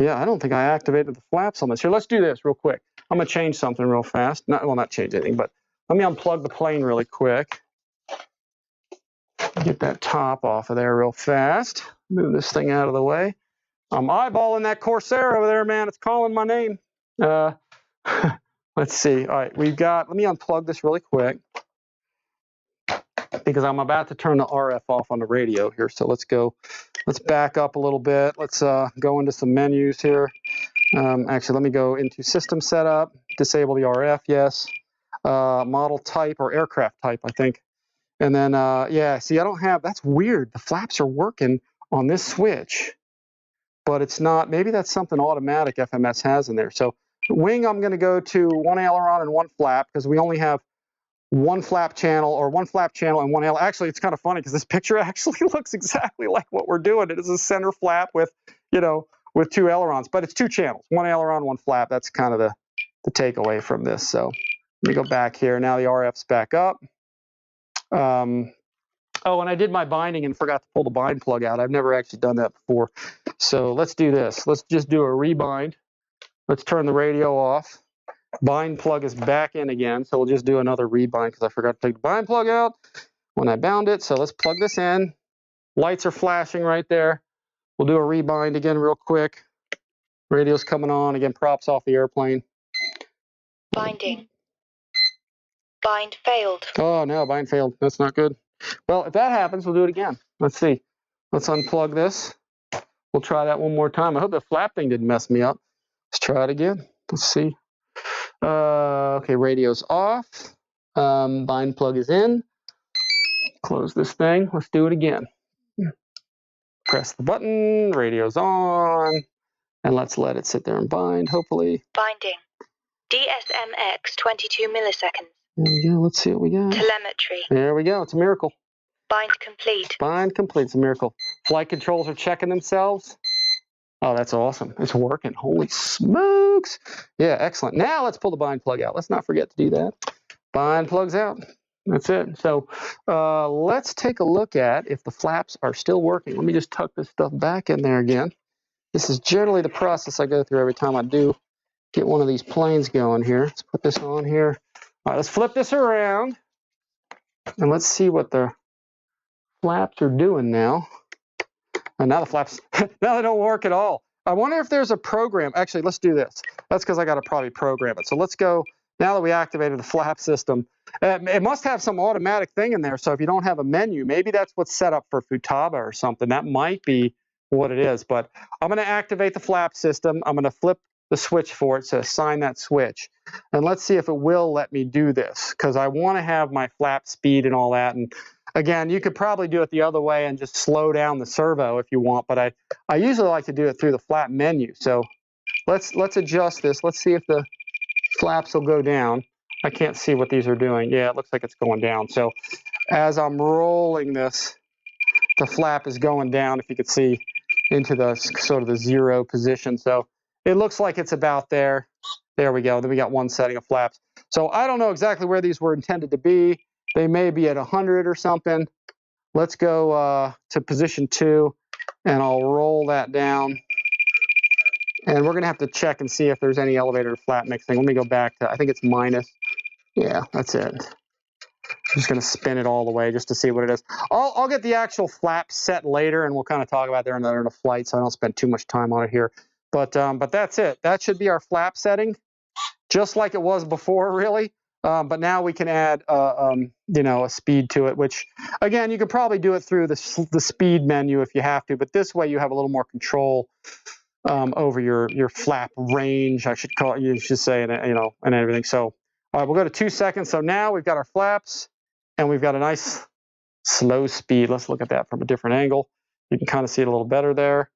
I activated the flaps on this. Here, let's do this real quick. I'm going to change something real fast. Not change anything, but let me unplug the plane really quick. Get that top off of there real fast. Move this thing out of the way. I'm eyeballing that Corsair over there, man. It's calling my name. Let's see. All right, let me unplug this really quick because I'm about to turn the RF off on the radio here. So let's back up a little bit. Let's go into some menus here. Actually, let me go into system setup, disable the RF, yes. Model type or aircraft type, I think. And then, yeah, see, I don't have, that's weird. The flaps are working on this switch, but it's not, maybe that's something automatic FMS has in there. So wing, I'm going to go to 1 aileron and 1 flap because we only have 1 flap channel and 1 aileron. Actually, it's kind of funny because this picture actually looks exactly like what we're doing. It is a center flap with, you know, with 2 ailerons, but it's 2 channels, 1 aileron, 1 flap. That's kind of the takeaway from this. So let me go back here. Now the RF's back up. Oh, and I did my binding and forgot to pull the bind plug out. I've never actually done that before. So let's do this. Let's just do a rebind. Let's turn the radio off. Bind plug is back in again, so we'll just do another rebind because I forgot to take the bind plug out when I bound it. So let's plug this in. Lights are flashing right there. We'll do a rebind again real quick. Radio's coming on. Again, props off the airplane. Binding. Bind failed. Oh, no, bind failed. That's not good. Well, if that happens, we'll do it again. Let's see. Let's unplug this. We'll try that one more time. I hope the flap thing didn't mess me up. Let's try it again. Let's see. Okay, radio's off. Bind plug is in. Close this thing. Let's do it again. Press the button. Radio's on. And let's let it sit there and bind, hopefully. Binding. DSMX 22 milliseconds. There we go. Let's see what we got. Telemetry. There we go. It's a miracle. Bind complete. Bind complete. It's a miracle. Flight controls are checking themselves. Oh, that's awesome. It's working. Holy smokes. Yeah, excellent. Now let's pull the bind plug out. Let's not forget to do that. Bind plug's out. That's it. So let's take a look at if the flaps are still working. Let me just tuck this stuff back in there again. This is generally the process I go through every time I do get one of these planes going here. Let's put this on here. All right, let's flip this around. And let's see what the flaps are doing now. And now the flaps, now they don't work at all. I wonder if there's a program. Actually, let's do this. That's because I got to probably program it. So let's go, now that we activated the flap system, it must have some automatic thing in there. So if you don't have a menu, maybe that's what's set up for Futaba or something. That might be what it is. But I'm going to activate the flap system. I'm going to flip the switch for it to assign that switch. And let's see if it will let me do this, because I want to have my flap speed and all that. And again, you could probably do it the other way and just slow down the servo if you want, but I usually like to do it through the flap menu. So let's adjust this. Let's see if the flaps will go down. I can't see what these are doing. Yeah, it looks like it's going down. So as I'm rolling this, the flap is going down, if you could see, into the sort of the 0 position. So it looks like it's about there. There we go. Then we got one setting of flaps. So I don't know exactly where these were intended to be. They may be at 100 or something. Let's go to position 2, and I'll roll that down. And we're going to have to check and see if there's any elevator to flap mixing. Let me go back to, I think it's minus. Yeah, that's it. I'm just going to spin it all the way just to see what it is. I'll get the actual flap set later, and we'll kind of talk about that in the flight, so I don't spend too much time on it here. But that's it. That should be our flap setting, just like it was before, really. But now we can add, you know, a speed to it, which, again, you could probably do it through the speed menu if you have to. But this way, you have a little more control over your flap range. I should call it. You should say, you know, and everything. So, all right, we'll go to 2 seconds. So now we've got our flaps, and we've got a nice slow speed. Let's look at that from a different angle. You can kind of see it a little better there.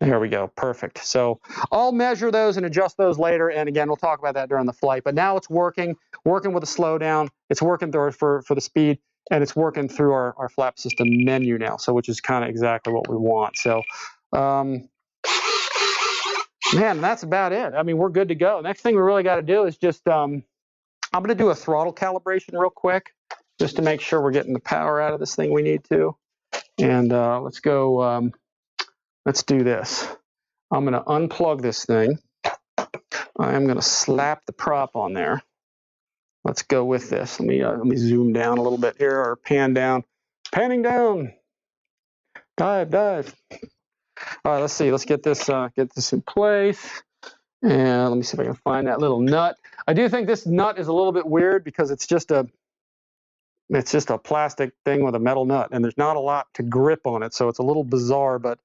There we go. Perfect. So I'll measure those and adjust those later. And again, we'll talk about that during the flight. But now it's working with a slowdown. It's working through for the speed, and it's working through our flap system menu now. So which is kind of exactly what we want. So, man, that's about it. I mean, we're good to go. Next thing we really got to do is just, I'm going to do a throttle calibration real quick, just to make sure we're getting the power out of this thing we need to. And let's go. Let's do this. I'm going to unplug this thing. I'm going to slap the prop on there. Let's go with this. Let me zoom down a little bit here, or pan down. Panning down. Dive. All right, let's see. Let's get this in place. And let me see if I can find that little nut. I do think this nut is a little bit weird because it's just a plastic thing with a metal nut, and there's not a lot to grip on it, so it's a little bizarre. But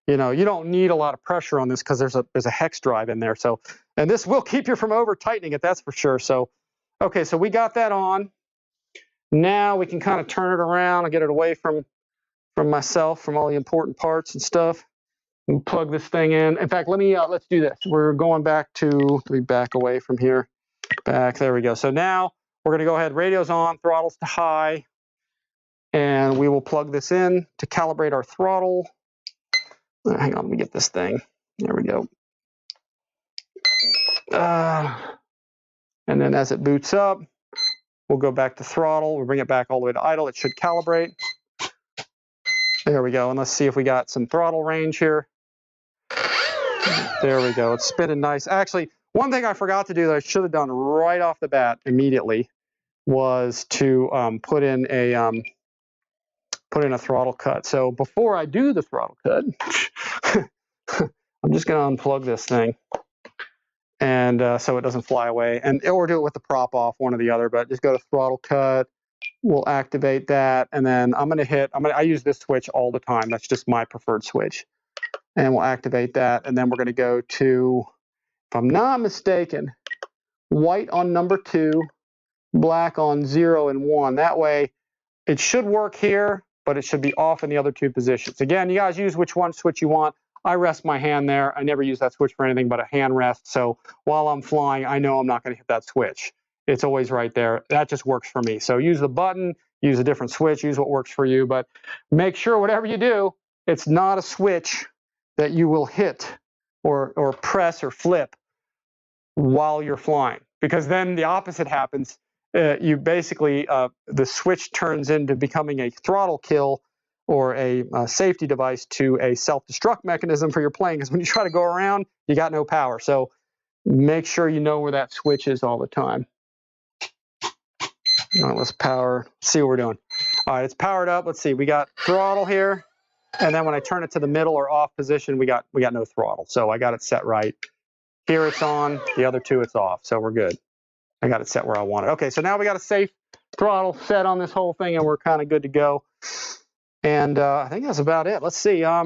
you know, you don't need a lot of pressure on this because there's a hex drive in there. So, and this will keep you from over tightening it, that's for sure. So, okay, so we got that on. Now we can kind of turn it around and get it away from myself, from all the important parts and stuff. And plug this thing in. In fact, let's do this. We're going back to, let me back away from here. Back, there we go. So now we're going to go ahead, radio's on, throttle's to high, and we will plug this in to calibrate our throttle. Hang on, let me get this thing. There we go. And then as it boots up, we'll go back to throttle. We'll bring it back all the way to idle. It should calibrate. There we go. And let's see if we got some throttle range here. There we go. It's spinning nice. Actually, One thing I forgot to do that I should have done right off the bat immediately was to put in a throttle cut. So before I do the throttle cut, I'm just going to unplug this thing, and so it doesn't fly away, or do it with the prop off, one or the other. But just go to throttle cut. We'll activate that, and then I'm going to hit. I use this switch all the time. That's just my preferred switch, and we'll activate that, and then we're going to go to, if I'm not mistaken, white on number 2, black on 0 and 1. That way, it should work here, but it should be off in the other 2 positions. Again, you guys use which one switch you want. I rest my hand there. I never use that switch for anything but a hand rest. So while I'm flying, I know I'm not going to hit that switch. It's always right there. That just works for me. So use the button, use a different switch, use what works for you. But make sure whatever you do, it's not a switch that you will hit or press or flip while you're flying. Because then the opposite happens. You basically, the switch turns into becoming a throttle kill or a safety device to a self-destruct mechanism for your plane. Because when you try to go around, you got no power. So make sure you know where that switch is all the time. All right, let's see what we're doing. All right, it's powered up. Let's see, we got throttle here. And then when I turn it to the middle or off position, we got no throttle. So I got it set right. Here it's on, the other 2 it's off. So we're good. I got it set where I want it. Okay, so now we got a safe throttle set on this whole thing, and we're kind of good to go. And I think that's about it. Let's see. I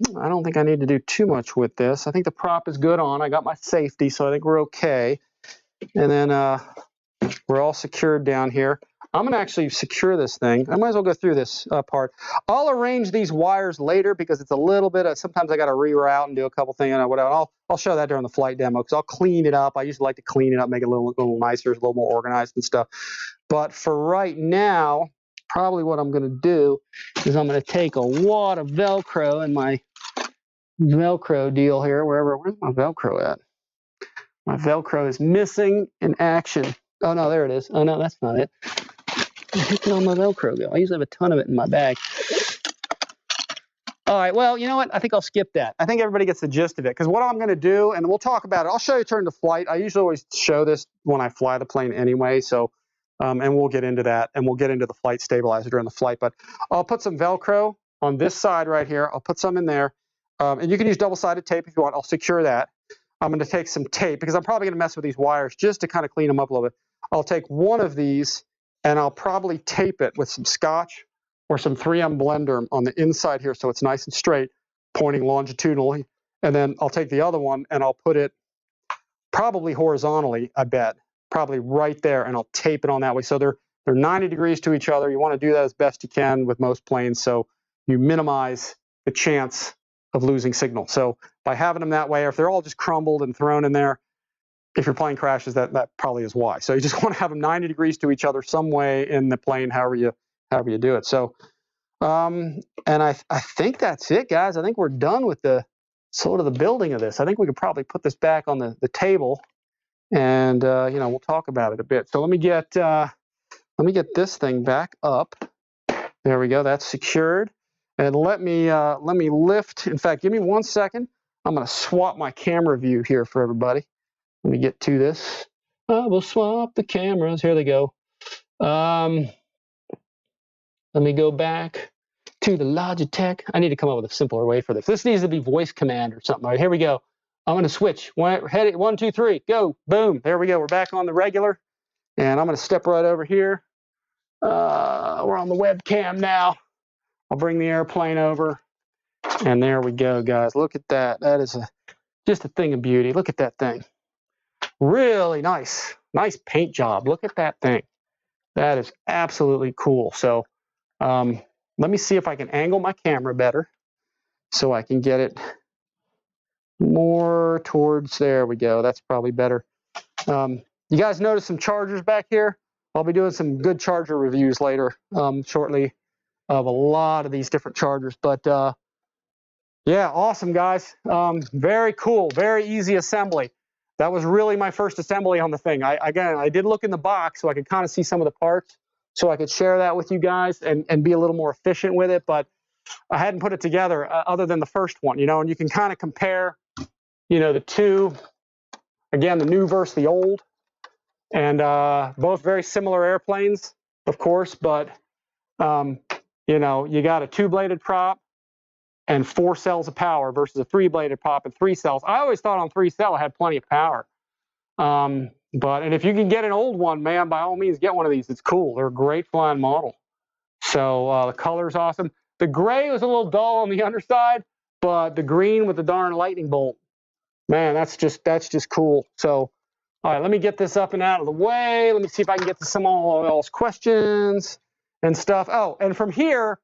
don't think I need to do too much with this. I think the prop is good on. I got my safety, so I think we're okay. And then we're all secured down here. I'm going to actually secure this thing. I might as well go through this part. I'll arrange these wires later because it's a little bit of, sometimes I got to reroute and do a couple things or whatever. I'll show that during the flight demo because I'll clean it up. I usually like to clean it up, make it a little nicer, a little more organized and stuff. But for right now, probably what I'm going to do is I'm going to take a wad of Velcro in my Velcro deal here, where's my Velcro at? My Velcro is missing in action. Oh, no, there it is. Oh, no, that's not it. Where did all my Velcro go? I usually have a ton of it in my bag. All right, well, you know what? I think I'll skip that. I think everybody gets the gist of it. Because what I'm going to do, and we'll talk about it, I'll show you during the flight. I usually always show this when I fly the plane anyway. So, and we'll get into that. And we'll get into the flight stabilizer during the flight. But I'll put some Velcro on this side right here. I'll put some in there. And you can use double-sided tape if you want. I'll secure that. I'm going to take some tape because I'm probably going to mess with these wires just to kind of clean them up a little bit. I'll take one of these and I'll probably tape it with some scotch or some 3M blender on the inside here so it's nice and straight, pointing longitudinally. And then I'll take the other one and I'll put it probably horizontally, I bet, probably right there, and I'll tape it on that way. So they're 90 degrees to each other. You want to do that as best you can with most planes so you minimize the chance of losing signal. So by having them that way, or if they're all just crumbled and thrown in there, if your plane crashes, that probably is why. So you just want to have them 90 degrees to each other some way in the plane, however you do it. So, and I think that's it, guys. I think we're done with the sort of the building of this. I think we could probably put this back on the table, and you know, we'll talk about it a bit. So let me get this thing back up. There we go. That's secured. And let me lift. In fact, give me 1 second. I'm going to swap my camera view here for everybody. Let me get to this. I will swap the cameras. Here they go. Let me go back to the Logitech. I need to come up with a simpler way for this. This needs to be voice command or something. All right, here we go. I'm going to switch. Head it. 1, 2, 3. Go. Boom. There we go. We're back on the regular. And I'm going to step right over here. We're on the webcam now. I'll bring the airplane over. And there we go, guys. Look at that. That is just a thing of beauty. Look at that thing. Really nice. Nice paint job. Look at that thing. That is absolutely cool. So let me see if I can angle my camera better so I can get it more towards, there we go. That's probably better. You guys notice some chargers back here? I'll be doing some good charger reviews later shortly of a lot of these different chargers. But yeah, awesome, guys. Very cool. Very easy assembly. That was really my first assembly on the thing. I did look in the box so I could kind of see some of the parts so I could share that with you guys and be a little more efficient with it. But I hadn't put it together other than the first one, you know, and you can kind of compare, you know, the two Again, the new versus the old, and both very similar airplanes, of course, but you know, you got a 2-bladed prop and 4 cells of power versus a 3-bladed prop and 3 cells. I always thought on 3-cell it had plenty of power. And if you can get an old one, man, by all means, get one of these. It's cool. They're a great flying model. So the color's awesome. The gray was a little dull on the underside, but the green with the darn lightning bolt, man, that's just cool. So, all right, let me get this up and out of the way. Let me see if I can get to some of y'all's questions and stuff. Oh, and from here,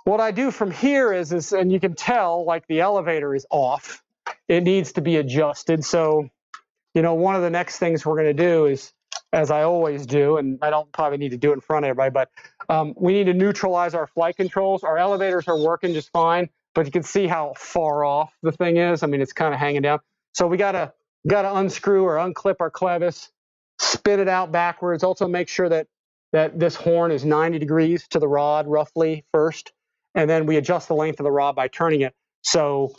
what I do from here is, and you can tell, like, the elevator is off. It needs to be adjusted. So, you know, one of the next things we're going to do is, as I always do, and I don't probably need to do it in front of everybody, but we need to neutralize our flight controls. Our elevators are working just fine, but you can see how far off the thing is. I mean, it's kind of hanging down. So we gotta unscrew or unclip our clevis, spin it out backwards. Also make sure that this horn is 90 degrees to the rod roughly first, and then we adjust the length of the rod by turning it. So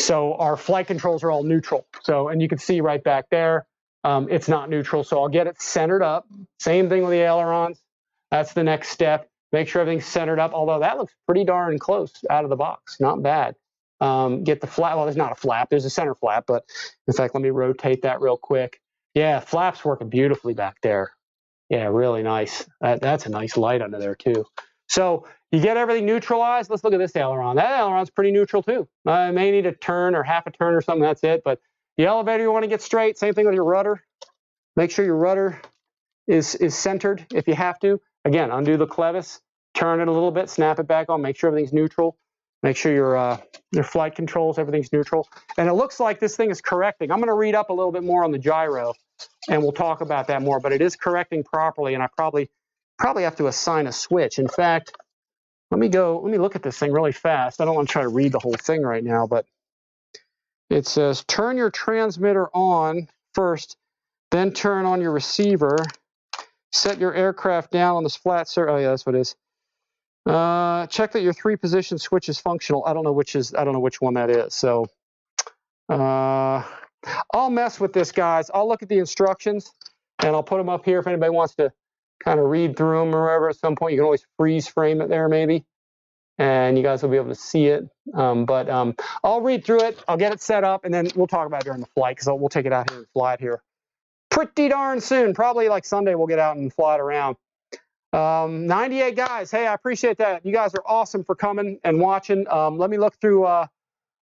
our flight controls are all neutral. So, and you can see right back there, it's not neutral. So I'll get it centered up. Same thing with the ailerons. That's the next step. Make sure everything's centered up, although that looks pretty darn close out of the box. Not bad. Get the flap. Well, there's not a flap. There's a center flap, but in fact, let me rotate that real quick. Yeah, flap's working beautifully back there. Yeah, really nice. That's a nice light under there too. So you get everything neutralized. Let's look at this aileron. That aileron's pretty neutral too. It may need a turn or half a turn or something. That's it. But the elevator, you want to get straight. Same thing with your rudder. Make sure your rudder is centered if you have to. Again, undo the clevis, turn it a little bit, snap it back on. Make sure everything's neutral. Make sure your flight controls, everything's neutral. And it looks like this thing is correcting. I'm going to read up a little bit more on the gyro, and we'll talk about that more. But it is correcting properly, and I probably have to assign a switch. In fact, let me look at this thing really fast. I don't want to try to read the whole thing right now, but it says turn your transmitter on first, then turn on your receiver. Set your aircraft down on this flat surface. Oh yeah, that's what it is. Check that your 3-position switch is functional. I don't know which one that is. So I'll mess with this, guys. I'll look at the instructions and I'll put them up here if anybody wants to kind of read through them or whatever. At some point, you can always freeze frame it there, maybe, and you guys will be able to see it. But I'll read through it. I'll get it set up, and then we'll talk about it during the flight because we'll take it out here and fly it here pretty darn soon. Probably like Sunday, we'll get out and fly it around. 98 guys. Hey, I appreciate that. You guys are awesome for coming and watching. Let me look through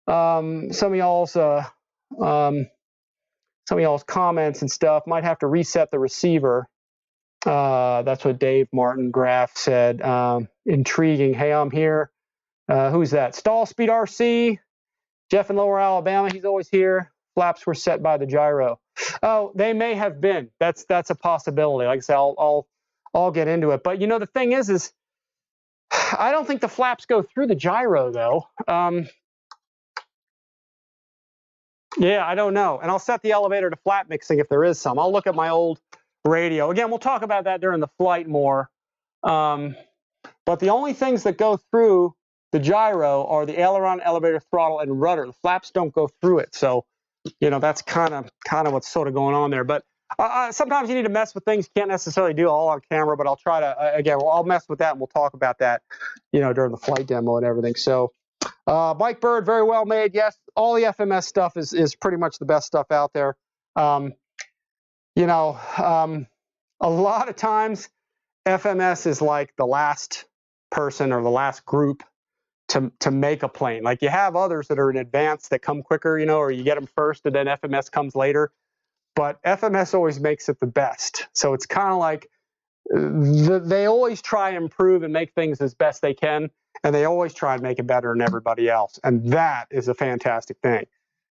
some of y'all's comments and stuff. Might have to reset the receiver. That's what Dave Martin Graff said. Intriguing. Hey, I'm here. Who's that? Stall Speed RC. Jeff in Lower Alabama. He's always here. Flaps were set by the gyro. Oh, they may have been. That's a possibility. Like I said, I'll get into it. But you know, the thing is I don't think the flaps go through the gyro though. Yeah, I don't know. And I'll set the elevator to flap mixing if there is some. I'll look at my old radio. Again, we'll talk about that during the flight more. But the only things that go through the gyro are the aileron, elevator, throttle, and rudder. The flaps don't go through it. So, you know, that's kind of what's sort of going on there. But sometimes you need to mess with things. You can't necessarily do all on camera, but I'll try to, again, I'll mess with that and we'll talk about that, you know, during the flight demo and everything. So Mike Bird, very well made. Yes, all the FMS stuff is pretty much the best stuff out there. You know, a lot of times FMS is like the last person or the last group to make a plane. Like you have others that are in advance that come quicker, you know, or you get them first and then FMS comes later. But FMS always makes it the best. So it's kind of like they always try and improve and make things as best they can. And they always try and make it better than everybody else. And that is a fantastic thing.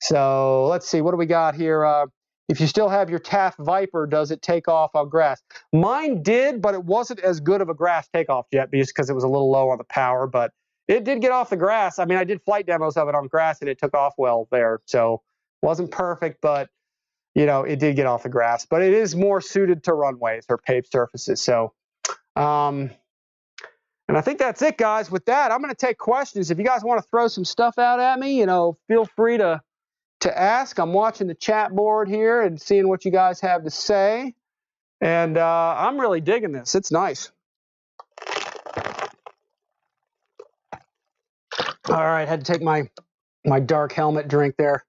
So let's see, what do we got here? If you still have your TAF Viper, does it take off on grass? Mine did, but it wasn't as good of a grass takeoff jet because it was a little low on the power. But it did get off the grass. I mean, I did flight demos of it on grass, and it took off well there. So it wasn't perfect, but, you know, it did get off the grass. But it is more suited to runways or paved surfaces. So, and I think that's it, guys. With that, I'm going to take questions. If you guys want to throw some stuff out at me, you know, feel free to to ask. I'm watching the chat board here and seeing what you guys have to say. And I'm really digging this. It's nice. All right, had to take my dark helmet drink there.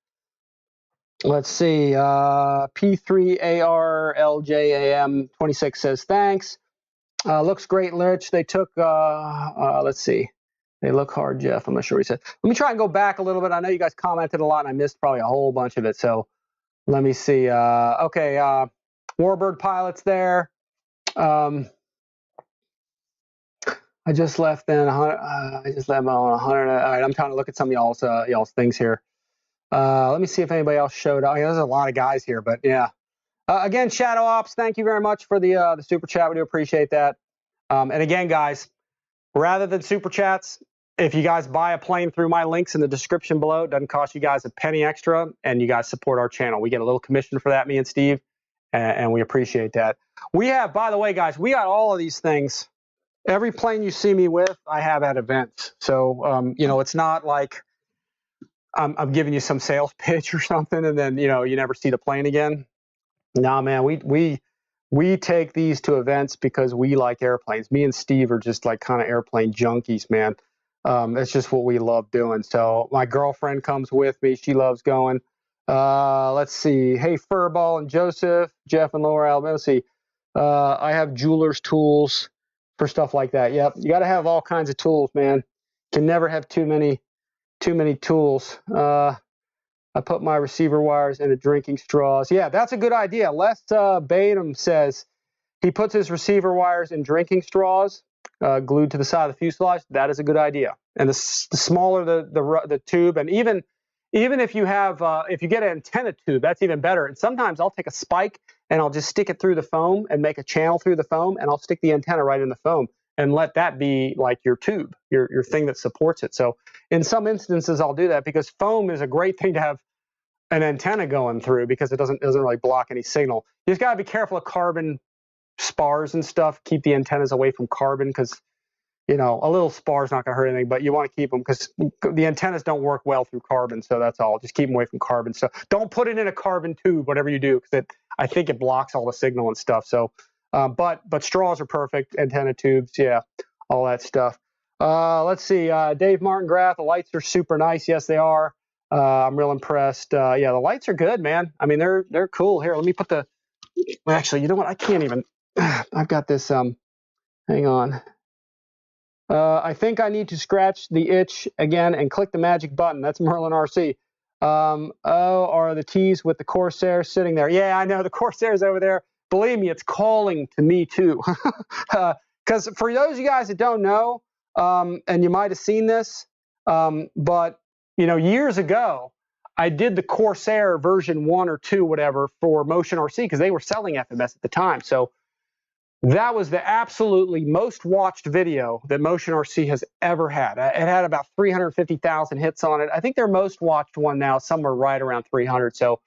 Let's see. P3ARLJAM26 says thanks. Looks great, Rich. They took, let's see. They look hard, Jeff. I'm not sure what he said. Let me try and go back a little bit. I know you guys commented a lot, and I missed probably a whole bunch of it. So let me see. Okay, Warbird Pilot's there. I just left then. I just left on 100. All right, I'm trying to look at some of y'all's things here. Let me see if anybody else showed up. There's a lot of guys here, but yeah. Again, Shadow Ops, thank you very much for the super chat. We do appreciate that. And again, guys, rather than super chats, if you guys buy a plane through my links in the description below, it doesn't cost you guys a penny extra, and you guys support our channel. We get a little commission for that, me and Steve, and we appreciate that. We have, by the way, guys, we got all of these things. Every plane you see me with, I have at events. So, you know, it's not like I'm giving you some sales pitch or something, and then, you know, you never see the plane again. Nah, man, we take these to events because we like airplanes. Me and Steve are just like kind of airplane junkies, man. It's just what we love doing. So my girlfriend comes with me. She loves going. Let's see. Hey, Furball and Joseph, Jeff and Laura Alabama. Let's see. I have jeweler's tools for stuff like that. Yep, you got to have all kinds of tools, man. Can never have too many tools. I put my receiver wires into drinking straws. Yeah, that's a good idea. Les Batum says he puts his receiver wires in drinking straws, glued to the side of the fuselage. That is a good idea. And the smaller the tube, and even if you have if you get an antenna tube, that's even better. And sometimes I'll take a spike and I'll just stick it through the foam and make a channel through the foam, and I'll stick the antenna right in the foam and let that be like your tube, your thing that supports it. So in some instances, I'll do that because foam is a great thing to have an antenna going through because it doesn't really block any signal. You just got to be careful of carbon spars and stuff. Keep the antennas away from carbon because, you know, a little spar is not going to hurt anything, but you want to keep them because the antennas don't work well through carbon. So that's all. Just keep them away from carbon. So don't put it in a carbon tube, whatever you do, because I think it blocks all the signal and stuff. So, but straws are perfect. Antenna tubes, yeah, all that stuff. Let's see. Dave Martin Graff, the lights are super nice. Yes, they are. I'm real impressed. Yeah, the lights are good, man. I mean, they're cool. Here, let me put the. Actually, you know what? I can't even. I've got this. Hang on. I think I need to scratch the itch again and click the magic button. That's Merlin RC. Are the T's with the Corsair sitting there? Yeah, I know the Corsair's over there. Believe me, it's calling to me too. Because for those of you guys that don't know, and you might have seen this, but you know, years ago, I did the Corsair version 1 or 2, whatever, for Motion RC because they were selling FMS at the time. So that was the absolutely most watched video that Motion RC has ever had. It had about 350,000 hits on it. I think their most watched one now is somewhere right around 300. So,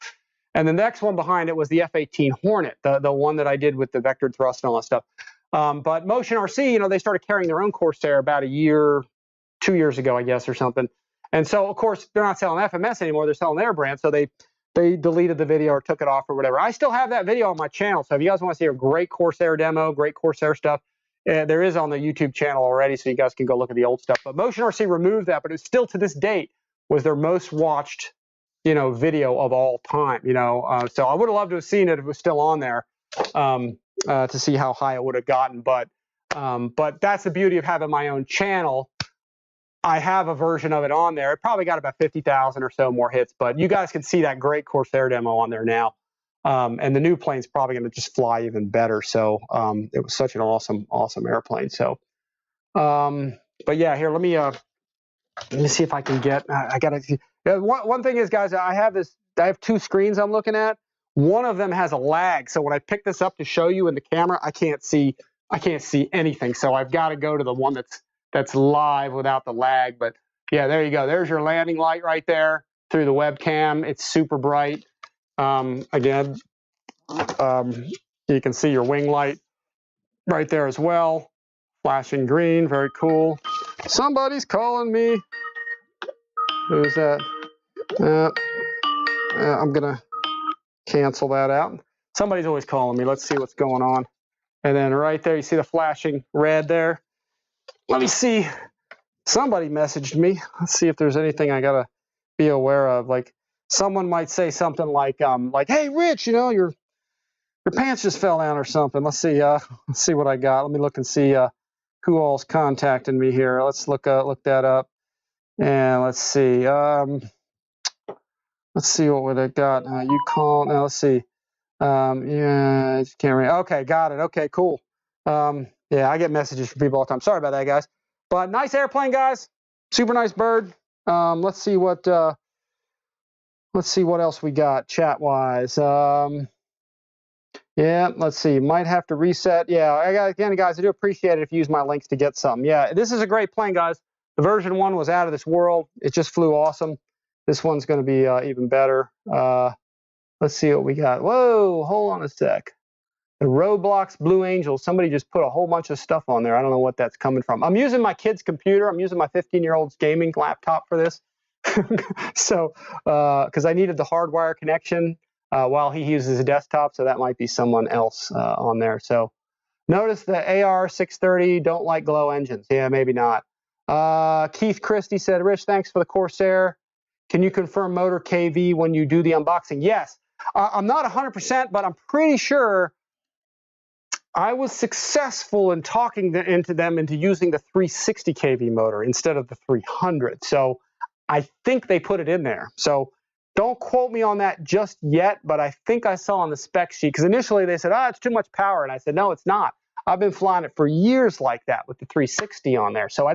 and the next one behind it was the F-18 Hornet, the one that I did with the vectored thrust and all that stuff. But Motion RC, you know, they started carrying their own Corsair about 2 years ago, I guess, or something. And so, of course, they're not selling FMS anymore. They're selling their brand. So they deleted the video or took it off or whatever. I still have that video on my channel. So if you guys want to see a great Corsair demo, great Corsair stuff, there is on the YouTube channel already. So you guys can go look at the old stuff. But Motion RC removed that, but it still to this date was their most watched, you know, video of all time. You know, so I would have loved to have seen it if it was still on there to see how high it would have gotten. But that's the beauty of having my own channel. I have a version of it on there. It probably got about 50,000 or so more hits, but you guys can see that great Corsair demo on there now. And the new plane's probably going to just fly even better. So it was such an awesome airplane. So, but yeah, here, let me see if I can get. I got to. One thing is, guys, I have 2 screens I'm looking at. One of them has a lag, so when I pick this up to show you in the camera, I can't see anything. So I've got to go to the one that's live without the lag. But yeah, there you go. There's your landing light right there through the webcam. It's super bright. Again, you can see your wing light right there as well. Flashing green, very cool. Somebody's calling me. Who's that? I'm going to cancel that out. Somebody's always calling me. Let's see what's going on. And then right there, you see the flashing red there. Let me see. Somebody messaged me. Let's see if there's anything I got to be aware of. Like someone might say something like, hey, Rich, you know, your pants just fell down or something. Let's see what I got. Let me look and see who all's contacting me here. Let's look that up. And let's see. Let's see what would I got. You call. Now let's see. Yeah, I just can't read. Okay, got it. Okay, cool. Yeah, I get messages from people all the time. Sorry about that, guys. But nice airplane, guys. Super nice bird. Let's see what else we got chat-wise. Yeah, let's see. Might have to reset. Yeah, again, guys, I do appreciate it if you use my links to get some. Yeah, this is a great plane, guys. The version 1 was out of this world. It just flew awesome. This one's going to be even better. Let's see what we got. Whoa, hold on a sec. The Roblox Blue Angel. Somebody just put a whole bunch of stuff on there. I don't know what that's coming from. I'm using my kid's computer. I'm using my 15-year-old's gaming laptop for this. So, because I needed the hardwire connection while he uses a desktop, so that might be someone else on there. So, notice the AR630 don't like glow engines. Yeah, maybe not. Keith Christie said, Rich, thanks for the Corsair. Can you confirm motor KV when you do the unboxing? Yes. I'm not 100%, but I'm pretty sure I was successful in talking them into using the 360 kV motor instead of the 300. So I think they put it in there. So don't quote me on that just yet, but I think I saw on the spec sheet, because initially they said, it's too much power. And I said, no, it's not. I've been flying it for years like that with the 360 on there. So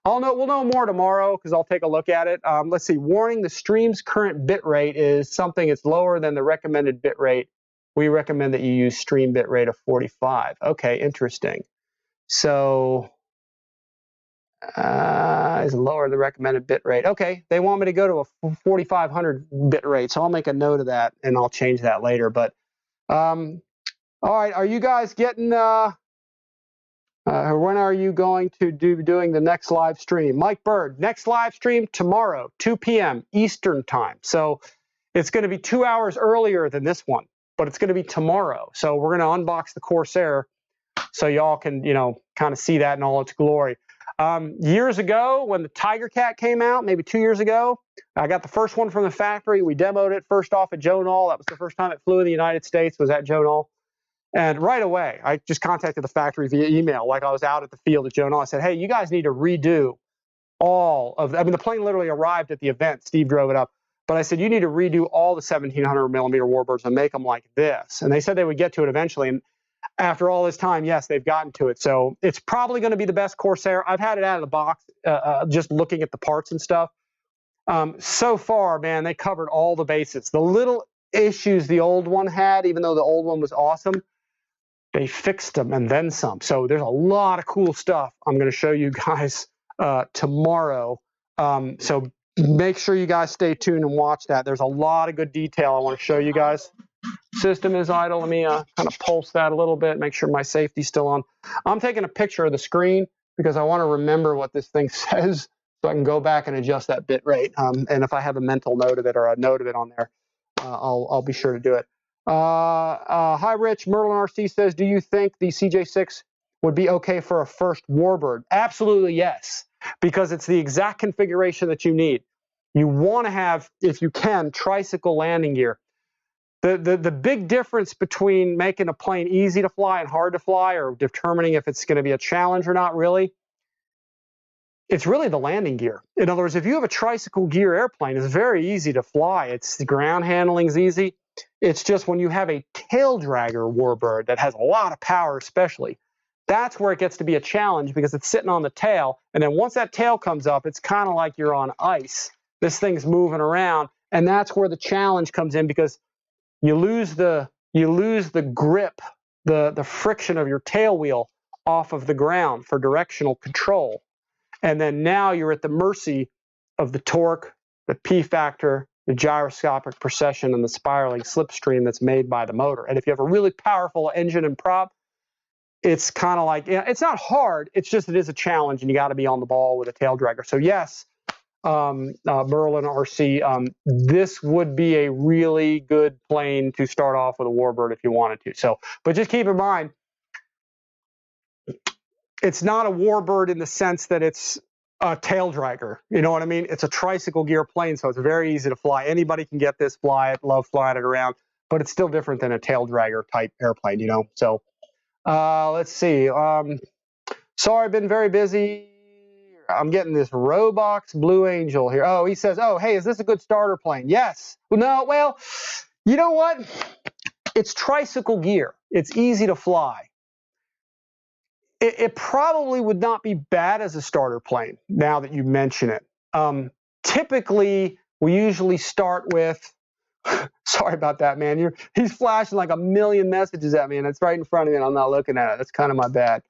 we'll know more tomorrow because I'll take a look at it. Let's see. Warning, the stream's current bit rate is something that's lower than the recommended bit rate. We recommend that you use stream bit rate of 45. Okay, interesting. So is lower the recommended bit rate. Okay, they want me to go to a 4500 bit rate, so I'll make a note of that and I'll change that later. But all right, are you guys getting? When are you going to doing the next live stream? Mike Bird, next live stream tomorrow, 2 p.m. Eastern time. So it's going to be 2 hours earlier than this one, but it's going to be tomorrow. So we're going to unbox the Corsair so y'all can, kind of see that in all its glory. Years ago, when the Tiger Cat came out, maybe 2 years ago, I got the first one from the factory. We demoed it first off at Joe Knoll. That was the first time it flew in the United States, was at Joe Knoll. And right away, I just contacted the factory via email, like I was out at the field at Joe Knoll. I said, hey, you guys need to redo all of, the plane literally arrived at the event. Steve drove it up. But I said, you need to redo all the 1700 millimeter warbirds and make them like this. And they said they would get to it eventually. And after all this time, yes, they've gotten to it. So it's probably going to be the best Corsair. I've had it out of the box, just looking at the parts and stuff. So far, man, they covered all the bases. The little issues the old one had, even though the old one was awesome, they fixed them and then some. So there's a lot of cool stuff I'm going to show you guys tomorrow. So make sure you guys stay tuned and watch that. There's a lot of good detail I want to show you guys. System is idle. Let me kind of pulse that a little bit, make sure my safety's still on. I'm taking a picture of the screen because I want to remember what this thing says so I can go back and adjust that bit rate. And if I have a mental note of it or a note of it on there, I'll be sure to do it. Hi, Rich. Merlin RC says, do you think the CJ-6 would be okay for a first warbird? Absolutely yes, because it's the exact configuration that you need. You want to have, if you can, tricycle landing gear. The big difference between making a plane easy to fly and hard to fly, or determining if it's going to be a challenge or not, really, it's really the landing gear. In other words, if you have a tricycle gear airplane, it's very easy to fly. It's the ground handling's easy. It's just when you have a tail dragger warbird that has a lot of power, especially, that's where it gets to be a challenge because it's sitting on the tail. And then once that tail comes up, it's kind of like you're on ice. This thing's moving around, and that's where the challenge comes in because you lose the grip, the friction of your tail wheel off of the ground for directional control. And then now you're at the mercy of the torque, the P factor, the gyroscopic precession, and the spiraling slipstream that's made by the motor. And if you have a really powerful engine and prop, it's kind of like, it's not hard, it's just it is a challenge, and you got to be on the ball with a tail dragger. So yes, Merlin RC, this would be a really good plane to start off with a Warbird if you wanted to. So, but just keep in mind, it's not a Warbird in the sense that it's a tail dragger. You know what I mean? It's a tricycle gear plane, so it's very easy to fly. Anybody can get this, fly it, love flying it around, but it's still different than a tail dragger type airplane, you know? So let's see. Sorry, I've been very busy. I'm getting this Robox Blue Angel here. Oh, he says, oh, hey, is this a good starter plane? Yes. No, well, you know what? It's tricycle gear. It's easy to fly. It probably would not be bad as a starter plane, now that you mention it. Typically, we usually start with, sorry about that, man. He's flashing like a million messages at me, and it's right in front of me, and I'm not looking at it. That's kind of my bad.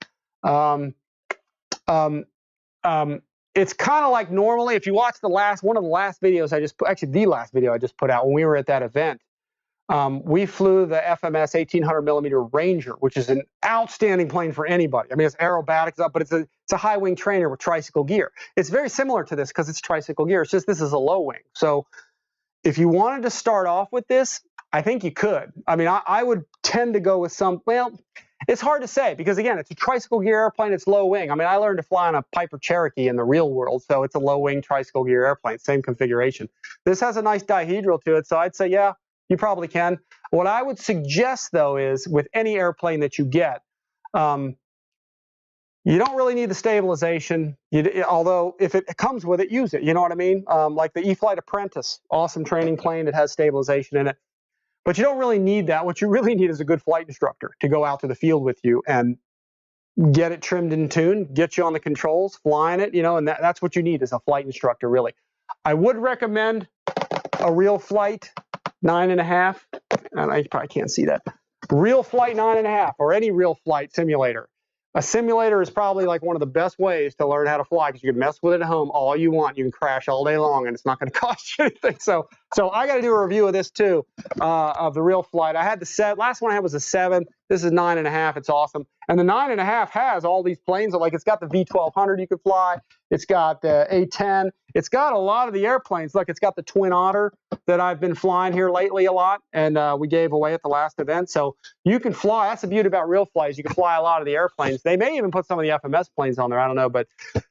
It's kind of like normally, if you watch one of the last videos I just put, actually the last video I just put out when we were at that event, we flew the FMS 1800 millimeter Ranger, which is an outstanding plane for anybody. I mean, it's aerobatics up, but it's a high wing trainer with tricycle gear. It's very similar to this because it's tricycle gear. It's just this is a low wing. So if you wanted to start off with this, I think you could. I mean, I would tend to go with well, it's hard to say because, again, it's a tricycle gear airplane. It's low wing. I mean, I learned to fly on a Piper Cherokee in the real world, so it's a low wing tricycle gear airplane, same configuration. This has a nice dihedral to it, so I'd say, yeah, you probably can. What I would suggest, though, is with any airplane that you get, you don't really need the stabilization, although if it comes with it, use it. You know what I mean? Like the E-flite Apprentice, awesome training plane. It has stabilization in it. But you don't really need that. What you really need is a good flight instructor to go out to the field with you and get it trimmed and tuned, get you on the controls, flying it, and that's what you need is a flight instructor, really. I would recommend a Real Flight 9.5, and I probably can't see that. Real Flight 9.5 or any Real Flight simulator. A simulator is probably like one of the best ways to learn how to fly because you can mess with it at home all you want. You can crash all day long, and it's not going to cost you anything. So I got to do a review of this too, of the Real Flight. I had the last one I had was a 7. This is 9.5. It's awesome. And the 9.5 has all these planes. Like it's got the V1200 you could fly. It's got the A10. It's got a lot of the airplanes. Look, it's got the Twin Otter that I've been flying here lately a lot, and we gave away at the last event. So you can fly. That's the beauty about Real Flight is you can fly a lot of the airplanes. They may even put some of the FMS planes on there. I don't know, but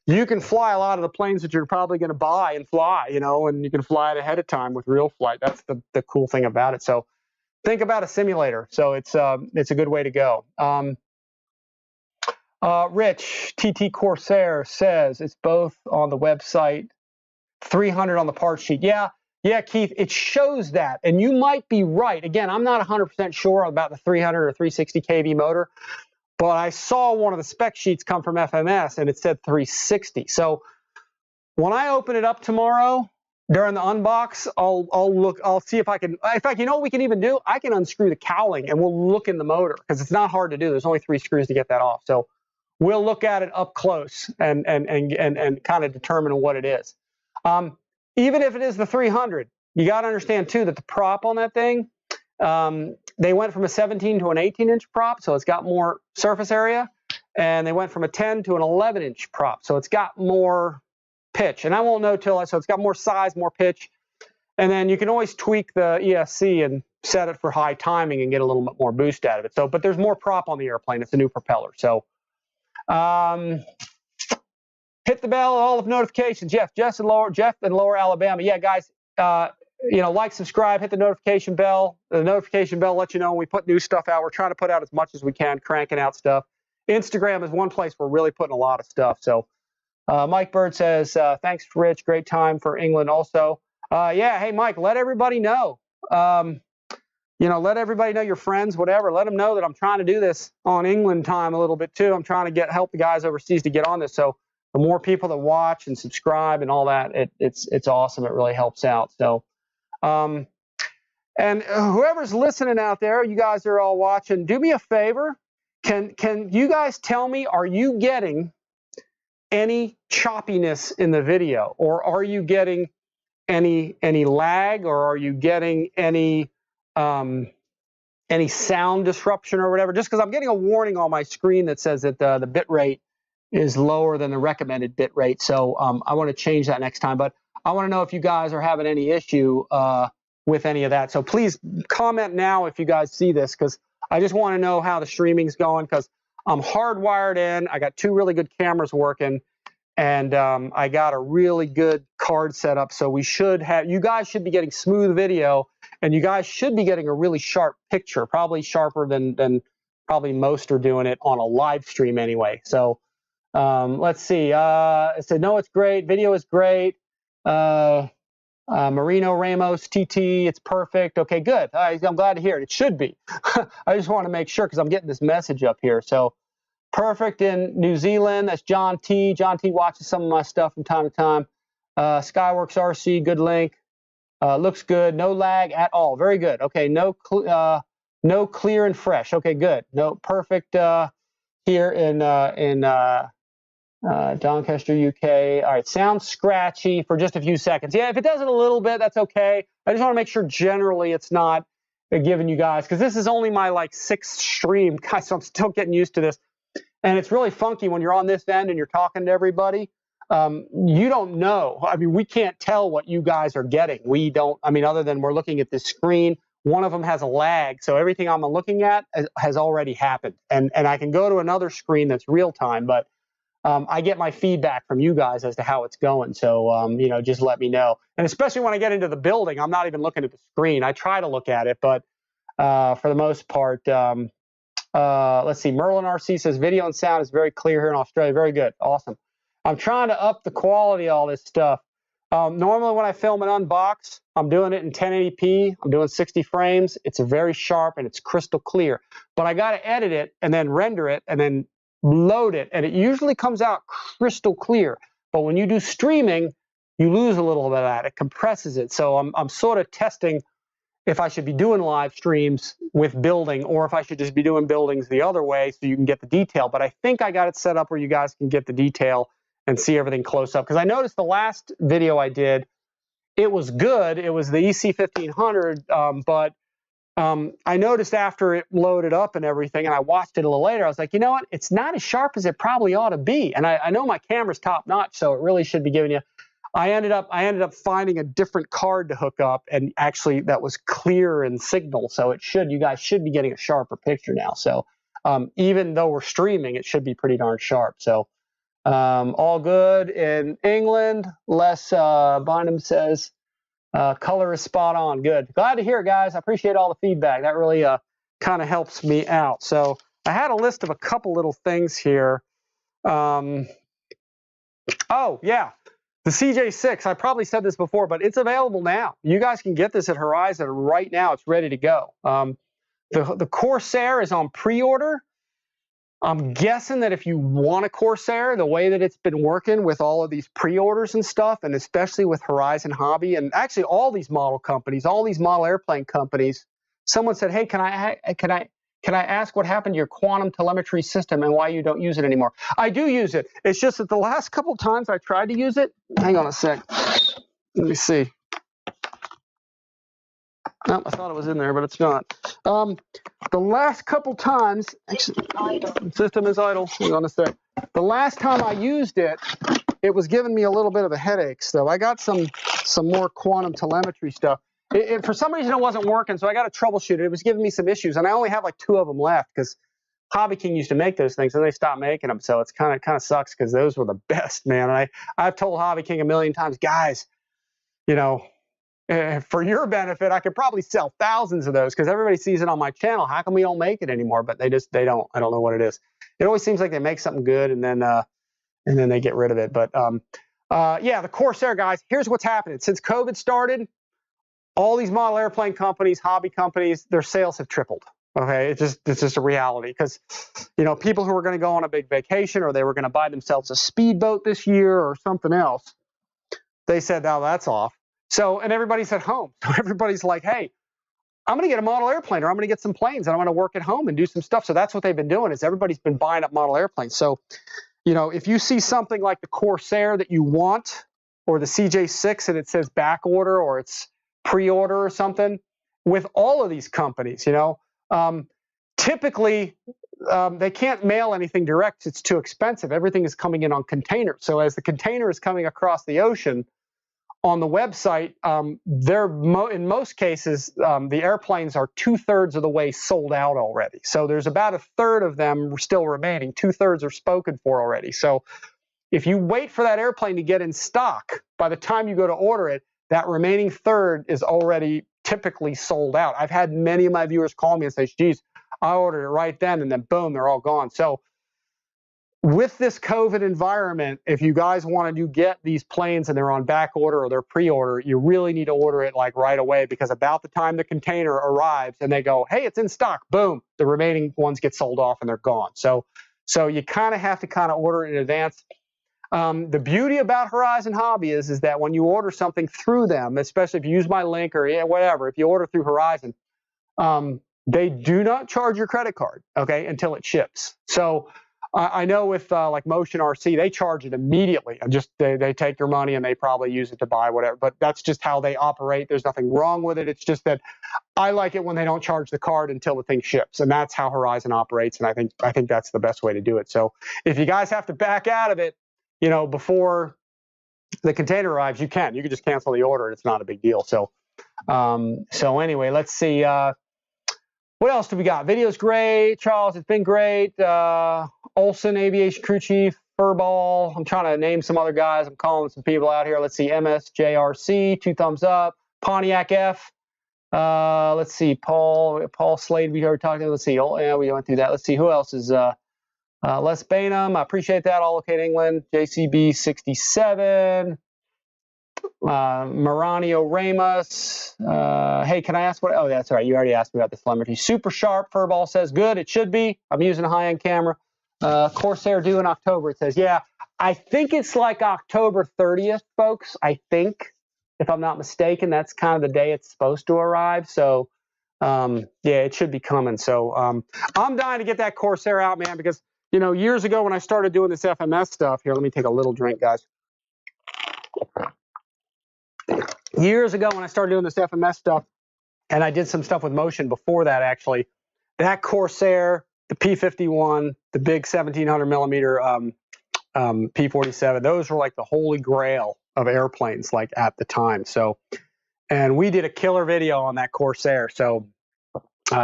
you can fly a lot of the planes that you're probably going to buy and fly, and you can fly it ahead of time with Real Flight. That's the cool thing about it. So think about a simulator. So it's a good way to go. Rich, TT Corsair says it's both on the website, 300 on the part sheet. Yeah, Keith, it shows that, and you might be right. Again, I'm not 100% sure about the 300 or 360 kV motor, but I saw one of the spec sheets come from FMS, and it said 360. So when I open it up tomorrow during the unbox, I'll see if I can. In fact, you know what we can even do? I can unscrew the cowling, and we'll look in the motor because it's not hard to do. There's only 3 screws to get that off. So we'll look at it up close and kind of determine what it is. Even if it is the 300, you got to understand too that the prop on that thing, they went from a 17 to an 18-inch prop, so it's got more surface area, and they went from a 10 to an 11-inch prop, so it's got more pitch. And I won't know so it's got more size, more pitch, and then you can always tweak the ESC and set it for high timing and get a little bit more boost out of it. So, but there's more prop on the airplane. It's a new propeller. So. Hit the bell, all of notifications. Jeff in Lower Alabama. Yeah, guys, like, subscribe, hit the notification bell. The notification bell lets you know when we put new stuff out. We're trying to put out as much as we can, cranking out stuff. Instagram is one place we're really putting a lot of stuff. So Mike Bird says, thanks, Rich. Great time for England also. Yeah, hey, Mike, let everybody know. Let everybody know, your friends, whatever. Let them know that I'm trying to do this on England time a little bit too. I'm trying to help the guys overseas to get on this. So the more people that watch and subscribe and all that, it's awesome. It really helps out. So, and whoever's listening out there, you guys are all watching. Do me a favor. Can you guys tell me, are you getting any choppiness in the video, or are you getting any lag, or are you getting any sound disruption or whatever? Just because I'm getting a warning on my screen that says that the bit rate is lower than the recommended bit rate. So I want to change that next time. But I want to know if you guys are having any issue with any of that. So please comment now if you guys see this, because I just want to know how the streaming's going, because I'm hardwired in. I got 2 really good cameras working, and I got a really good card set up. So you guys should be getting smooth video, and you guys should be getting a really sharp picture, probably sharper than probably most are doing it on a live stream anyway. So let's see. It said, no, it's great. Video is great. Marino Ramos, TT, it's perfect. Okay, good. I'm glad to hear it. It should be. I just want to make sure because I'm getting this message up here. So perfect in New Zealand. That's John T. John T watches some of my stuff from time to time. Skyworks RC, good link. Looks good. No lag at all. Very good. Okay, no clear and fresh. Okay, good. No perfect here in Doncaster, UK. All right, sounds scratchy for just a few seconds. Yeah, if it does it a little bit, that's okay. I just want to make sure generally it's not giving you guys, because this is only my like 6th stream, guys, so I'm still getting used to this. And it's really funky when you're on this end and you're talking to everybody. You don't know. I mean, we can't tell what you guys are getting. We don't, I mean, other than we're looking at this screen. One of them has a lag, so everything I'm looking at has already happened. And I can go to another screen that's real time, but I get my feedback from you guys as to how it's going. So, you know, just let me know. And especially when I get into the building, I'm not even looking at the screen. I try to look at it, but for the most part, let's see. Merlin RC says video and sound is very clear here in Australia. Very good. Awesome. I'm trying to up the quality of all this stuff. Normally when I film an unbox, I'm doing it in 1080p. I'm doing 60 frames. It's very sharp and it's crystal clear. But I got to edit it and then render it and then load it, and it usually comes out crystal clear. But when you do streaming, you lose a little bit of that. It compresses it. So I'm sort of testing if I should be doing live streams with building, or if I should just be doing buildings the other way so you can get the detail. But I think I got it set up where you guys can get the detail and see everything close up. Because I noticed the last video I did, it was good. It was the EC1500, but I noticed after it loaded up and everything, and I watched it a little later, I was like, you know what? It's not as sharp as it probably ought to be. And I know my camera's top notch, so it really should be giving you. I ended up finding a different card to hook up, and actually that was clear in signal, so you guys should be getting a sharper picture now. So even though we're streaming, it should be pretty darn sharp. So all good in England. Les Bynum says, color is spot on. Good. Glad to hear it, guys. I appreciate all the feedback. That really kind of helps me out. So I had a list of a couple little things here. Oh, yeah. The CJ-6, I probably said this before, but it's available now. You guys can get this at Horizon right now. It's ready to go. The Corsair is on pre-order. I'm guessing that if you want a Corsair, the way that it's been working with all of these pre-orders and stuff, and especially with Horizon Hobby, and actually all these model companies, all these model airplane companies, someone said, hey, can I ask what happened to your quantum telemetry system and why you don't use it anymore? I do use it. It's just that the last couple times I tried to use it, hang on a sec. Let me see. No, I thought it was in there, but it's not. The last couple times, actually, system is idle. Hang on a sec. The last time I used it, it was giving me a little bit of a headache. So I got some more quantum telemetry stuff. For some reason, it wasn't working, so I got to troubleshoot it. It was giving me some issues, and I only have like 2 of them left because Hobby King used to make those things, and they stopped making them. So it's kind of sucks because those were the best, man. And I've told Hobby King a million times, guys, you know, for your benefit, I could probably sell thousands of those because everybody sees it on my channel. How come we don't make it anymore? But they don't. I don't know what it is. It always seems like they make something good and then they get rid of it. But yeah, the Corsair guys. Here's what's happening since COVID started. All these model airplane companies, hobby companies, their sales have tripled. Okay, it's just a reality because you know people who are going to go on a big vacation or they were going to buy themselves a speedboat this year or something else, they said, "Now that's off." So, and everybody's at home. So everybody's like, hey, I'm going to get a model airplane or I'm going to get some planes and I'm going to work at home and do some stuff. So that's what they've been doing is everybody's been buying up model airplanes. So, you know, if you see something like the Corsair that you want or the CJ-6 and it says back order or it's pre-order or something with all of these companies, you know, typically they can't mail anything direct. It's too expensive. Everything is coming in on containers. So as the container is coming across the ocean, on the website, in most cases, the airplanes are 2/3 of the way sold out already. So there's about 1/3 of them still remaining. 2/3 are spoken for already. So if you wait for that airplane to get in stock, by the time you go to order it, that remaining third is already typically sold out. I've had many of my viewers call me and say, geez, I ordered it right then, and then boom, they're all gone. So with this COVID environment, if you guys want to get these planes and they're on back order or they're pre-order, you really need to order it like right away, because about the time the container arrives and they go, hey, it's in stock, boom, the remaining ones get sold off and they're gone. So you kind of have to kind of order it in advance. The beauty about Horizon Hobby is that when you order something through them, especially if you use my link or whatever, if you order through Horizon, they do not charge your credit card, okay, until it ships. So I know with like Motion RC, they charge it immediately. Just they take your money and they probably use it to buy whatever. But that's just how they operate. There's nothing wrong with it. It's just that I like it when they don't charge the card until the thing ships, and that's how Horizon operates. And I think that's the best way to do it. So if you guys have to back out of it, you know, before the container arrives, you can just cancel the order. It's not a big deal. So anyway, let's see. What else do we got? Video's great. Charles, it's been great. Olson, Aviation Crew Chief, Furball. I'm trying to name some other guys. I'm calling some people out here. Let's see. MSJRC, 2 thumbs up. Pontiac F. Let's see. Paul Slade, we already talked to. Let's see. Oh, yeah, we went through that. Let's see. Who else is Les Bainham? I appreciate that. All okay in England. JCB 67. Maranio Ramos. Hey, can I ask what? Oh, that's all right. You already asked me about the telemetry. Super sharp. Furball says good. It should be. I'm using a high-end camera. Corsair due in October. It says, yeah. I think it's like October 30th, folks. I think, if I'm not mistaken, that's kind of the day it's supposed to arrive. So, yeah, it should be coming. So, I'm dying to get that Corsair out, man, because, you know, years ago when I started doing this FMS stuff, here, let me take a little drink, guys. Years ago when I started doing this FMS stuff, and I did some stuff with Motion before that, actually, that Corsair, the P51, the big 1700 millimeter P47, those were like the holy grail of airplanes, like at the time. So, and we did a killer video on that Corsair. So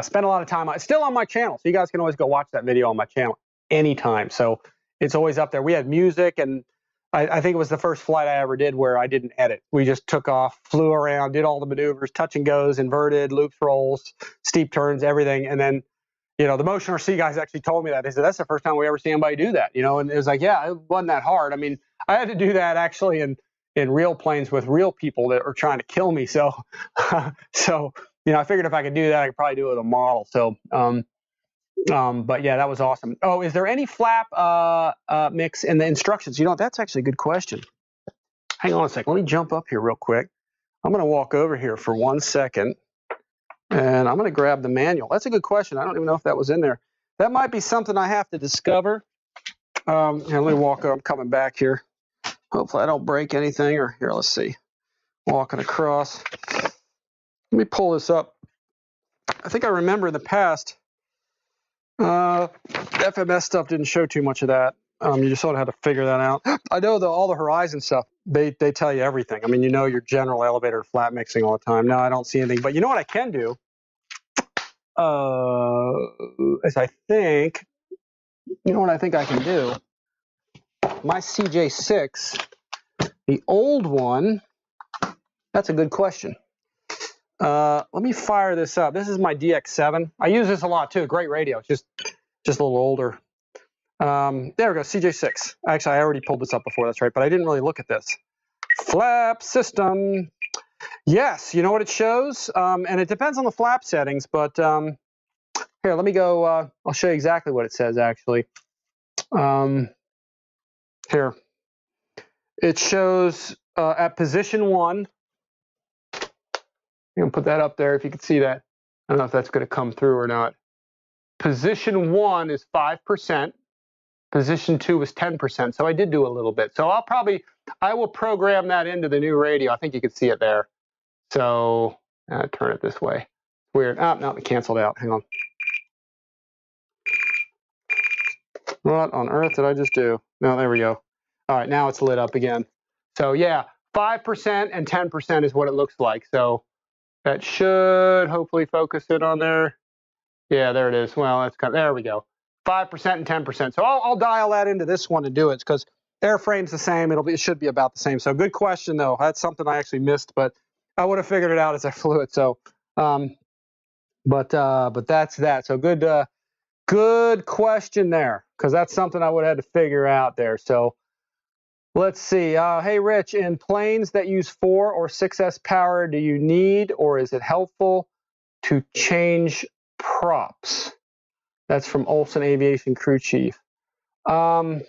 spent a lot of time on it. It's still on my channel, so you guys can always go watch that video on my channel anytime. So it's always up there. We had music, and I think it was the first flight I ever did where I didn't edit. We just took off, flew around, did all the maneuvers, touch and goes, inverted, loops, rolls, steep turns, everything. And then, you know, the Motion RC guys actually told me that. They said, that's the first time we ever see anybody do that, you know, and it was like, yeah, it wasn't that hard. I mean, I had to do that actually in real planes with real people that are trying to kill me. So, you know, I figured if I could do that, I could probably do it with a model. So, but yeah, that was awesome. Oh, is there any flap mix in the instructions? You know, that's actually a good question. Hang on a second. Let me jump up here real quick. I'm going to walk over here for 1 second, and I'm going to grab the manual. That's a good question. I don't even know if that was in there. That might be something I have to discover. Here, let me walk over. I'm coming back here. Hopefully I don't break anything. Or here, let's see. Walking across. Let me pull this up. I think I remember in the past, FMS stuff didn't show too much of that. You just sort of had to figure that out. I know all the Horizon stuff, they tell you everything. I mean, you know your general elevator flat mixing all the time. No, I don't see anything. But you know what I can do? Is I think, you know what I think I can do? My CJ-6, the old one, that's a good question. Let me fire this up. This is my DX7. I use this a lot too. Great radio. It's just a little older. There we go. CJ-6. Actually, I already pulled this up before. That's right. But I didn't really look at this. Flap system. Yes. You know what it shows? And it depends on the flap settings. But here, let me go. I'll show you exactly what it says, actually. Here. It shows at position 1. I'm going to put that up there if you can see that. I don't know if that's going to come through or not. Position 1 is 5%. Position 2 is 10%. So I did do a little bit. So I will program that into the new radio. I think you can see it there. So turn it this way. Weird. Oh, no, it canceled out. Hang on. What on earth did I just do? No, there we go. All right, now it's lit up again. So yeah, 5% and 10% is what it looks like. So that should hopefully focus it on there. Yeah, there it is. Well, that's kind of, there we go. 5% and 10%. So I'll dial that into this one and do it because airframe's the same. It should be about the same. So good question though. That's something I actually missed, but I would have figured it out as I flew it. So, but that's that. So good question there because that's something I would have had to figure out there. So let's see. Hey, Rich, in planes that use 4 or 6S power, do you need or is it helpful to change props? That's from Olson Aviation Crew Chief. I'm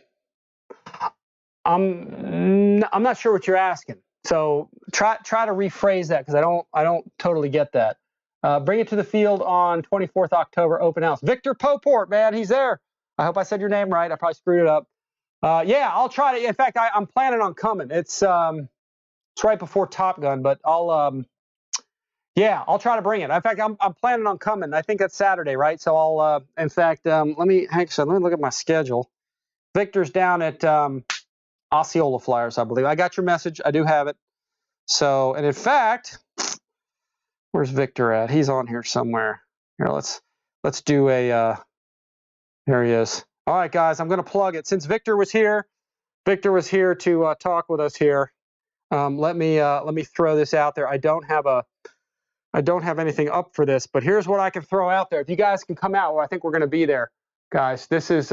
not sure what you're asking. So try to rephrase that because I don't totally get that. Bring it to the field on 24th October open house. Victor Poport, man, he's there. I hope I said your name right. I probably screwed it up. Yeah, I'll try to. In fact, I'm planning on coming. It's right before Top Gun, but I'll try to bring it. In fact, I'm planning on coming. I think that's Saturday, right? So I'll, in fact, let me look at my schedule. Victor's down at Osceola Flyers, I believe. I got your message. I do have it. So, and in fact, where's Victor at? He's on here somewhere. Here, let's do a. There he is. All right, guys, I'm going to plug it. Since Victor was here to talk with us here. Let me throw this out there. I don't have anything up for this, but here's what I can throw out there. If you guys can come out, well, I think we're going to be there, guys. This is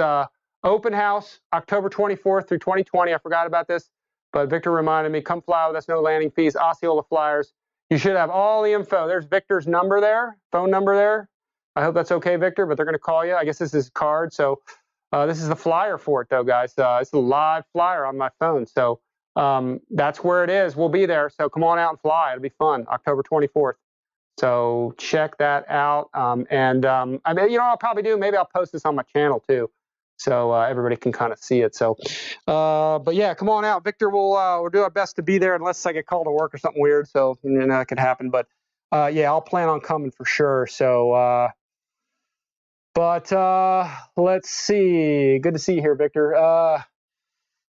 open house, October 24th through 2020. I forgot about this, but Victor reminded me. Come fly with us, no landing fees. Osceola Flyers. You should have all the info. There's Victor's number there, phone number there. I hope that's okay, Victor, but they're going to call you. I guess this is his card. So this is the flyer for it, though, guys. It's a live flyer on my phone. So that's where it is. We'll be there. So come on out and fly. It'll be fun, October 24th. So check that out. I mean, I'll probably do. Maybe I'll post this on my channel too, so everybody can kind of see it. So, but yeah, come on out, Victor. We'll do our best to be there, unless I get called to work or something weird. So that could happen. But yeah, I'll plan on coming for sure. So, let's see. Good to see you here, Victor.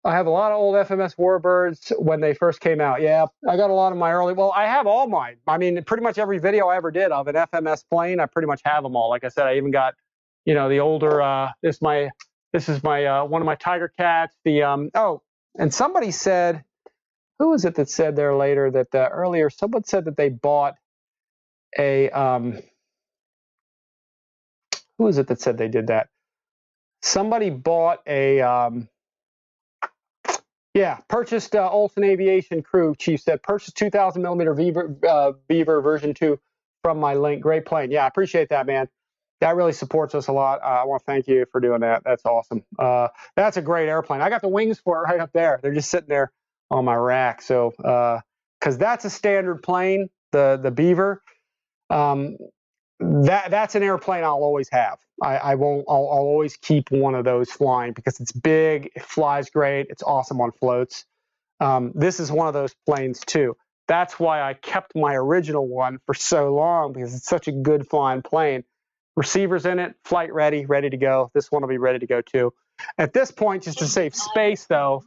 I have a lot of old FMS Warbirds when they first came out. Yeah, I got a lot of my early. Well, I have all mine. I mean, pretty much every video I ever did of an FMS plane, I pretty much have them all. Like I said, I even got, the older. This is my one of my Tiger Cats. And somebody said, who was it that said there later that earlier? Someone said that they bought a. Who is it that said they did that? Somebody bought a. Yeah, purchased Olson Aviation Crew Chief said, purchased 2,000 millimeter Beaver version 2 from my link. Great plane. Yeah, I appreciate that, man. That really supports us a lot. I want to thank you for doing that. That's awesome. That's a great airplane. I got the wings for it right up there. They're just sitting there on my rack. So, because that's a standard plane, the Beaver. That's an airplane I'll always have. I'll always keep one of those flying because it's big, it flies great, it's awesome on floats. This is one of those planes too. That's why I kept my original one for so long, because it's such a good flying plane. Receivers in it, flight ready to go. This one will be ready to go too. At this point, just to save space though,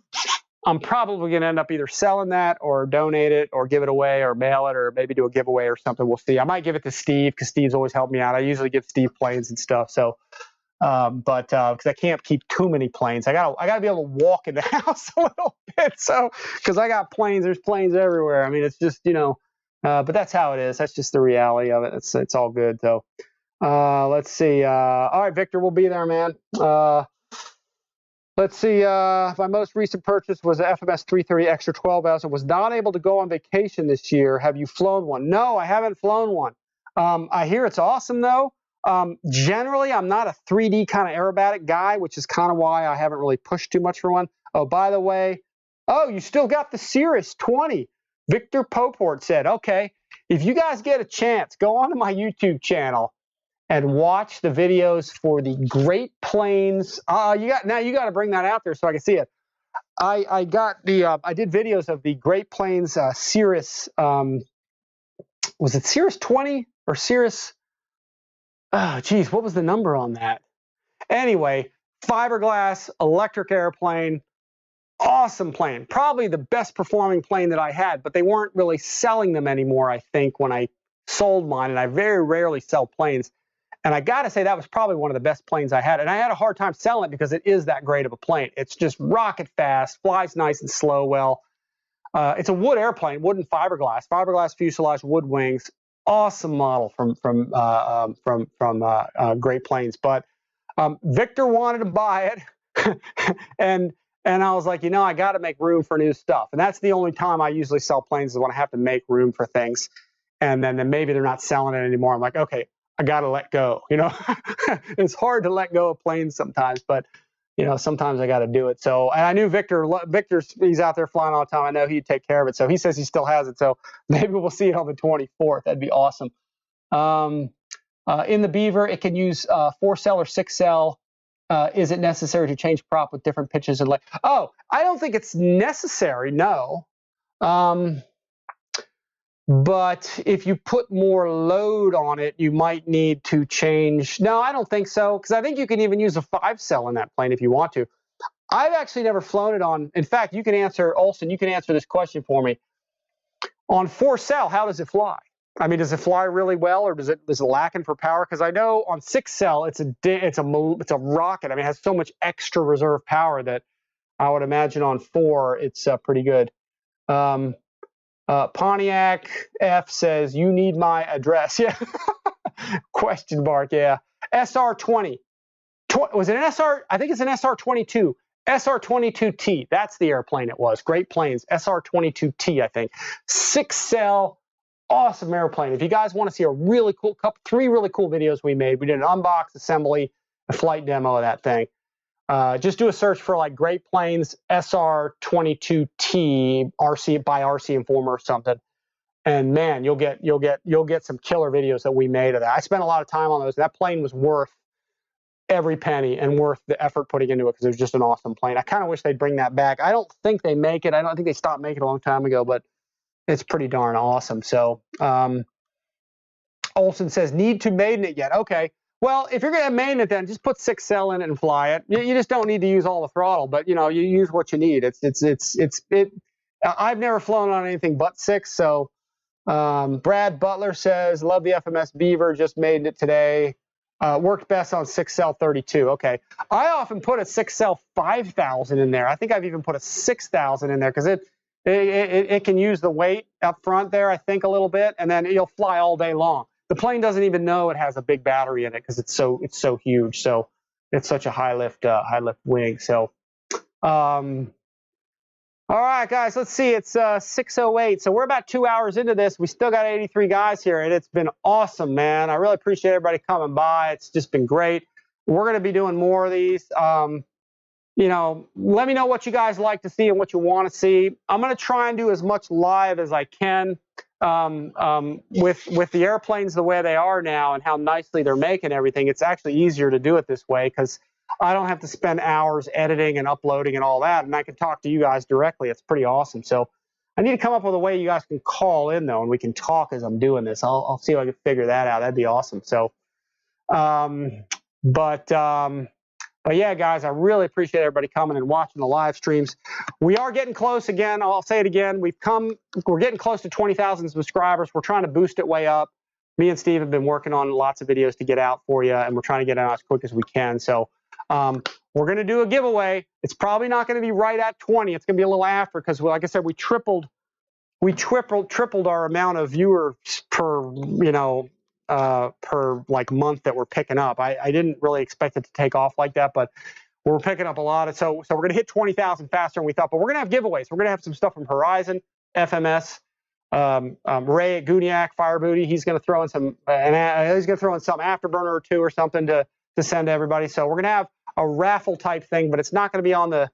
I'm probably going to end up either selling that or donate it or give it away or mail it or maybe do a giveaway or something. We'll see. I might give it to Steve because Steve's always helped me out. I usually give Steve planes and stuff. So, because I can't keep too many planes, I gotta be able to walk in the house a little bit. So, because I got planes, there's planes everywhere. I mean, it's just but that's how it is. That's just the reality of it. It's all good. So, let's see. All right, Victor, we'll be there, man. Let's see, my most recent purchase was an FMS 330 Extra 12 ounce. I was not able to go on vacation this year. Have you flown one? No, I haven't flown one. I hear it's awesome, though. Generally, I'm not a 3D kind of aerobatic guy, which is kind of why I haven't really pushed too much for one. Oh, by the way, you still got the Cirrus 20. Victor Poport said, okay, if you guys get a chance, go onto my YouTube channel and watch the videos for the Great Plains. You got to bring that out there so I can see it. I did videos of the Great Plains Cirrus. Was it Cirrus 20 or Cirrus? Oh, geez, what was the number on that? Anyway, fiberglass electric airplane. Awesome plane. Probably the best performing plane that I had, but they weren't really selling them anymore, I think, when I sold mine, and I very rarely sell planes. And I got to say, that was probably one of the best planes I had. And I had a hard time selling it because it is that great of a plane. It's just rocket fast, flies nice and slow well. It's a wood airplane, wood and fiberglass fuselage, wood wings. Awesome model from Great Plains. But Victor wanted to buy it, and I was like, I got to make room for new stuff. And that's the only time I usually sell planes, is when I have to make room for things. And then maybe they're not selling it anymore. I'm like, okay, I got to let go. It's hard to let go of planes sometimes, but sometimes I got to do it. So, and I knew Victor's he's out there flying all the time. I know he'd take care of it. So he says he still has it. So maybe we'll see it on the 24th. That'd be awesome. In the Beaver, it can use 4-cell or 6-cell. Is it necessary to change prop with different pitches and Oh, I don't think it's necessary. No. But if you put more load on it, you might need to change. No, I don't think so, because I think you can even use a 5-cell in that plane if you want to. I've actually never flown it on. In fact, you can answer, Olson, you can answer this question for me. On 4-cell, how does it fly? I mean, does it fly really well, or is it lacking for power? Because I know on 6-cell, it's a rocket. I mean, it has so much extra reserve power that I would imagine on 4, it's pretty good. Pontiac F says, you need my address. Yeah. Question mark. Yeah. SR20. Was it an SR? I think it's an SR22. SR22T. That's the airplane it was. Great Plains. SR22T, I think. 6-cell. Awesome airplane. If you guys want to see a really cool 3 really cool videos we made, we did an unbox, assembly, a flight demo of that thing. Just do a search for like Great Plains SR22T by RCINFORMER or something, and man, you'll get some killer videos that we made of that. I spent a lot of time on those. That plane was worth every penny and worth the effort putting into it, because it was just an awesome plane. I kind of wish they'd bring that back. I don't think they make it. I don't think they stopped making it a long time ago, but it's pretty darn awesome. So Olson says, need to maiden it yet? Okay. Well, if you're going to main it, then just put 6-cell in it and fly it. You just don't need to use all the throttle, but you use what you need. I've never flown on anything but 6. So Brad Butler says, love the FMS Beaver, just made it today. Worked best on 6-cell 32. Okay, I often put a 6-cell 5000 in there. I think I've even put a 6000 in there, because it can use the weight up front there, I think, a little bit, and then you'll fly all day long. The plane doesn't even know it has a big battery in it, because it's so huge. So it's such a high lift wing. So, all right, guys, let's see. It's 6:08. So we're about 2 hours into this. We still got 83 guys here, and it's been awesome, man. I really appreciate everybody coming by. It's just been great. We're going to be doing more of these. Let me know what you guys like to see and what you want to see. I'm going to try and do as much live as I can. With the airplanes the way they are now and how nicely they're making everything, it's actually easier to do it this way, because I don't have to spend hours editing and uploading and all that, and I can talk to you guys directly. It's pretty awesome. So I need to come up with a way you guys can call in, though, and we can talk as I'm doing this. I'll see if I can figure that out. That'd be awesome. So but yeah, guys, I really appreciate everybody coming and watching the live streams. We are getting close again. I'll say it again. We're getting close to 20,000 subscribers. We're trying to boost it way up. Me and Steve have been working on lots of videos to get out for you, and we're trying to get out as quick as we can. So we're going to do a giveaway. It's probably not going to be right at 20. It's going to be a little after, because, like I said, we tripled our amount of viewers per like month that we're picking up. I didn't really expect it to take off like that, but we're picking up a lot. So we're going to hit 20,000 faster than we thought, but we're going to have giveaways. We're going to have some stuff from Horizon, FMS, Ray at Guniac, Fire Booty. He's going to throw in some afterburner or 2 or something to send to everybody. So we're going to have a raffle type thing, but it's not going to be on the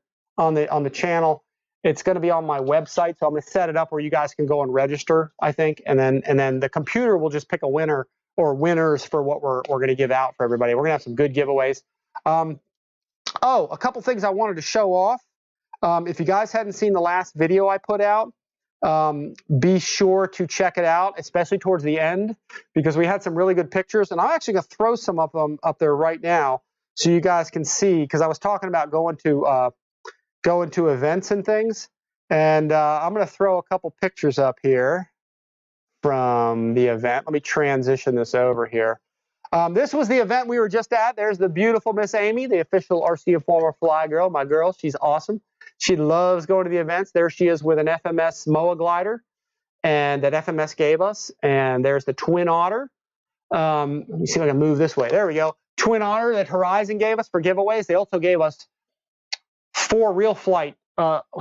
channel. It's going to be on my website. So I'm going to set it up where you guys can go and register, I think, and then the computer will just pick a winner or winners for what we're going to give out for everybody. We're going to have some good giveaways. A couple things I wanted to show off. If you guys hadn't seen the last video I put out, be sure to check it out, especially towards the end, because we had some really good pictures. And I'm actually going to throw some of them up there right now so you guys can see, because I was talking about going to going to events and things. And I'm going to throw a couple pictures up here from the event. Let me transition this over here. This was the event we were just at. There's the beautiful Miss Amy, the official RC Informer Fly Girl, my girl. She's awesome. She loves going to the events. There she is with an FMS MOA glider, and that FMS gave us. And there's the Twin Otter. Let me see if I can move this way. There we go. Twin Otter that Horizon gave us for giveaways. They also gave us 4 RealFlight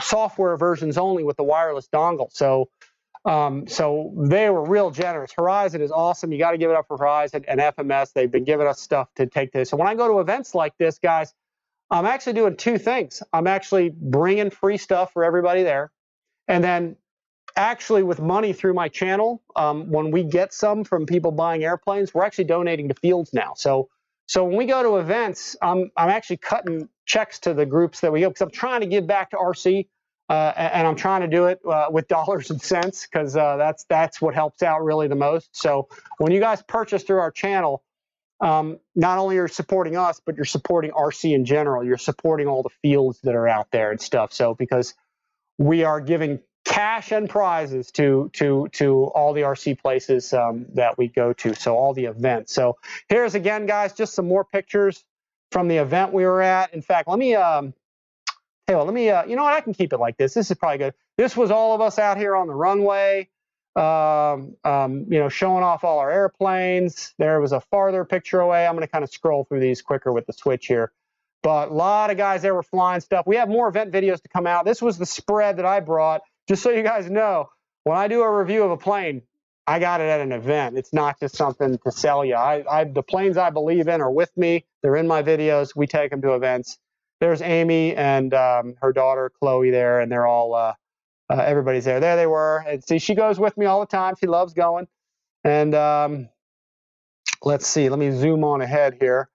software versions only with the wireless dongle. So they were real generous. Horizon is awesome. You got to give it up for Horizon and FMS. They've been giving us stuff to take this. So when I go to events like this, guys, I'm actually doing 2 things. I'm actually bringing free stuff for everybody there. And then actually with money through my channel, when we get some from people buying airplanes, we're actually donating to fields now. So when we go to events, I'm actually cutting checks to the groups that we go, because I'm trying to give back to RC. And I'm trying to do it with dollars and cents, because that's what helps out really the most. So when you guys purchase through our channel, not only are you supporting us, but you're supporting RC in general. You're supporting all the fields that are out there and stuff. So because we are giving cash and prizes to all the RC places that we go to, so all the events. So here's again, guys, just some more pictures from the event we were at. In fact, let me you know what, I can keep it like this. This is probably good. This was all of us out here on the runway, you know, showing off all our airplanes. There was a farther picture away. I'm going to kind of scroll through these quicker with the switch here. But a lot of guys there were flying stuff. We have more event videos to come out. This was the spread that I brought. Just so you guys know, when I do a review of a plane, I got it at an event. It's not just something to sell you. The planes I believe in are with me. They're in my videos. We take them to events. There's Amy and her daughter Chloe there, and they're all everybody's there. There they were. And see, she goes with me all the time. She loves going. And let's see. Let me zoom on ahead here.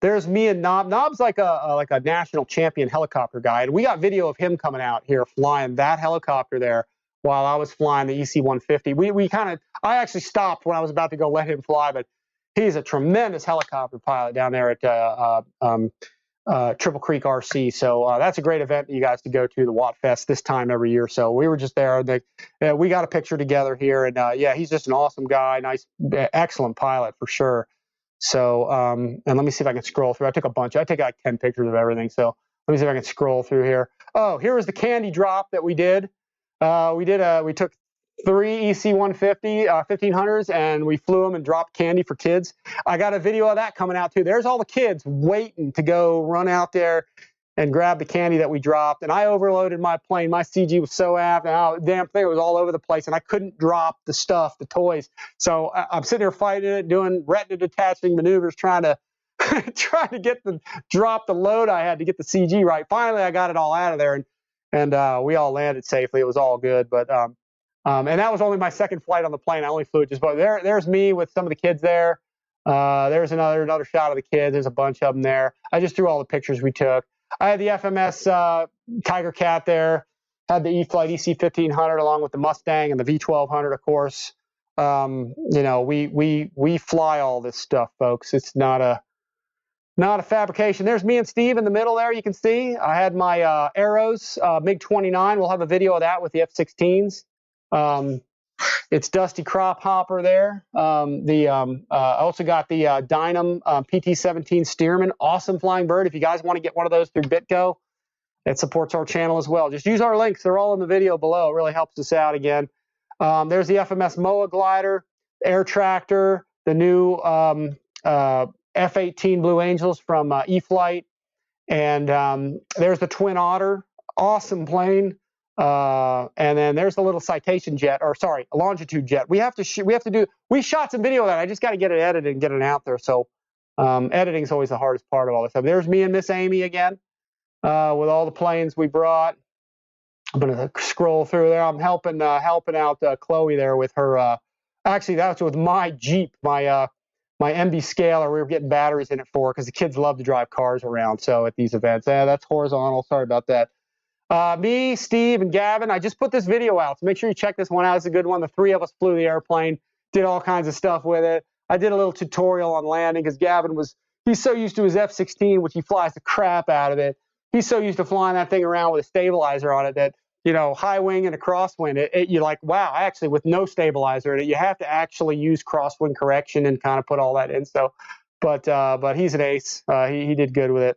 There's me and Knob. Knob's like a national champion helicopter guy, and we got video of him coming out here flying that helicopter there while I was flying the EC-150. I actually stopped when I was about to go let him fly, but he's a tremendous helicopter pilot down there at Triple Creek RC. So that's a great event that you guys to go to, the Watt Fest, this time every year. So we were just there. We got a picture together here, and yeah, he's just an awesome guy, nice, excellent pilot for sure. So and let me see if I can scroll through. I took a bunch. I took like 10 pictures of everything. So let me see if I can scroll through here. Oh, here was the candy drop that we did. We took 3 EC-150 1500s, and we flew them and dropped candy for kids. I got a video of that coming out too. There's all the kids waiting to go run out there and grab the candy that we dropped. And I overloaded my plane. My CG was so aft, and damn thing was all over the place, and I couldn't drop the stuff, the toys. So I'm sitting there fighting it, doing retina detaching maneuvers, trying to drop the load I had to get the CG right. Finally, I got it all out of there, and we all landed safely. It was all good, but and that was only my second flight on the plane. I only flew it just, but there's me with some of the kids there. There's another shot of the kids. There's a bunch of them there. I just threw all the pictures we took. I had the FMS Tiger Cat there. Had the E-flite EC-1500 along with the Mustang and the V-1200, of course. You know, we fly all this stuff, folks. It's not a fabrication. There's me and Steve in the middle there. You can see I had my Arrows MiG-29. We'll have a video of that with the F-16s. It's Dusty Crop Hopper there. I also got the Dynam PT-17 Stearman. Awesome flying bird. If you guys want to get one of those through BitGo, it supports our channel as well. Just use our links. They're all in the video below. It really helps us out again. There's the FMS MOA glider, Air Tractor, the new F-18 Blue Angels from E-flite. And there's the Twin Otter. Awesome plane. And then there's the little citation jet, or sorry, a longitude jet. We shot some video of that. I just got to get it edited and get it out there. So editing is always the hardest part of all this stuff. There's me and Miss Amy again with all the planes we brought. I'm gonna scroll through there. I'm helping out Chloe there with her. Actually, that's with my Jeep, my MB Scaler. We were getting batteries in it for because the kids love to drive cars around. So at these events, that's horizontal. Sorry about that. Me, Steve, and Gavin, I just put this video out, so make sure you check this one out. It's a good one. The 3 of us flew the airplane, did all kinds of stuff with it. I did a little tutorial on landing because Gavin he's so used to his F-16, which he flies the crap out of it. he's so used to flying that thing around with a stabilizer on it that, you know, high wing and a crosswind, you're like, wow, actually with no stabilizer in it, you have to actually use crosswind correction and kind of put all that in. So, but he's an ace. He did good with it.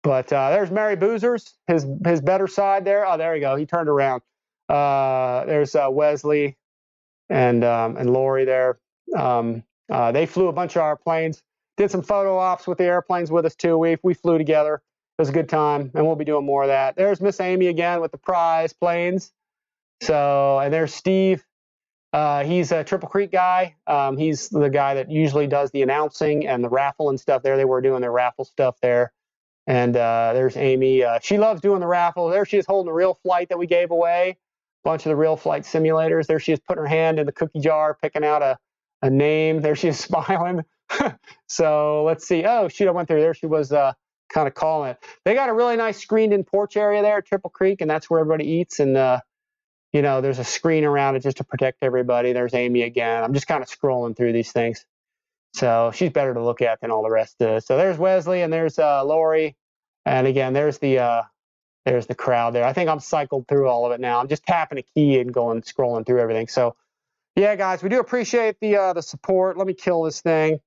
But there's Mary Boozers, his better side there. Oh, there you go. He turned around. There's Wesley and Lori there. They flew a bunch of our planes. Did some photo ops with the airplanes with us too. We flew together. It was a good time, and we'll be doing more of that. There's Miss Amy again with the prize planes. So, and there's Steve. He's a Triple Creek guy. He's the guy that usually does the announcing and the raffle and stuff there. They were doing their raffle stuff there. And there's Amy. She loves doing the raffle. There she is holding the real flight that we gave away. A bunch of the real flight simulators. There she is putting her hand in the cookie jar, picking out a name. There she is smiling. So let's see. Oh, shoot, I went through there. She was kind of calling it. They got a really nice screened-in porch area there at Triple Creek, and that's where everybody eats. And, you know, there's a screen around it just to protect everybody. There's Amy again. I'm just kind of scrolling through these things. So she's better to look at than all the rest is. So there's Wesley, and there's Lori. And again, there's the crowd there. I think I'm cycled through all of it now. I'm just tapping a key and scrolling through everything. So, yeah, guys, we do appreciate the support. Let me kill this thing.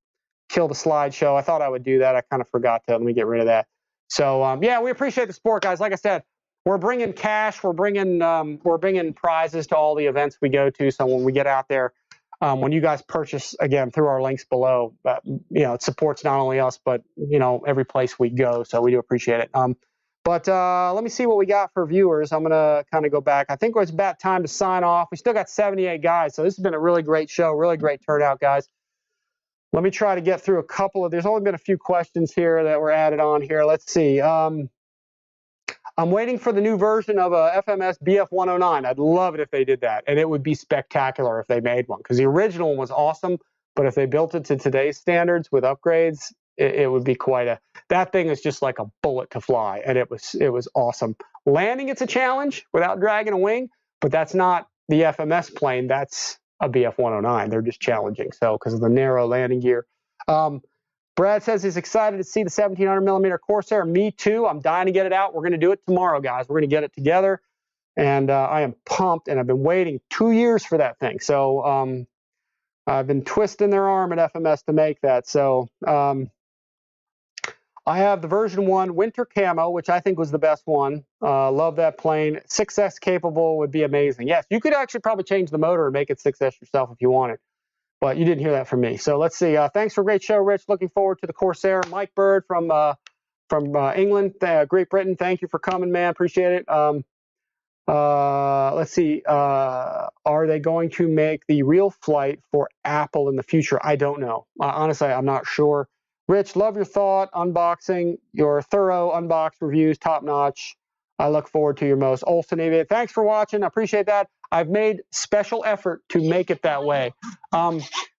Kill the slideshow. I thought I would do that. I kind of forgot to. Let me get rid of that. So yeah, we appreciate the support, guys. Like I said, we're bringing cash. We're bringing prizes to all the events we go to. So when we get out there, when you guys purchase again through our links below, you know, it supports not only us but you know every place we go. So we do appreciate it. But let me see what we got for viewers. I'm gonna kind of go back. I think it's about time to sign off. We still got 78 guys, so this has been a really great show. Really great turnout, guys. Let me try to get through a couple of, there's only been a few questions here that were added on here. Let's see. I'm waiting for the new version of a FMS BF109. I'd love it if they did that. And it would be spectacular if they made one, because the original one was awesome. But if they built it to today's standards with upgrades, it would be that thing is just like a bullet to fly. And it was awesome. Landing, it's a challenge without dragging a wing, but that's not the FMS plane. That's a BF109. They're just challenging. So because of the narrow landing gear. Brad says he's excited to see the 1700mm Corsair. Me too. I'm dying to get it out. We're going to do it tomorrow, guys. We're going to get it together. And I am pumped, and I've been waiting 2 years for that thing. So I've been twisting their arm at FMS to make that. So I have the version 1 winter camo, which I think was the best one. Love that plane. 6S capable would be amazing. Yes, you could actually probably change the motor and make it 6S yourself if you wanted. But you didn't hear that from me. So let's see. Thanks for a great show, Rich. Looking forward to the Corsair. Mike Bird from England, Great Britain. Thank you for coming, man. Appreciate it. Let's see. Are they going to make the real flight for Apple in the future? I don't know. Honestly, I'm not sure. Rich, love your thought, unboxing, your thorough unbox reviews, top notch. I look forward to your most. Olsen Aviate, thanks for watching. I appreciate that. I've made special effort to make it that way.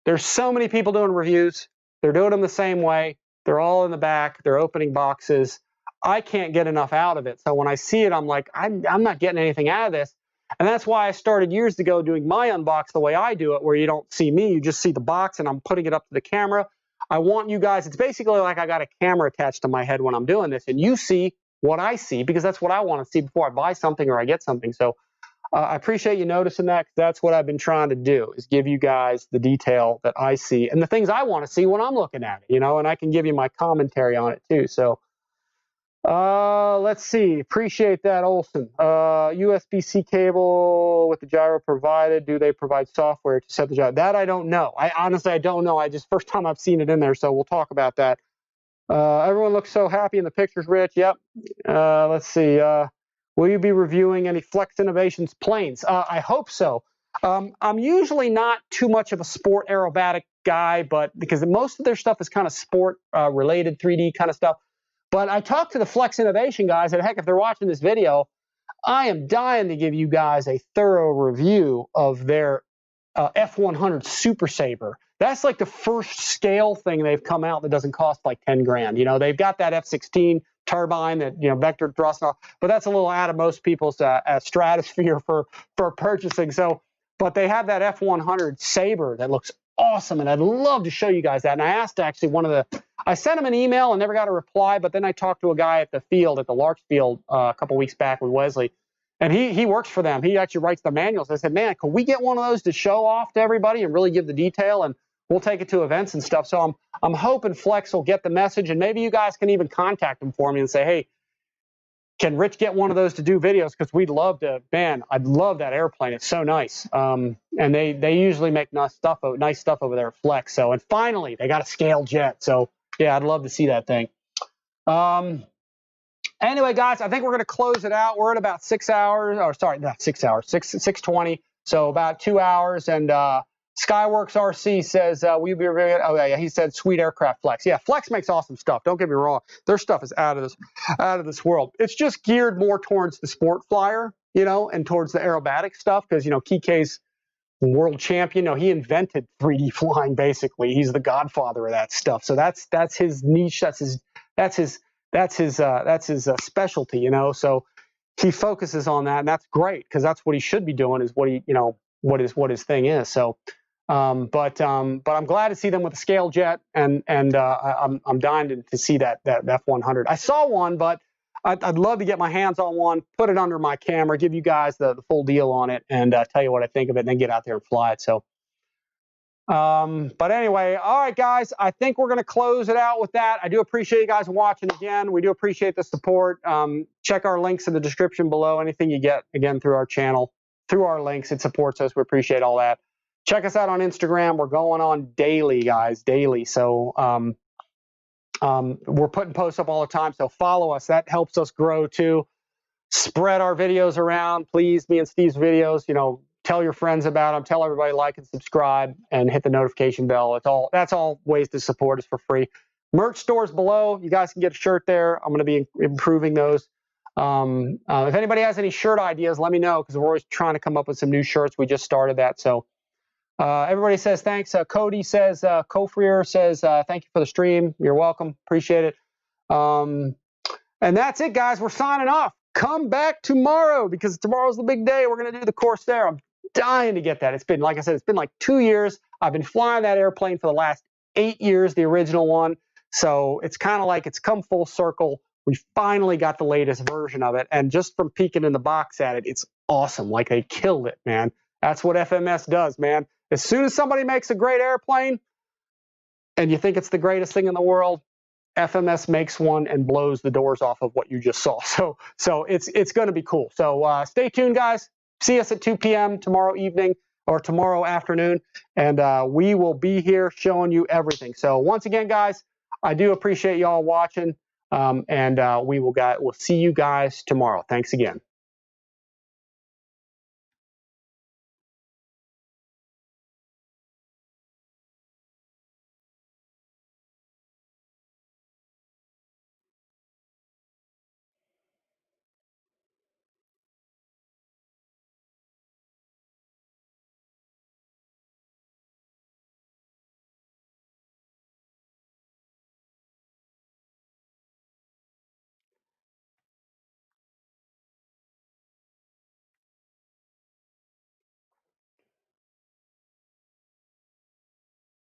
There's so many people doing reviews. They're doing them the same way. They're all in the back. They're opening boxes. I can't get enough out of it. So when I see it, I'm like, I'm not getting anything out of this. And that's why I started years ago doing my unbox the way I do it, where you don't see me. You just see the box, and I'm putting it up to the camera. I want you guys, it's basically like I got a camera attached to my head when I'm doing this, and you see what I see, because that's what I want to see before I buy something or I get something. So I appreciate you noticing that, because that's what I've been trying to do, is give you guys the detail that I see and the things I want to see when I'm looking at it, you know, and I can give you my commentary on it too. So let's see. Appreciate that, Olson. USB-C cable with the gyro provided. Do they provide software to set the gyro? That I don't know. Honestly, I don't know. First time I've seen it in there, so we'll talk about that. Everyone looks so happy in the pictures, Rich. Yep. Let's see. Will you be reviewing any Flex Innovations planes? I hope so. I'm usually not too much of a sport aerobatic guy, but because most of their stuff is kind of sport related, 3D kind of stuff. But I talked to the Flex Innovation guys, and heck, if they're watching this video, I am dying to give you guys a thorough review of their F100 Super Sabre. That's like the first scale thing they've come out that doesn't cost like 10 grand. You know, they've got that F-16 turbine that, you know, vector thrust, but that's a little out of most people's stratosphere for purchasing. So, but they have that F100 Sabre that looks awesome, and I'd love to show you guys that. And I asked actually I sent him an email and never got a reply, but then I talked to a guy at the field, at the Larks field, a couple weeks back with Wesley, and he works for them. He actually writes the manuals. I said, man, can we get one of those to show off to everybody and really give the detail, and we'll take it to events and stuff. So I'm hoping Flex will get the message, and maybe you guys can even contact him for me and say, hey, can Rich get one of those to do videos? Because we'd love to, man, I'd love that airplane. It's so nice. And they usually make nice stuff over there at Flex. So, and finally, they got a scale jet. So, yeah, I'd love to see that thing. Anyway, guys, I think we're going to close it out. We're at about 6 hours, or sorry, not 6 hours, 6:20. So about 2 hours. And Skyworks RC says, we'll be very, oh yeah, he said sweet aircraft Flex. Yeah, Flex makes awesome stuff. Don't get me wrong. Their stuff is out of this world. It's just geared more towards the sport flyer, you know, and towards the aerobatic stuff. Because, you know, Kike's world champion, he invented 3D flying, basically. He's the godfather of that stuff. So that's his niche. That's his specialty, you know. So he focuses on that, and that's great, because that's what he should be doing, is what he, you know, what his thing is. So but I'm glad to see them with a scale jet, and I'm dying to see that F100. I saw one, but I'd love to get my hands on one, put it under my camera, give you guys the full deal on it, and tell you what I think of it, and then get out there and fly it. So but anyway, all right, guys, I think we're going to close it out with that. I do appreciate you guys watching again. We do appreciate the support. Check our links in the description below. Anything you get, again, through our channel, through our links, it supports us. We appreciate all that. Check us out on Instagram. We're going on daily, guys, daily. So we're putting posts up all the time. So follow us. That helps us grow too. Spread our videos around, please. Me and Steve's videos, you know, tell your friends about them. Tell everybody, like and subscribe, and hit the notification bell. That's all ways to support us for free. Merch stores below. You guys can get a shirt there. I'm going to be improving those. If anybody has any shirt ideas, let me know, because we're always trying to come up with some new shirts. We just started that. So everybody says thanks. Cody says, Kofrier says, thank you for the stream. You're welcome. Appreciate it. And that's it, guys. We're signing off. Come back tomorrow, because tomorrow's the big day. We're going to do the Corsair. I'm dying to get that. It's been, like I said, it's been like 2 years. I've been flying that airplane for the last 8 years, the original one. So it's kind of like it's come full circle. We finally got the latest version of it. And just from peeking in the box at it, it's awesome. Like, they killed it, man. That's what FMS does, man. As soon as somebody makes a great airplane and you think it's the greatest thing in the world, FMS makes one and blows the doors off of what you just saw. So it's going to be cool. So stay tuned, guys. See us at 2 p.m. tomorrow evening or tomorrow afternoon, and we will be here showing you everything. So once again, guys, I do appreciate y'all watching, and we'll see you guys tomorrow. Thanks again.